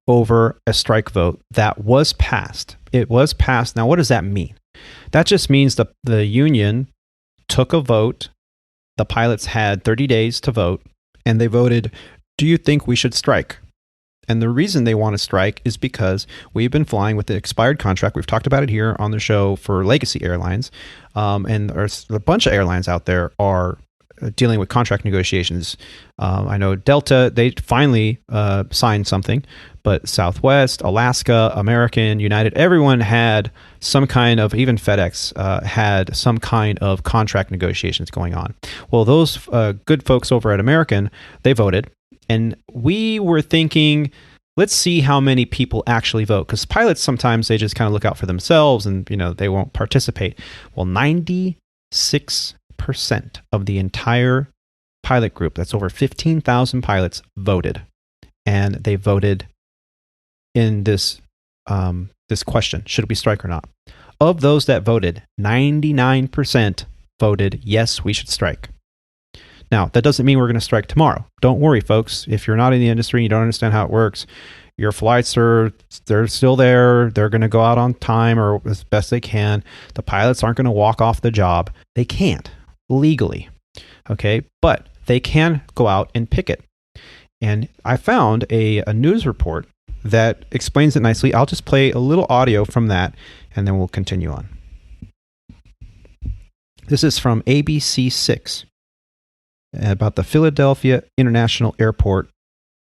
over a strike vote that was passed. It was passed. Now, what does that mean? That just means the union took a vote. The pilots had 30 days to vote, and they voted, do you think we should strike? And the reason they want to strike is because we've been flying with the expired contract. We've talked about it here on the show for Legacy Airlines. And there's a bunch of airlines out there are dealing with contract negotiations. I know Delta, they finally signed something, but Southwest, Alaska, American, United, everyone had some kind of, even FedEx had some kind of contract negotiations going on. Well, those good folks over at American, they voted. And we were thinking, let's see how many people actually vote. Because pilots, sometimes they just kind of look out for themselves and, they won't participate. Well, 96% of the entire pilot group, that's over 15,000 pilots, voted. And they voted in this question, should we strike or not? Of those that voted, 99% voted yes, we should strike. Now, that doesn't mean we're going to strike tomorrow. Don't worry, folks. If you're not in the industry and you don't understand how it works, your flights they're still there. They're going to go out on time or as best they can. The pilots aren't going to walk off the job. They can't legally. Okay. But they can go out and picket. And I found a news report that explains it nicely. I'll just play a little audio from that and then we'll continue on. This is from ABC6 about the Philadelphia International Airport,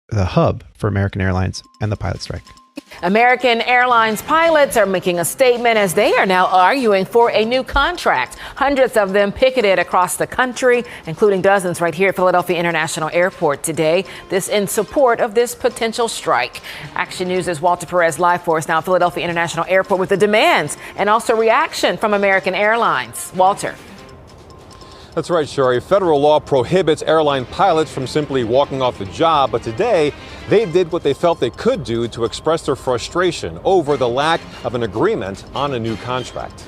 the hub for American Airlines and the pilot strike. American Airlines pilots are making a statement as they are now arguing for a new contract. Hundreds of them picketed across the country, including dozens right here at Philadelphia International Airport today. This in support of this potential strike. Action News' Walter Perez live for us now at Philadelphia International Airport with the demands and also reaction from American Airlines. Walter. That's right, Sherry. Federal law prohibits airline pilots from simply walking off the job, but today they did what they felt they could do to express their frustration over the lack of an agreement on a new contract.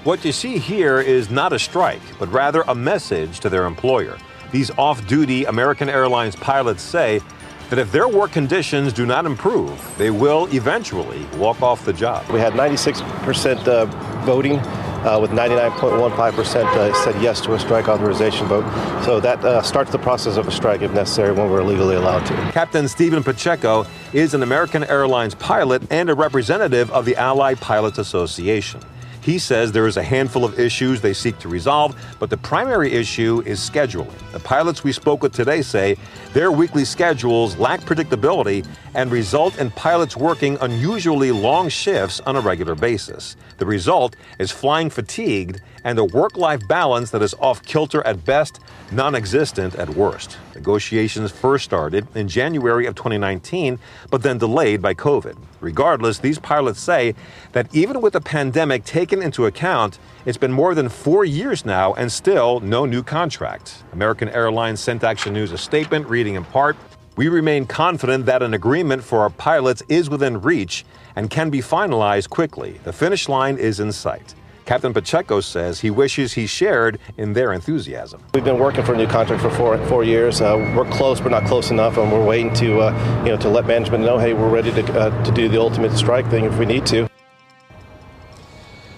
What you see here is not a strike, but rather a message to their employer. These off-duty American Airlines pilots say that if their work conditions do not improve, they will eventually walk off the job. We had 96% voting. With 99.15% said yes to a strike authorization vote. So that starts the process of a strike if necessary when we're legally allowed to. Captain Stephen Pacheco is an American Airlines pilot and a representative of the Allied Pilots Association. He says there is a handful of issues they seek to resolve, but the primary issue is scheduling. The pilots we spoke with today say their weekly schedules lack predictability and result in pilots working unusually long shifts on a regular basis. The result is flying fatigued and a work-life balance that is off-kilter at best, non-existent at worst. Negotiations first started in January of 2019, but then delayed by COVID. Regardless, these pilots say that even with the pandemic taken into account, it's been more than 4 years now and still no new contract. American Airlines sent Action News a statement reading in part, "We remain confident that an agreement for our pilots is within reach and can be finalized quickly. The finish line is in sight." Captain Pacheco says he wishes he shared in their enthusiasm. We've been working for a new contract for four years. We're close, but not close enough, and we're waiting to let management know, hey, we're ready to do the ultimate strike thing if we need to.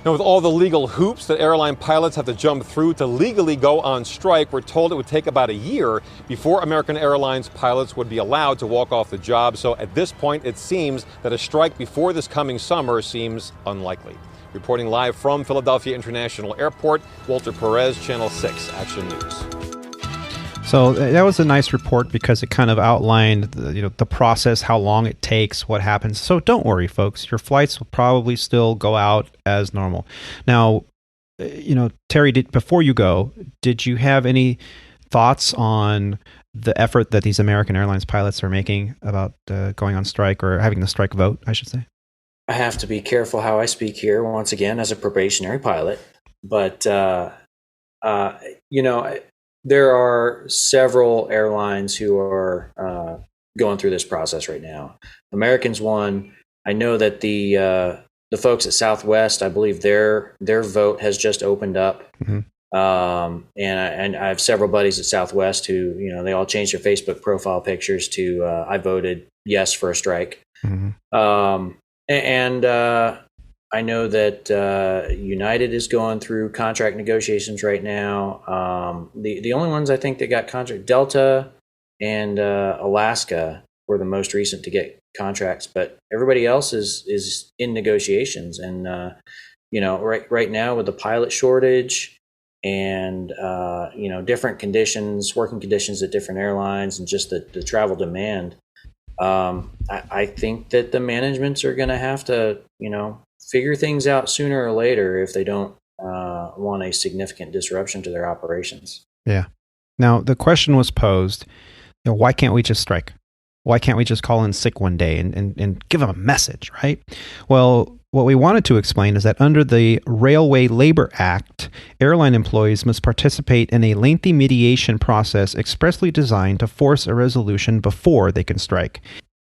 Now, with all the legal hoops that airline pilots have to jump through to legally go on strike, we're told it would take about a year before American Airlines pilots would be allowed to walk off the job. So at this point, it seems that a strike before this coming summer seems unlikely. Reporting live from Philadelphia International Airport, Walter Perez, Channel 6, Action News. So that was a nice report because it kind of outlined the process, how long it takes, what happens. So don't worry, folks. Your flights will probably still go out as normal. Now, Terry, before you go, did you have any thoughts on the effort that these American Airlines pilots are making about going on strike or having the strike vote, I should say? I have to be careful how I speak here, once again, as a probationary pilot. But, there are several airlines who are going through this process right now. American's one. I know that the folks at Southwest, I believe their vote has just opened up. Mm-hmm. And I have several buddies at Southwest who, they all changed their Facebook profile pictures to I voted yes for a strike. Mm-hmm. And I know that United is going through contract negotiations right now. The only ones I think that got contract, Delta and Alaska were the most recent to get contracts, but everybody else is in negotiations. And right now with the pilot shortage and different conditions, working conditions at different airlines, and just the travel demand. I think that the managements are going to have to, figure things out sooner or later if they don't want a significant disruption to their operations. Yeah. Now, the question was posed, why can't we just strike? Why can't we just call in sick one day and give them a message, right? Well, what we wanted to explain is that under the Railway Labor Act, airline employees must participate in a lengthy mediation process expressly designed to force a resolution before they can strike.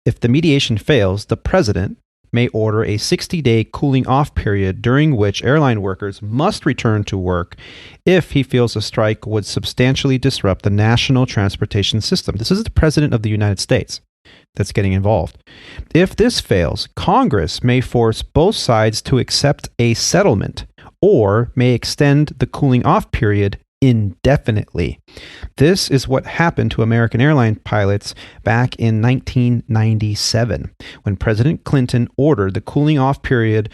If the mediation fails, the president may order a 60-day cooling off period during which airline workers must return to work if he feels a strike would substantially disrupt the national transportation system. This is the President of the United States that's getting involved. If this fails, Congress may force both sides to accept a settlement or may extend the cooling off period indefinitely. This is what happened to American airline pilots back in 1997 when President Clinton ordered the cooling off period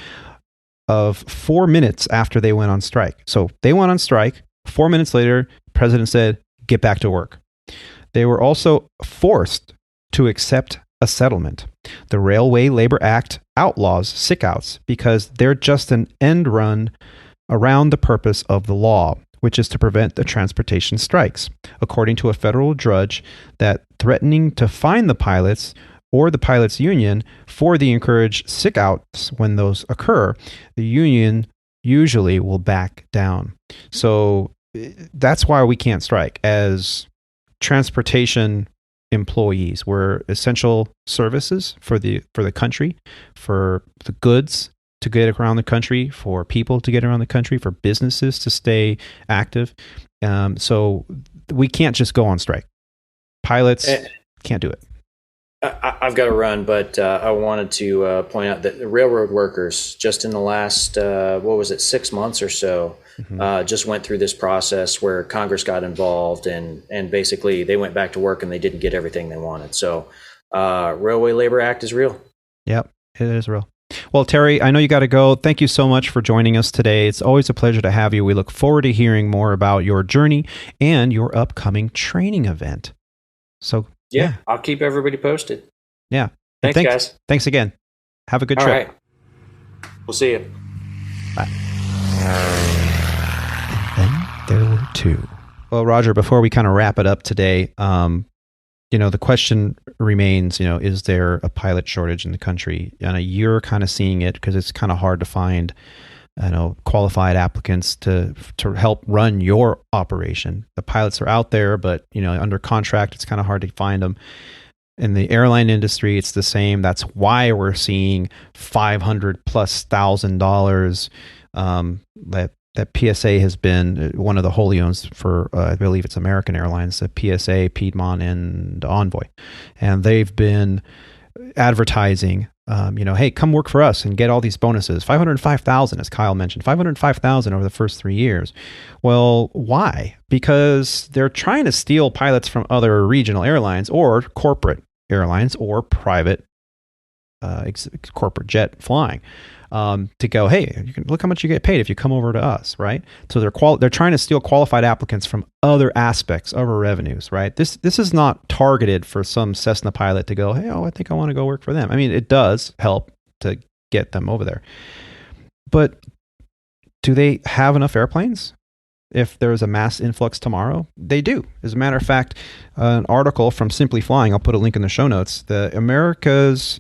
of 4 minutes after they went on strike. So they went on strike. 4 minutes later, the president said, get back to work. They were also forced to accept a settlement. The Railway Labor Act outlaws sick-outs because they're just an end run around the purpose of the law, which is to prevent the transportation strikes. According to a federal judge, that threatening to fine the pilots or the pilots' union for the encouraged sick-outs when those occur, the union usually will back down. So that's why we can't strike. As transportation employees, we're essential services for the country, for the goods to get around the country, for people to get around the country, for businesses to stay active. So we can't just go on strike. Pilots can't do it. I've got to run, but I wanted to point out that the railroad workers, just in the last, 6 months or so, just went through this process where Congress got involved and basically they went back to work and they didn't get everything they wanted. So Railway Labor Act is real. Yep, it is real. Well, Terry, I know you got to go. Thank you so much for joining us today. It's always a pleasure to have you. We look forward to hearing more about your journey and your upcoming training event. So, yeah. I'll keep everybody posted. Yeah. Thanks, guys. Thanks again. Have a good trip. All right. We'll see you. Bye. Then there were two. Well, Roger, before we kind of wrap it up today, the question remains, is there a pilot shortage in the country? And you're kind of seeing it because it's kind of hard to find, qualified applicants to help run your operation. The pilots are out there, but, under contract, it's kind of hard to find them. In the airline industry, it's the same. That's why we're seeing $500,000+ that PSA has been one of the wholly owns for, I believe it's American Airlines, the PSA, Piedmont, and Envoy. And they've been advertising, hey, come work for us and get all these bonuses. $505,000, as Kyle mentioned, $505,000 over the first 3 years. Well, why? Because they're trying to steal pilots from other regional airlines or corporate airlines or private corporate jet flying. To go, hey, you can look how much you get paid if you come over to us, right? So they're trying to steal qualified applicants from other aspects of our revenues, right? This is not targeted for some Cessna pilot to go, hey, I think I want to go work for them. I mean, it does help to get them over there. But do they have enough airplanes? If there's a mass influx tomorrow, they do. As a matter of fact, an article from Simply Flying, I'll put a link in the show notes, the America's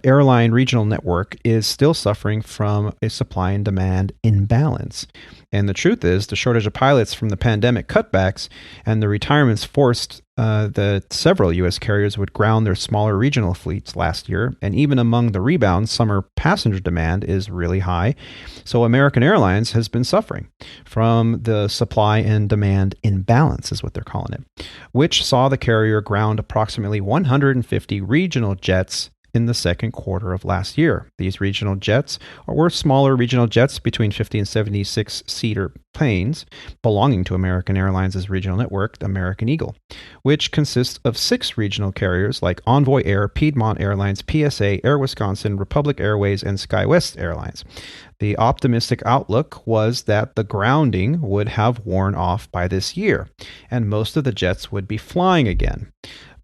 airline regional network is still suffering from a supply and demand imbalance. And the truth is, the shortage of pilots from the pandemic cutbacks and the retirements forced that several U.S. carriers would ground their smaller regional fleets last year. And even among the rebounds, summer passenger demand is really high. So American Airlines has been suffering from the supply and demand imbalance, is what they're calling it, which saw the carrier ground approximately 150 regional jets in the second quarter of last year. These regional jets were smaller regional jets between 50 and 76-seater planes belonging to American Airlines' regional network, the American Eagle, which consists of 6 regional carriers like Envoy Air, Piedmont Airlines, PSA, Air Wisconsin, Republic Airways, and SkyWest Airlines. The optimistic outlook was that the grounding would have worn off by this year, and most of the jets would be flying again.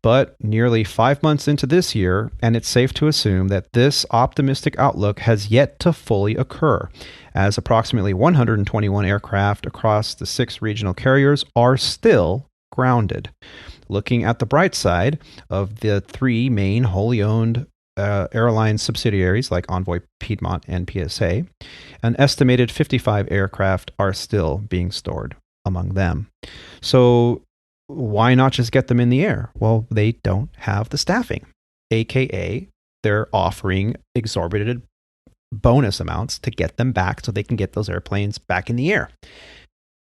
But nearly 5 months into this year, and it's safe to assume that this optimistic outlook has yet to fully occur, as approximately 121 aircraft across the 6 regional carriers are still grounded. Looking at the bright side of the 3 main wholly owned airline subsidiaries like Envoy, Piedmont, and PSA, an estimated 55 aircraft are still being stored among them. So why not just get them in the air? Well, they don't have the staffing, aka they're offering exorbitant bonus amounts to get them back so they can get those airplanes back in the air.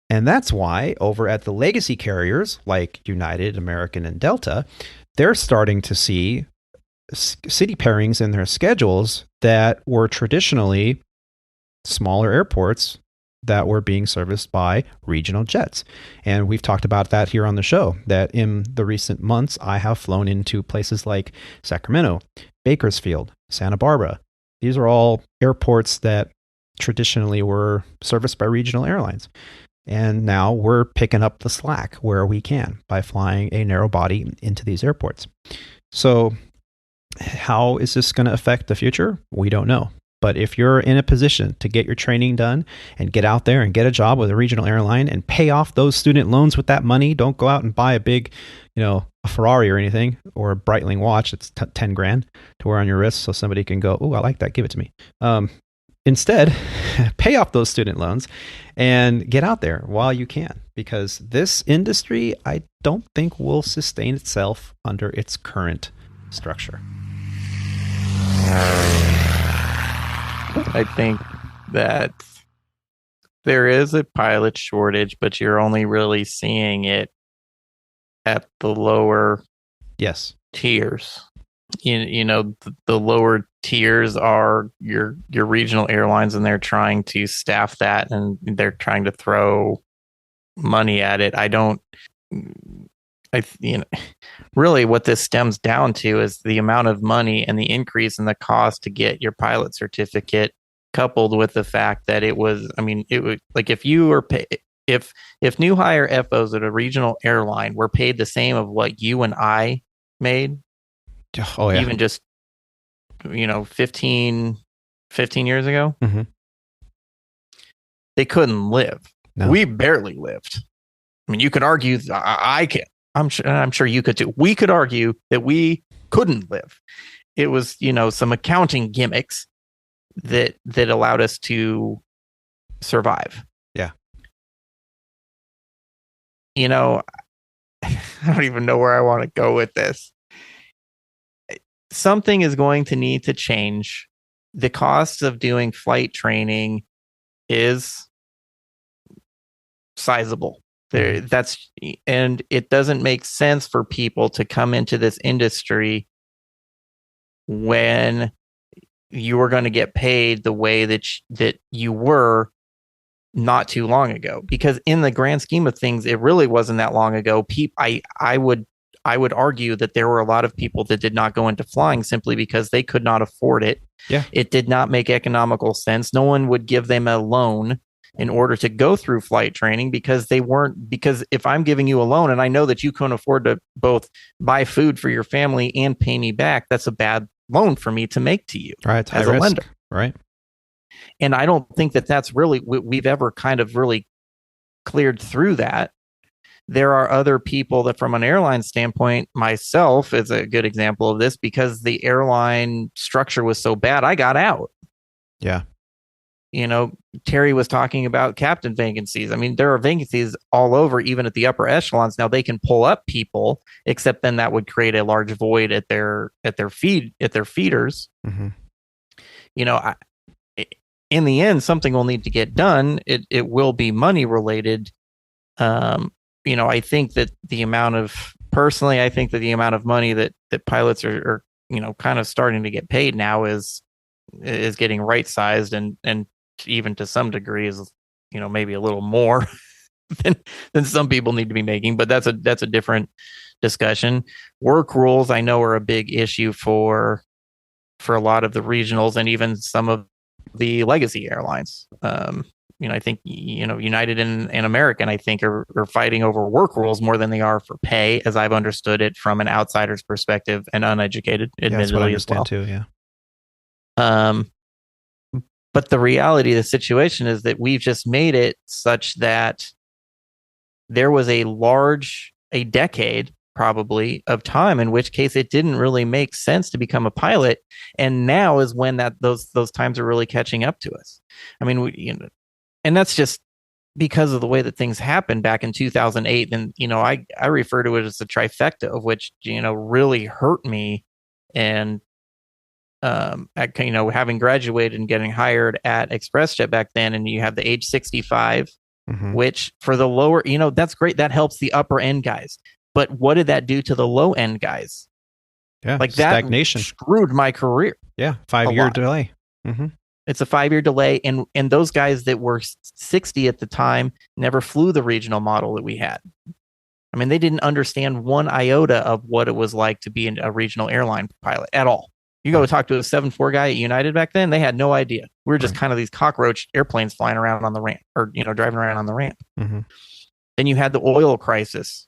And that's why over at the legacy carriers like United, American, and Delta, they're starting to see city pairings in their schedules that were traditionally smaller airports that were being serviced by regional jets. And we've talked about that here on the show, that in the recent months, I have flown into places like Sacramento, Bakersfield, Santa Barbara. These are all airports that traditionally were serviced by regional airlines. And now we're picking up the slack where we can by flying a narrow body into these airports. So how is this going to affect the future? We don't know. But if you're in a position to get your training done and get out there and get a job with a regional airline and pay off those student loans with that money, don't go out and buy a big, a Ferrari or anything, or a Breitling watch that's 10 grand to wear on your wrist so somebody can go, oh, I like that, give it to me. Instead, pay off those student loans and get out there while you can, because this industry, I don't think will sustain itself under its current structure. I think that there is a pilot shortage, but you're only really seeing it at the lower tiers. The lower tiers are your regional airlines, and they're trying to staff that, and they're trying to throw money at it. Really what this stems down to is the amount of money and the increase in the cost to get your pilot certificate, coupled with the fact that it would like if you were if new hire FOs at a regional airline were paid the same of what you and I made, even just 15 years ago, they couldn't live. No. We barely lived. I mean, you could argue I can. I'm sure you could too. We could argue that we couldn't live. It was, some accounting gimmicks that allowed us to survive. Yeah. I don't even know where I want to go with this. Something is going to need to change. The cost of doing flight training is sizable. And it doesn't make sense for people to come into this industry when you are going to get paid the way that you were not too long ago. Because in the grand scheme of things, it really wasn't that long ago. I would argue that there were a lot of people that did not go into flying simply because they could not afford it. Yeah, it did not make economical sense. No one would give them a loan in order to go through flight training because if I'm giving you a loan and I know that you can't afford to both buy food for your family and pay me back, that's a bad loan for me to make to you, right? As a lender, right? And I don't think that that's really we've ever kind of really cleared through that. There are other people that, from an airline standpoint, myself is a good example of this, because the airline structure was so bad, I got out. Yeah. Terry was talking about captain vacancies. I mean, there are vacancies all over, even at the upper echelons. Now they can pull up people, except then that would create a large void at their feeders. Mm-hmm. In the end, something will need to get done. It will be money related. I think that the amount of money that pilots are kind of starting to get paid now is getting right sized, and even to some degree is maybe a little more than some people need to be making, but that's a different discussion. Work rules, I know, are a big issue for a lot of the regionals and even some of the legacy airlines. I think United and American, I think, are fighting over work rules more than they are for pay, as I've understood it from an outsider's perspective and uneducated, admittedly, that's what I as well. understand too. Yeah. But the reality of the situation is that we've just made it such that there was a decade probably of time in which case it didn't really make sense to become a pilot, and now is when those times are really catching up to us. I mean, and that's just because of the way that things happened back in 2008. And I refer to it as the trifecta of which really hurt me and having graduated and getting hired at ExpressJet back then, and you have the age 65, which for the lower, that's great. That helps the upper end guys. But what did that do to the low end guys? Yeah, like that stagnation screwed my career. Yeah, 5-year delay. It's a 5-year delay, and those guys that were 60 at the time never flew the regional model that we had. I mean, they didn't understand one iota of what it was like to be a regional airline pilot at all. You go talk to a 747 guy at United back then, they had no idea. We were just kind of these cockroach airplanes flying around on the ramp, or driving around on the ramp. Then you had the oil crisis.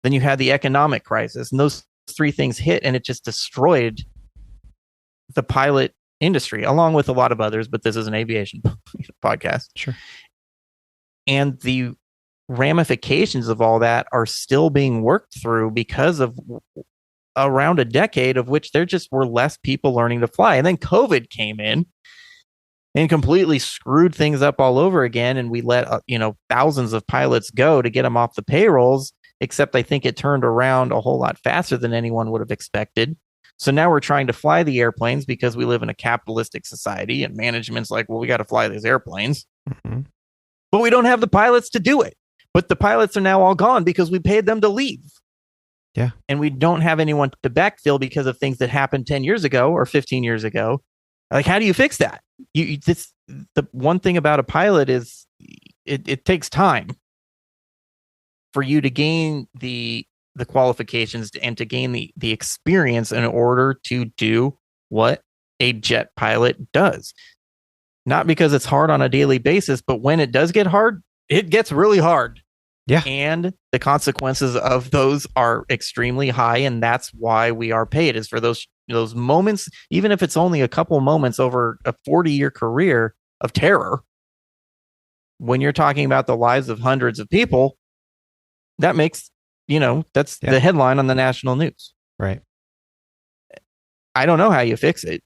Then you had the economic crisis, and those three things hit, and it just destroyed the pilot industry, along with a lot of others. But this is an aviation podcast. Sure. And the ramifications of all that are still being worked through because of around a decade of which there just were less people learning to fly. And then COVID came in and completely screwed things up all over again. And we let, thousands of pilots go to get them off the payrolls, except I think it turned around a whole lot faster than anyone would have expected. So now we're trying to fly the airplanes because we live in a capitalistic society, and management's like, well, we got to fly these airplanes, but we don't have the pilots to do it. But the pilots are now all gone because we paid them to leave. Yeah. And we don't have anyone to backfill because of things that happened 10 years ago or 15 years ago. Like, how do you fix that? The one thing about a pilot is it takes time for you to gain the qualifications and to gain the experience in order to do what a jet pilot does. Not because it's hard on a daily basis, but when it does get hard, it gets really hard. Yeah. And the consequences of those are extremely high. And that's why we are paid, is for those moments, even if it's only a couple moments over a 40-year career of terror. When you're talking about the lives of hundreds of people, that makes, that's the headline on the national news. Right. I don't know how you fix it,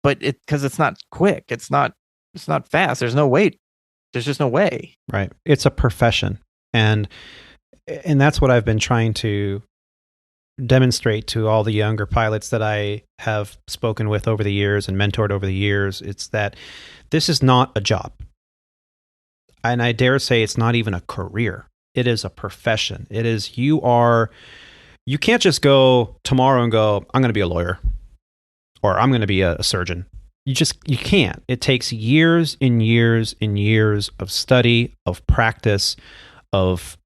but because it's not quick. It's not fast. There's no way. There's just no way. Right. It's a profession. And that's what I've been trying to demonstrate to all the younger pilots that I have spoken with over the years and mentored over the years. It's that this is not a job. And I dare say it's not even a career. It is a profession. It is, you can't just go tomorrow and go, I'm going to be a lawyer, or I'm going to be a surgeon. You can't. It takes years and years and years of study, of practice, of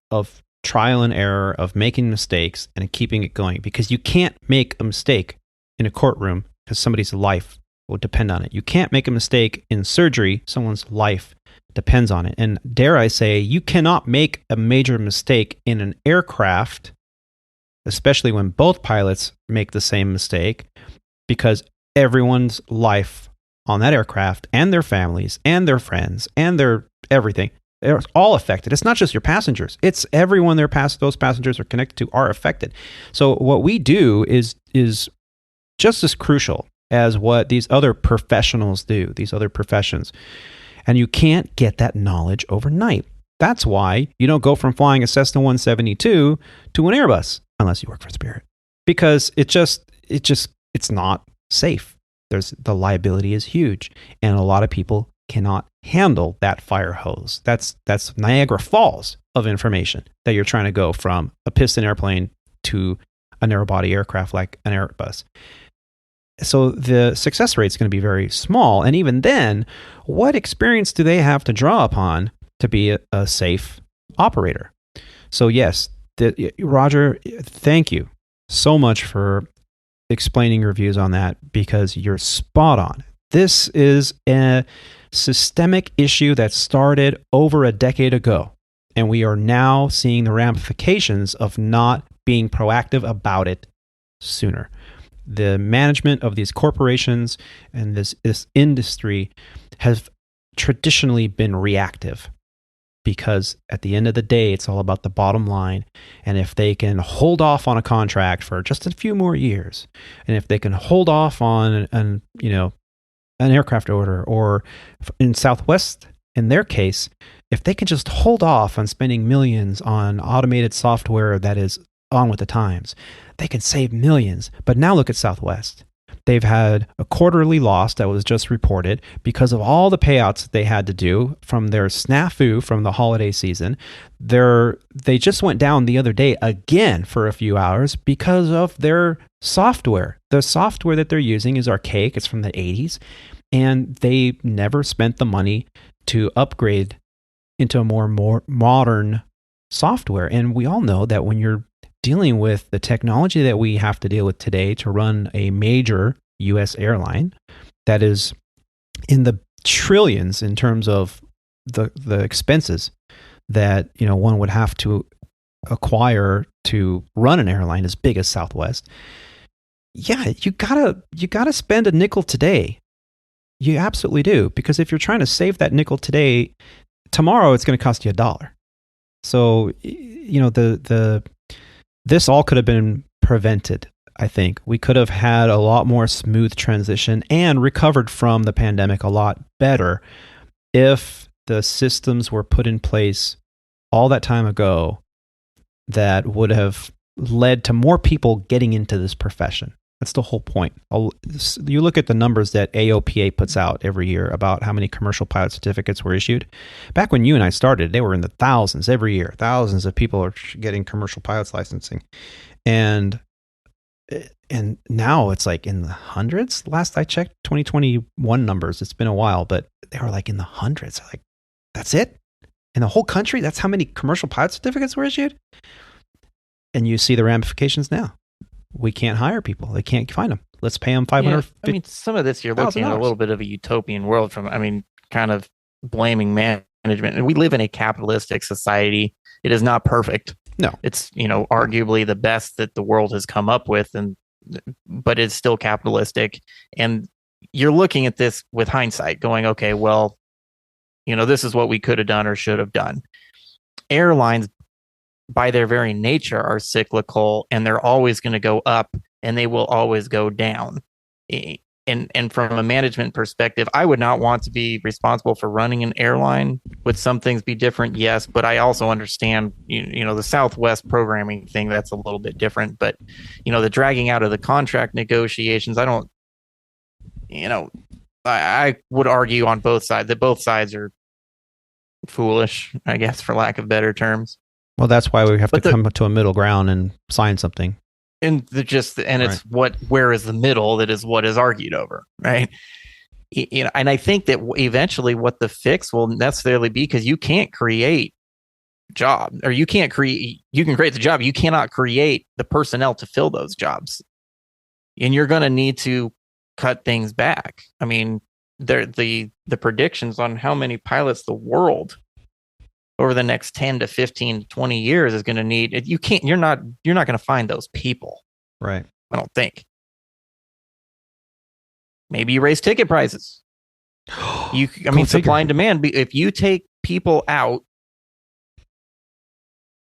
trial and error, of making mistakes and keeping it going, because you can't make a mistake in a courtroom because somebody's life will depend on it. You can't make a mistake in surgery. Someone's life depends on it. And dare I say, you cannot make a major mistake in an aircraft, especially when both pilots make the same mistake, because everyone's life on that aircraft and their families and their friends and their everything, they're all affected. It's not just your passengers. It's everyone those passengers are connected to are affected. So what we do is just as crucial as what these other professionals do, these other professions. And you can't get that knowledge overnight. That's why you don't go from flying a Cessna 172 to an Airbus unless you work for Spirit, because it's not safe. The liability is huge, and a lot of people cannot handle that fire hose. That's Niagara Falls of information that you're trying to go from a piston airplane to a narrow body aircraft like an Airbus. So the success rate is going to be very small. And even then, what experience do they have to draw upon to be a safe operator? So yes, Roger, thank you so much for explaining your views on that, because you're spot on. This is a systemic issue that started over a decade ago, and we are now seeing the ramifications of not being proactive about it sooner. The management of these corporations and this industry has traditionally been reactive, because at the end of the day, it's all about the bottom line. And if they can hold off on a contract for just a few more years, and if they can hold off on an aircraft order, or in Southwest, in their case, if they can just hold off on spending millions on automated software that is on with the times. They can save millions. But now look at Southwest. They've had a quarterly loss that was just reported because of all the payouts that they had to do from their snafu from the holiday season. They just went down the other day again for a few hours because of their software. The software that they're using is archaic. It's from the 80s. And they never spent the money to upgrade into a more modern software. And we all know that when you're dealing with the technology that we have to deal with today to run a major U.S. airline that is in the trillions in terms of the expenses that one would have to acquire to run an airline as big as Southwest. Yeah, you gotta spend a nickel today. You absolutely do, because if you're trying to save that nickel today, tomorrow it's going to cost you $1. So this all could have been prevented. I think we could have had a lot more smooth transition and recovered from the pandemic a lot better if the systems were put in place all that time ago that would have led to more people getting into this profession. That's the whole point. You look at the numbers that AOPA puts out every year about how many commercial pilot certificates were issued. Back when you and I started, they were in the thousands every year. Thousands of people are getting commercial pilot's licensing. And now it's like in the hundreds. Last I checked, 2021 numbers. It's been a while, but they were like in the hundreds. Like, that's it? In the whole country? That's how many commercial pilot certificates were issued? And you see the ramifications now. We can't hire people. They can't find them. Let's pay them $500. I mean, some of this you're looking at a little bit of a utopian world from, kind of blaming management. And we live in a capitalistic society. It is not perfect. No. It's, arguably the best that the world has come up with, but it's still capitalistic. And you're looking at this with hindsight going, okay, well, this is what we could have done or should have done. Airlines, by their very nature, are cyclical, and they're always going to go up and they will always go down. And from a management perspective, I would not want to be responsible for running an airline. Would some things be different? Yes, but I also understand, the Southwest programming thing, that's a little bit different. But, the dragging out of the contract negotiations, I would argue on both sides that both sides are foolish, I guess, for lack of better terms. Well, that's why we have to come to a middle ground and sign something. And it's where is the middle that is what is argued over, right? And I think that eventually what the fix will necessarily be, because you can't create job, or you can create the job. You cannot create the personnel to fill those jobs. And you're going to need to cut things back. I mean, the predictions on how many pilots the world over the next 10 to 15 to 20 years is going to need, you're not going to find those people. Right. I don't think. Maybe you raise ticket prices. Supply and demand. If you take people out,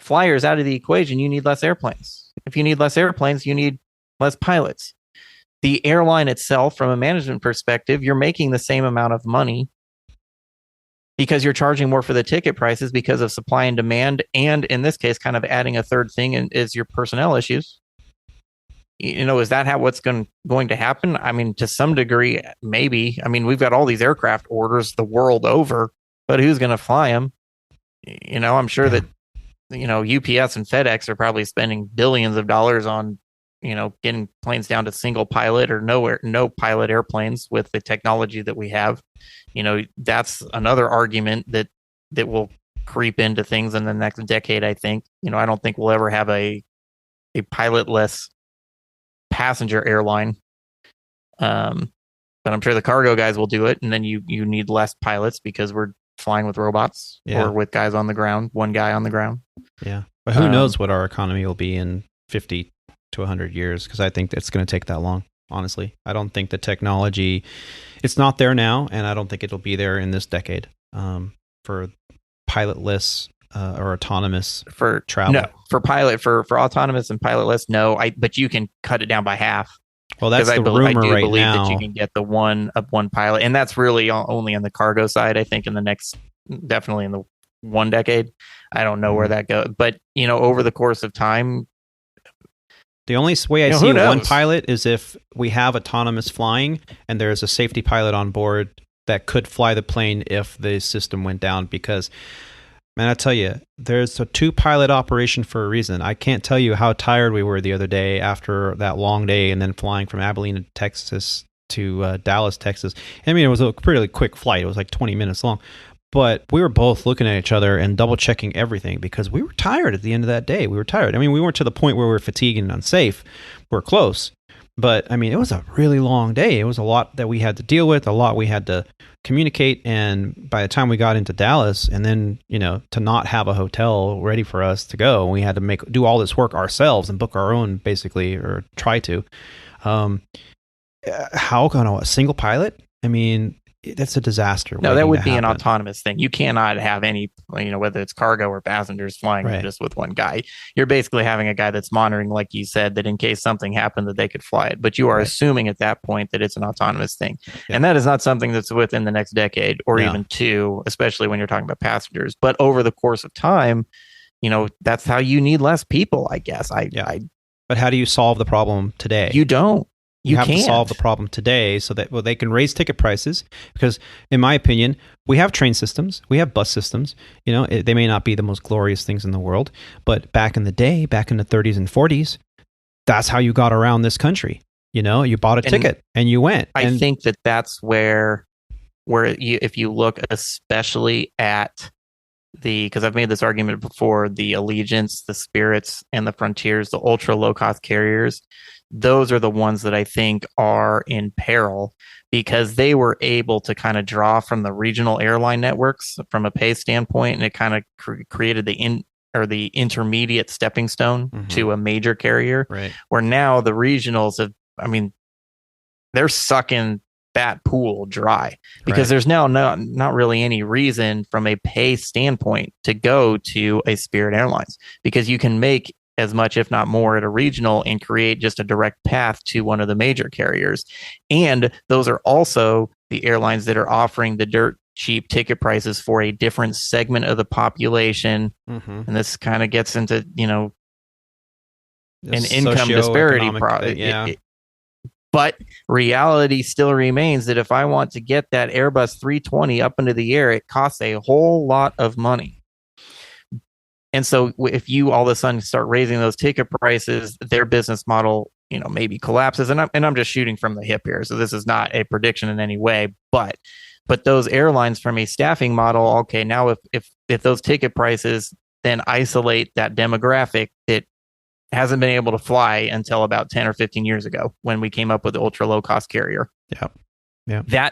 flyers out of the equation, you need less airplanes. If you need less airplanes, you need less pilots. The airline itself, from a management perspective, you're making the same amount of money because you're charging more for the ticket prices because of supply and demand. And in this case, kind of adding a third thing is your personnel issues. Is that what's going to happen? I mean, to some degree, maybe. I mean, we've got all these aircraft orders the world over, but who's going to fly them? I'm sure that, UPS and FedEx are probably spending billions of dollars on, getting planes down to single pilot or no pilot airplanes with the technology that we have. That's another argument that will creep into things in the next decade, I think. I don't think we'll ever have a pilotless passenger airline. But I'm sure the cargo guys will do it. And then you need less pilots because we're flying with robots or with guys on the ground, one guy on the ground. Yeah. But who knows what our economy will be in 50 to 100 years, because I think it's going to take that long. Honestly, I don't think the technology, it's not there now, and I don't think it'll be there in this decade for pilotless or autonomous for travel. No, for autonomous and pilotless, no. But you can cut it down by half. Well, that's the rumor right now. I do believe that you can get the one pilot, and that's really only on the cargo side. I think definitely in the one decade. I don't know where that goes, but over the course of time, The only way I who see knows? one pilot is if we have autonomous flying and there's a safety pilot on board that could fly the plane if the system went down. Because, man, I tell you, there's a 2-pilot operation for a reason. I can't tell you how tired we were the other day after that long day and then flying from Abilene, Texas to Dallas, Texas. I mean, it was a pretty quick flight. It was like 20 minutes long. But we were both looking at each other and double checking everything because we were tired at the end of that day. We were tired. I mean, we weren't to the point where we were fatigued and unsafe. We're close. But I mean, it was a really long day. It was a lot that we had to deal with, a lot we had to communicate. And by the time we got into Dallas and then, to not have a hotel ready for us to go, we had to do all this work ourselves and book our own, basically, or try to. How can a single pilot? I mean, that's a disaster. No, that would be an autonomous thing. You cannot have any, whether it's cargo or passengers flying just with one guy. You're basically having a guy that's monitoring, like you said, that in case something happened that they could fly it. But you are assuming at that point that it's an autonomous thing. Yeah. And that is not something that's within the next decade or even 2, especially when you're talking about passengers. But over the course of time, that's how you need less people, I guess. But how do you solve the problem today? You don't. You have to solve the problem today so that they can raise ticket prices because, in my opinion, we have train systems, we have bus systems. They may not be the most glorious things in the world, but back in the day, back in the 30s and 40s, that's how you got around this country. You bought a ticket and you went. I think that's where if you look especially at because I've made this argument before, the Allegiants, the Spirits, and the Frontiers, the ultra low cost carriers. Those are the ones that I think are in peril because they were able to kind of draw from the regional airline networks from a pay standpoint, and it kind of created the intermediate stepping stone to a major carrier. Right. Where now the regionals they're sucking that pool dry because there's now not really any reason from a pay standpoint to go to a Spirit Airlines because you can make as much, if not more, at a regional and create just a direct path to one of the major carriers. And those are also the airlines that are offering the dirt cheap ticket prices for a different segment of the population. And this kind of gets into, an income disparity problem. But reality still remains that if I want to get that Airbus 320 up into the air, it costs a whole lot of money. And so if you all of a sudden start raising those ticket prices, their business model, maybe collapses. And I'm just shooting from the hip here. So this is not a prediction in any way, but those airlines from a staffing model, okay, now if those ticket prices then isolate that demographic that hasn't been able to fly until about 10 or 15 years ago when we came up with the ultra low cost carrier. Yeah.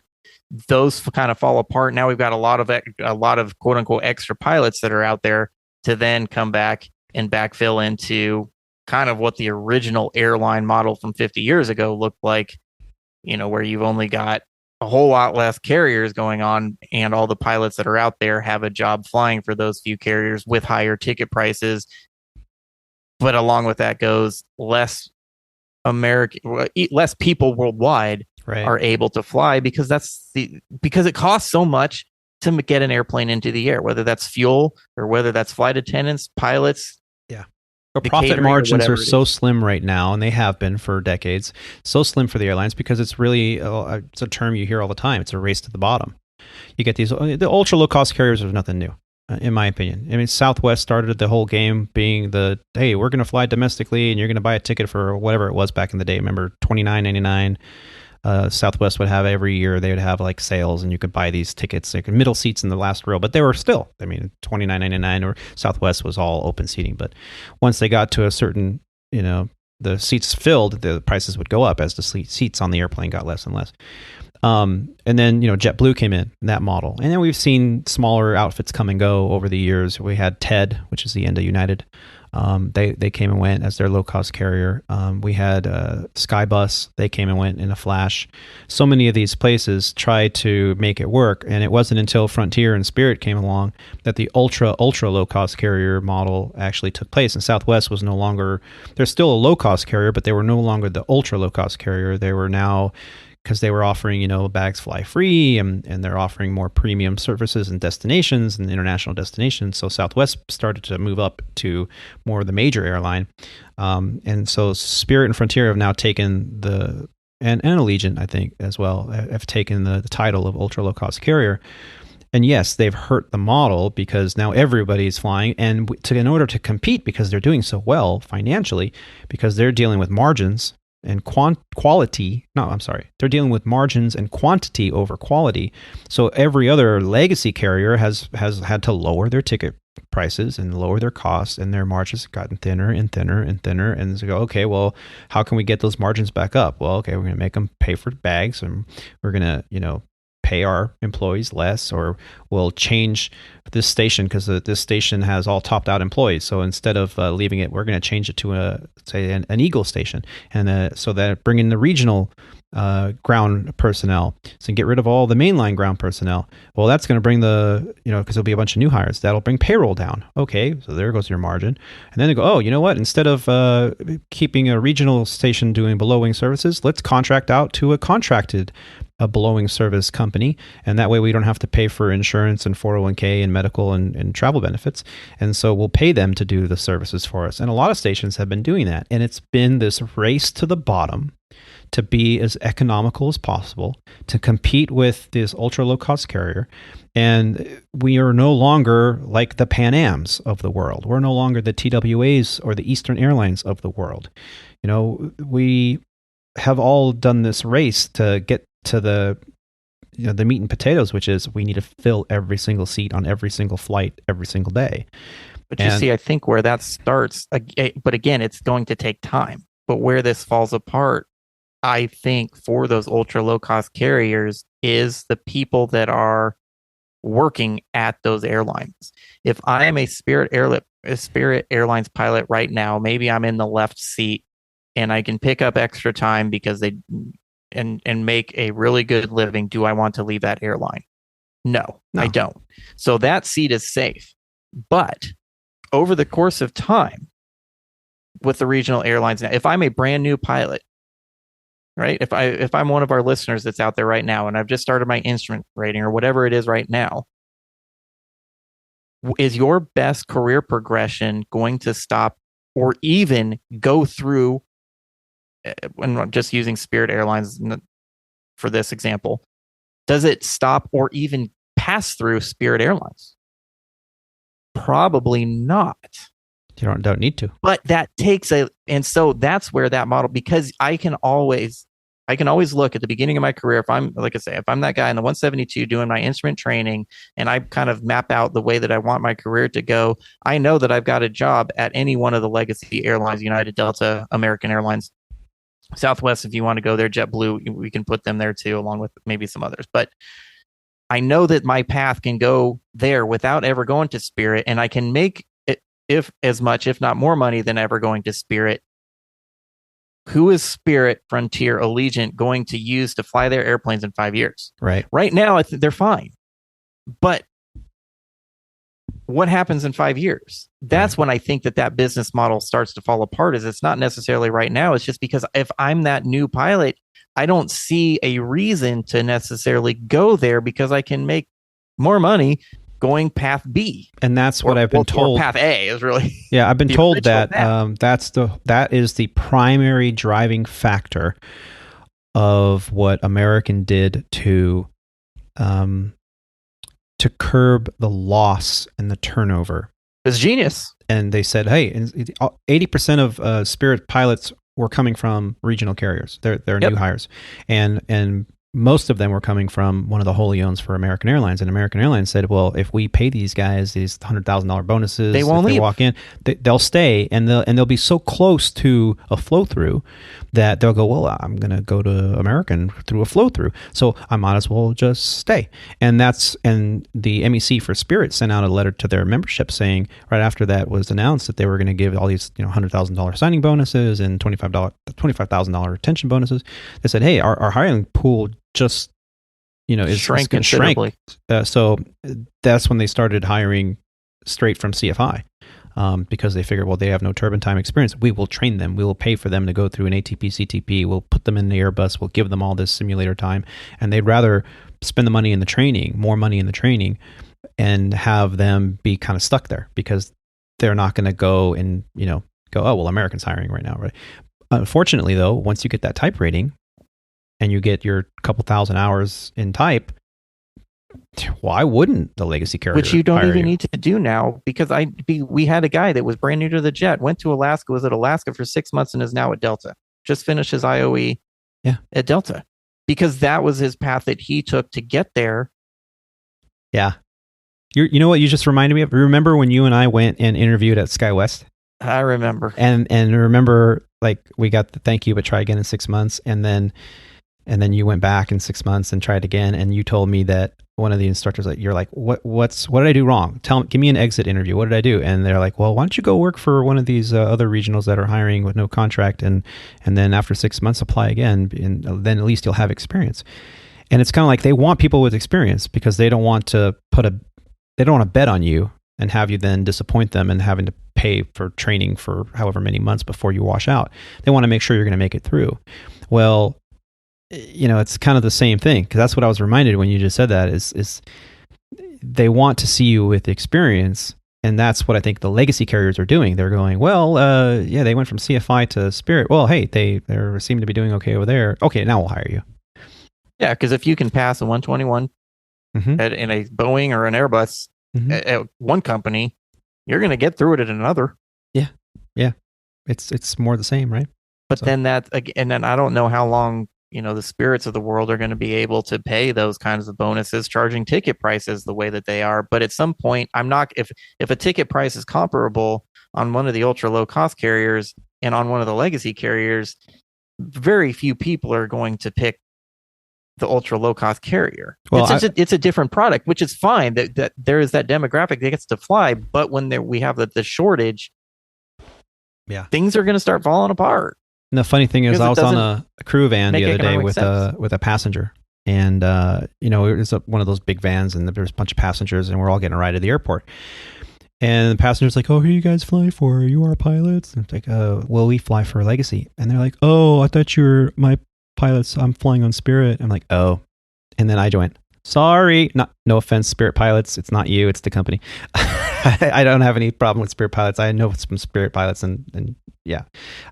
Those kind of fall apart. Now we've got a lot of quote unquote extra pilots that are out there to then come back and backfill into kind of what the original airline model from 50 years ago looked like, where you've only got a whole lot less carriers going on and all the pilots that are out there have a job flying for those few carriers with higher ticket prices. But along with that goes less people worldwide are able to fly because because it costs so much to get an airplane into the air, whether that's fuel or whether that's flight attendants, pilots. Yeah. But profit margins are so slim right now, and they have been for decades, so slim for the airlines because it's really, it's a term you hear all the time. It's a race to the bottom. You get the ultra low cost carriers are nothing new, in my opinion. I mean, Southwest started the whole game being hey, we're going to fly domestically and you're going to buy a ticket for whatever it was back in the day. Remember, $29.99. Southwest would have every year. They would have like sales, and you could buy these tickets, like middle seats in the last row. But they were still, $29.99. Or Southwest was all open seating. But once they got to a certain, the seats filled, the prices would go up as the seats on the airplane got less and less. And then JetBlue came in that model, and then we've seen smaller outfits come and go over the years. We had TED, which is the end of United. They came and went as their low cost carrier. We had Skybus. They came and went in a flash. So many of these places tried to make it work, and it wasn't until Frontier and Spirit came along that the ultra low cost carrier model actually took place. And Southwest was no longer. They're still a low cost carrier, but they were no longer the ultra low cost carrier. They were now because they were offering, bags fly free, and they're offering more premium services and destinations and international destinations. So Southwest started to move up to more of the major airline. And so Spirit and Frontier have now taken and Allegiant, I think, as well, have taken the title of ultra low cost carrier. And yes, they've hurt the model because now everybody's flying, and in order to compete, because they're doing so well financially, because they're dealing with margins and quality. No, I'm sorry. They're dealing with margins and quantity over quality. So every other legacy carrier has had to lower their ticket prices and lower their costs, and their margins have gotten thinner and thinner and thinner. And so go, okay, well, how can we get those margins back up? Well, okay, we're going to make them pay for bags, and we're going to, pay our employees less, or we'll change this station because this station has all topped out employees. So instead of leaving it, we're going to change it to an Eagle station, and so that bring in the regional ground personnel, so get rid of all the mainline ground personnel. Well, that's going to bring because there'll be a bunch of new hires. That'll bring payroll down. Okay, so there goes your margin. And then they go, oh, you know what? Instead of keeping a regional station doing below wing services, let's contract out to a contracted below wing service company, and that way we don't have to pay for insurance and 401k and medical and travel benefits. And so we'll pay them to do the services for us. And a lot of stations have been doing that, and it's been this race to the bottom to be as economical as possible, to compete with this ultra low cost carrier. And we are no longer like the Pan Ams of the world. We're no longer the TWAs or the Eastern Airlines of the world. We have all done this race to get to the meat and potatoes, which is we need to fill every single seat on every single flight every single day. But you see, I think where that starts, but again, it's going to take time. But where this falls apart, I think, for those ultra low cost carriers is the people that are working at those airlines. If I am a Spirit Airlines pilot right now, maybe I'm in the left seat and I can pick up extra time because and make a really good living. Do I want to leave that airline? No, I don't. So that seat is safe. But over the course of time with the regional airlines, now, if I'm a brand new pilot, right? If I'm one of our listeners that's out there right now, and I've just started my instrument rating or whatever it is right now, is your best career progression going to stop or even go through? When I'm just using Spirit Airlines for this example, does it stop or even pass through Spirit Airlines? Probably not. You don't need to. But that takes and so that's where that model, because I can always look at the beginning of my career. If I'm, like I say, if I'm that guy in the 172 doing my instrument training and I kind of map out the way that I want my career to go, I know that I've got a job at any one of the legacy airlines, United, Delta, American Airlines, Southwest, if you want to go there, JetBlue, we can put them there too, along with maybe some others. But I know that my path can go there without ever going to Spirit, and I can make it as much, if not more money than ever going to Spirit. Who is Spirit, Frontier, Allegiant going to use to fly their airplanes in 5 years? Right. Right now, they're fine. But what happens in 5 years? That's when I think that business model starts to fall apart. Is it's not necessarily right now. It's just because if I'm that new pilot, I don't see a reason to necessarily go there because I can make more money going path B. And that's what I've been told. Path A is really. Yeah, I've been told that that is the primary driving factor of what American did to curb the loss and the turnover. It's genius. And they said, hey, 80% of Spirit pilots were coming from regional carriers. They're new hires. And most of them were coming from one of the wholly owns for American Airlines. And American Airlines said, well, if we pay these guys these $100,000 bonuses, they won't leave. They walk in, they'll stay, and they'll be so close to a flow through that they'll go, well, I'm going to go to American through a flow through, so I might as well just stay. And the MEC for Spirit sent out a letter to their membership saying, right after that was announced, that they were going to give all these $100,000 signing bonuses and $25,000 retention bonuses. They said, hey, our hiring pool just is shrank considerably. So that's when they started hiring straight from CFI. because they figure, well, they have no turbine time experience. We will train them. We will pay for them to go through an ATP, CTP. We'll put them in the Airbus. We'll give them all this simulator time. And they'd rather spend the money in the training, more money in the training, and have them be kind of stuck there because they're not going to go and, go, oh, well, American's hiring right now, right? Unfortunately, though, once you get that type rating and you get your couple thousand hours in type, why wouldn't the legacy carrier? Which you don't even need to do now, because we had a guy that was brand new to the jet, went to Alaska, was at Alaska for 6 months, and is now at Delta. Just finished his IOE at Delta, because that was his path that he took to get there. Yeah. You know what you just reminded me of? Remember when you and I went and interviewed at SkyWest? I remember. And remember, like, we got the thank you, but try again in 6 months, and then you went back in 6 months and tried again, and you told me that one of the instructors, like, you're like, what did I do wrong? Give me an exit interview. What did I do? And they're like, well, why don't you go work for one of these other regionals that are hiring with no contract, and then after 6 months apply again, and then at least you'll have experience. And it's kind of like they want people with experience because they don't want to bet on you and have you then disappoint them and having to pay for training for however many months before you wash out. They want to make sure you're going to make it through. Well, it's kind of the same thing, because that's what I was reminded when you just said that is they want to see you with experience. And that's what I think the legacy carriers are doing. They're going, well, they went from CFI to Spirit. Well, hey, they seem to be doing okay over there. Okay, now we'll hire you. Yeah, because if you can pass a 121 in a Boeing or an Airbus at one company, you're going to get through it at another. Yeah. It's more the same, right? But then I don't know how long, the Spirits of the world are going to be able to pay those kinds of bonuses, charging ticket prices the way that they are. But at some point, if a ticket price is comparable on one of the ultra low cost carriers and on one of the legacy carriers, very few people are going to pick the ultra low cost carrier. Well, it's a different product, which is fine. That there is that demographic that gets to fly, but when we have the shortage, things are going to start falling apart. And the funny thing is, I was on a crew van the other day with a passenger, and it was one of those big vans, and there's a bunch of passengers, and we're all getting a ride to the airport. And the passenger's like, "Oh, who are you guys flying for? Are you our pilots?" And it's like, "Well, we fly for Legacy." And they're like, "Oh, I thought you were my pilots. I'm flying on Spirit." I'm like, "Oh," and then I went, "Sorry, no offense, Spirit pilots. It's not you. It's the company." I don't have any problem with Spirit pilots. I know some Spirit pilots, and yeah,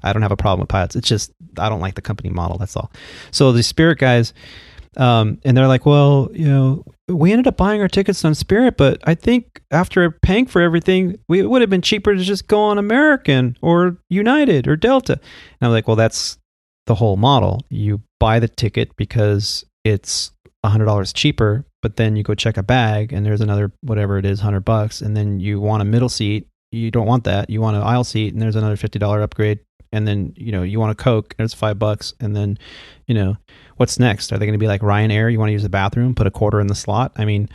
I don't have a problem with pilots. It's just I don't like the company model. That's all. So the Spirit guys, and they're like, "Well, we ended up buying our tickets on Spirit, but I think after paying for everything, it would have been cheaper to just go on American or United or Delta." And I'm like, "Well, that's the whole model. You buy the ticket because it's $100 cheaper, but then you go check a bag and there's another whatever it is, $100, and then you want a middle seat. You don't want that. You want an aisle seat, and there's another $50 upgrade, and then you want a Coke, and it's $5, and then what's next? Are they going to be like Ryanair? You want to use the bathroom, put a quarter in the slot? I mean,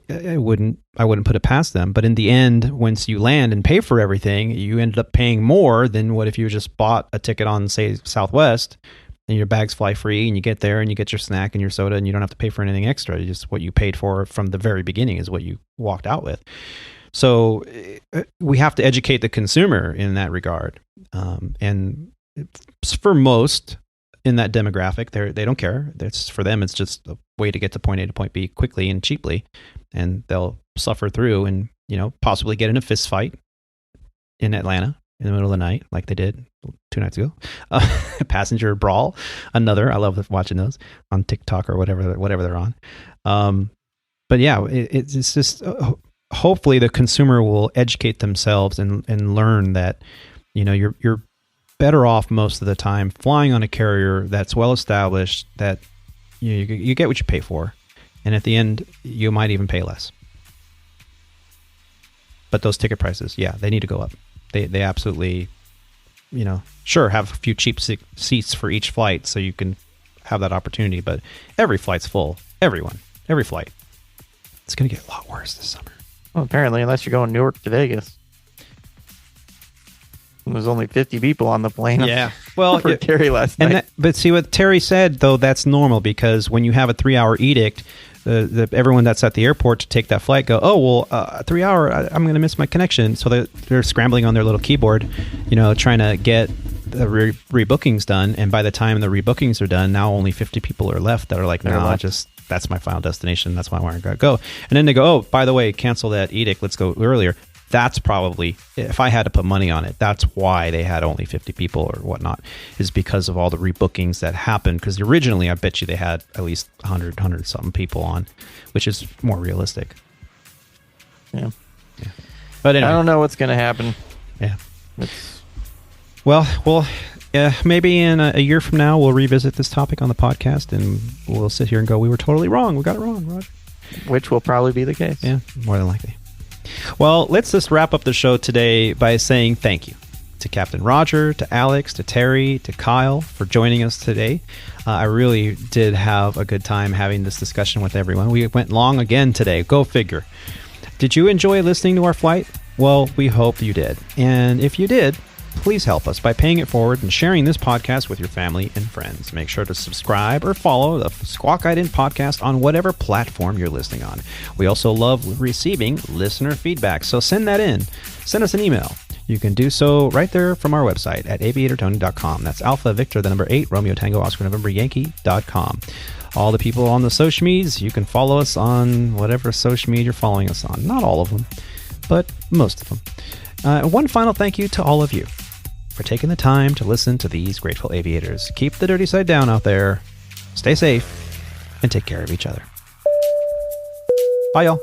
I wouldn't put it past them. But in the end, once you land and pay for everything, you ended up paying more than what if you just bought a ticket on, say, Southwest, and your bags fly free, and you get there and you get your snack and your soda, and you don't have to pay for anything extra. Just what you paid for from the very beginning is what you walked out with. So we have to educate the consumer in that regard. And for most in that demographic, they don't care. For them, it's just a way to get to point A to point B quickly and cheaply, and they'll suffer through and possibly get in a fist fight in Atlanta in the middle of the night, like they did 2 nights ago. Passenger brawl, I love watching those on TikTok or whatever they're on. But yeah, it's just hopefully the consumer will educate themselves and learn that you're better off most of the time flying on a carrier that's well established, that you get what you pay for, and at the end you might even pay less. But those ticket prices, they need to go up. They absolutely, sure, have a few cheap seats for each flight so you can have that opportunity, but every flight's full. Every flight. It's going to get a lot worse this summer. Well, apparently, unless you're going Newark to Vegas. There's only 50 people on the plane. Yeah. Well, for Terry last night. But see what Terry said, though, that's normal, because when you have a 3-hour edict, everyone that's at the airport to take that flight go, oh, well, 3 hour, I'm going to miss my connection. So they're scrambling on their little keyboard, trying to get the rebookings done. And by the time the rebookings are done, now only 50 people are left that are like, no, that's my final destination. That's why I want to go. And then they go, oh, by the way, cancel that edict. Let's go earlier. That's probably, if I had to put money on it, that's why they had only 50 people or whatnot, is because of all the rebookings that happened. Because originally, I bet you they had at least 100 something people on, which is more realistic. Yeah. But anyway, I don't know what's going to happen. Yeah. Well, maybe in a year from now, we'll revisit this topic on the podcast and we'll sit here and go, we were totally wrong. We got it wrong, Roger. Which will probably be the case. Yeah, more than likely. Well, let's just wrap up the show today by saying thank you to Captain Roger, to Alex, to Terry, to Kyle for joining us today. I really did have a good time having this discussion with everyone. We went long again today. Go figure. Did you enjoy listening to our flight? Well, we hope you did. And if you did, please help us by paying it forward and sharing this podcast with your family and friends. Make sure to subscribe or follow the Squawk Ident Podcast on whatever platform you're listening on. We also love receiving listener feedback, so send that in. Send us an email. You can do so right there from our website at av8rtony.com. That's Alpha Victor, the number 8, Romeo Tango Oscar November Yankee.com. All the people on the social medias, you can follow us on whatever social media you're following us on. Not all of them, but most of them. One final thank you to all of you for taking the time to listen to these grateful aviators. Keep the dirty side down out there. Stay safe and take care of each other. Bye, y'all.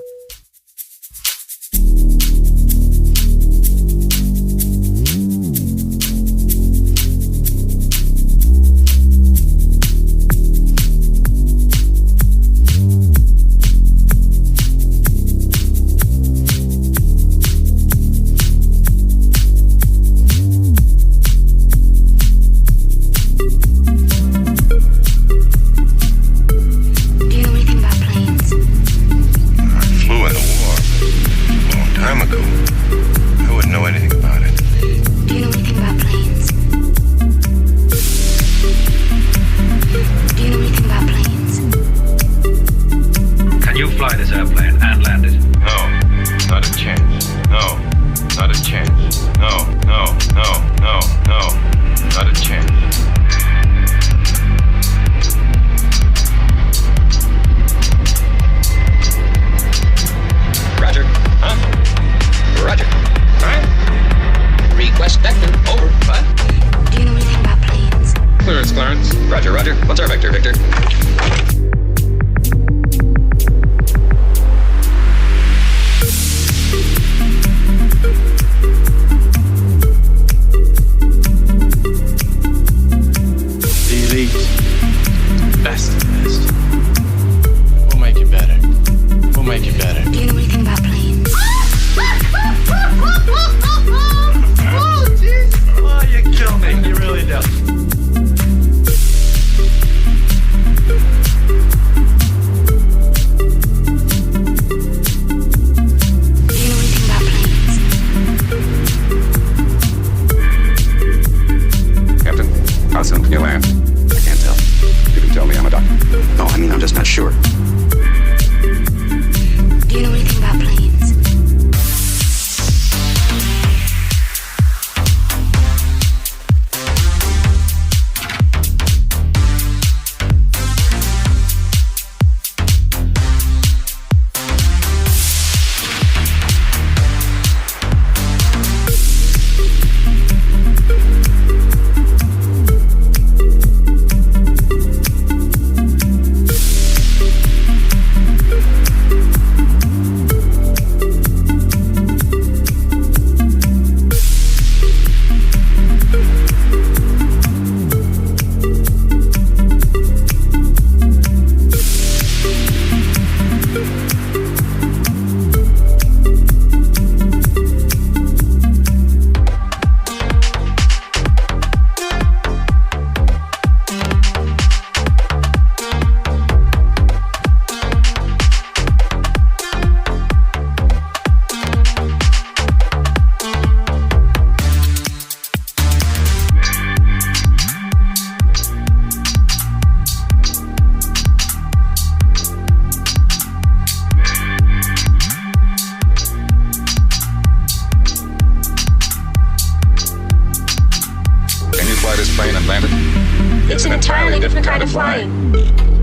It's an entirely different kind of flying.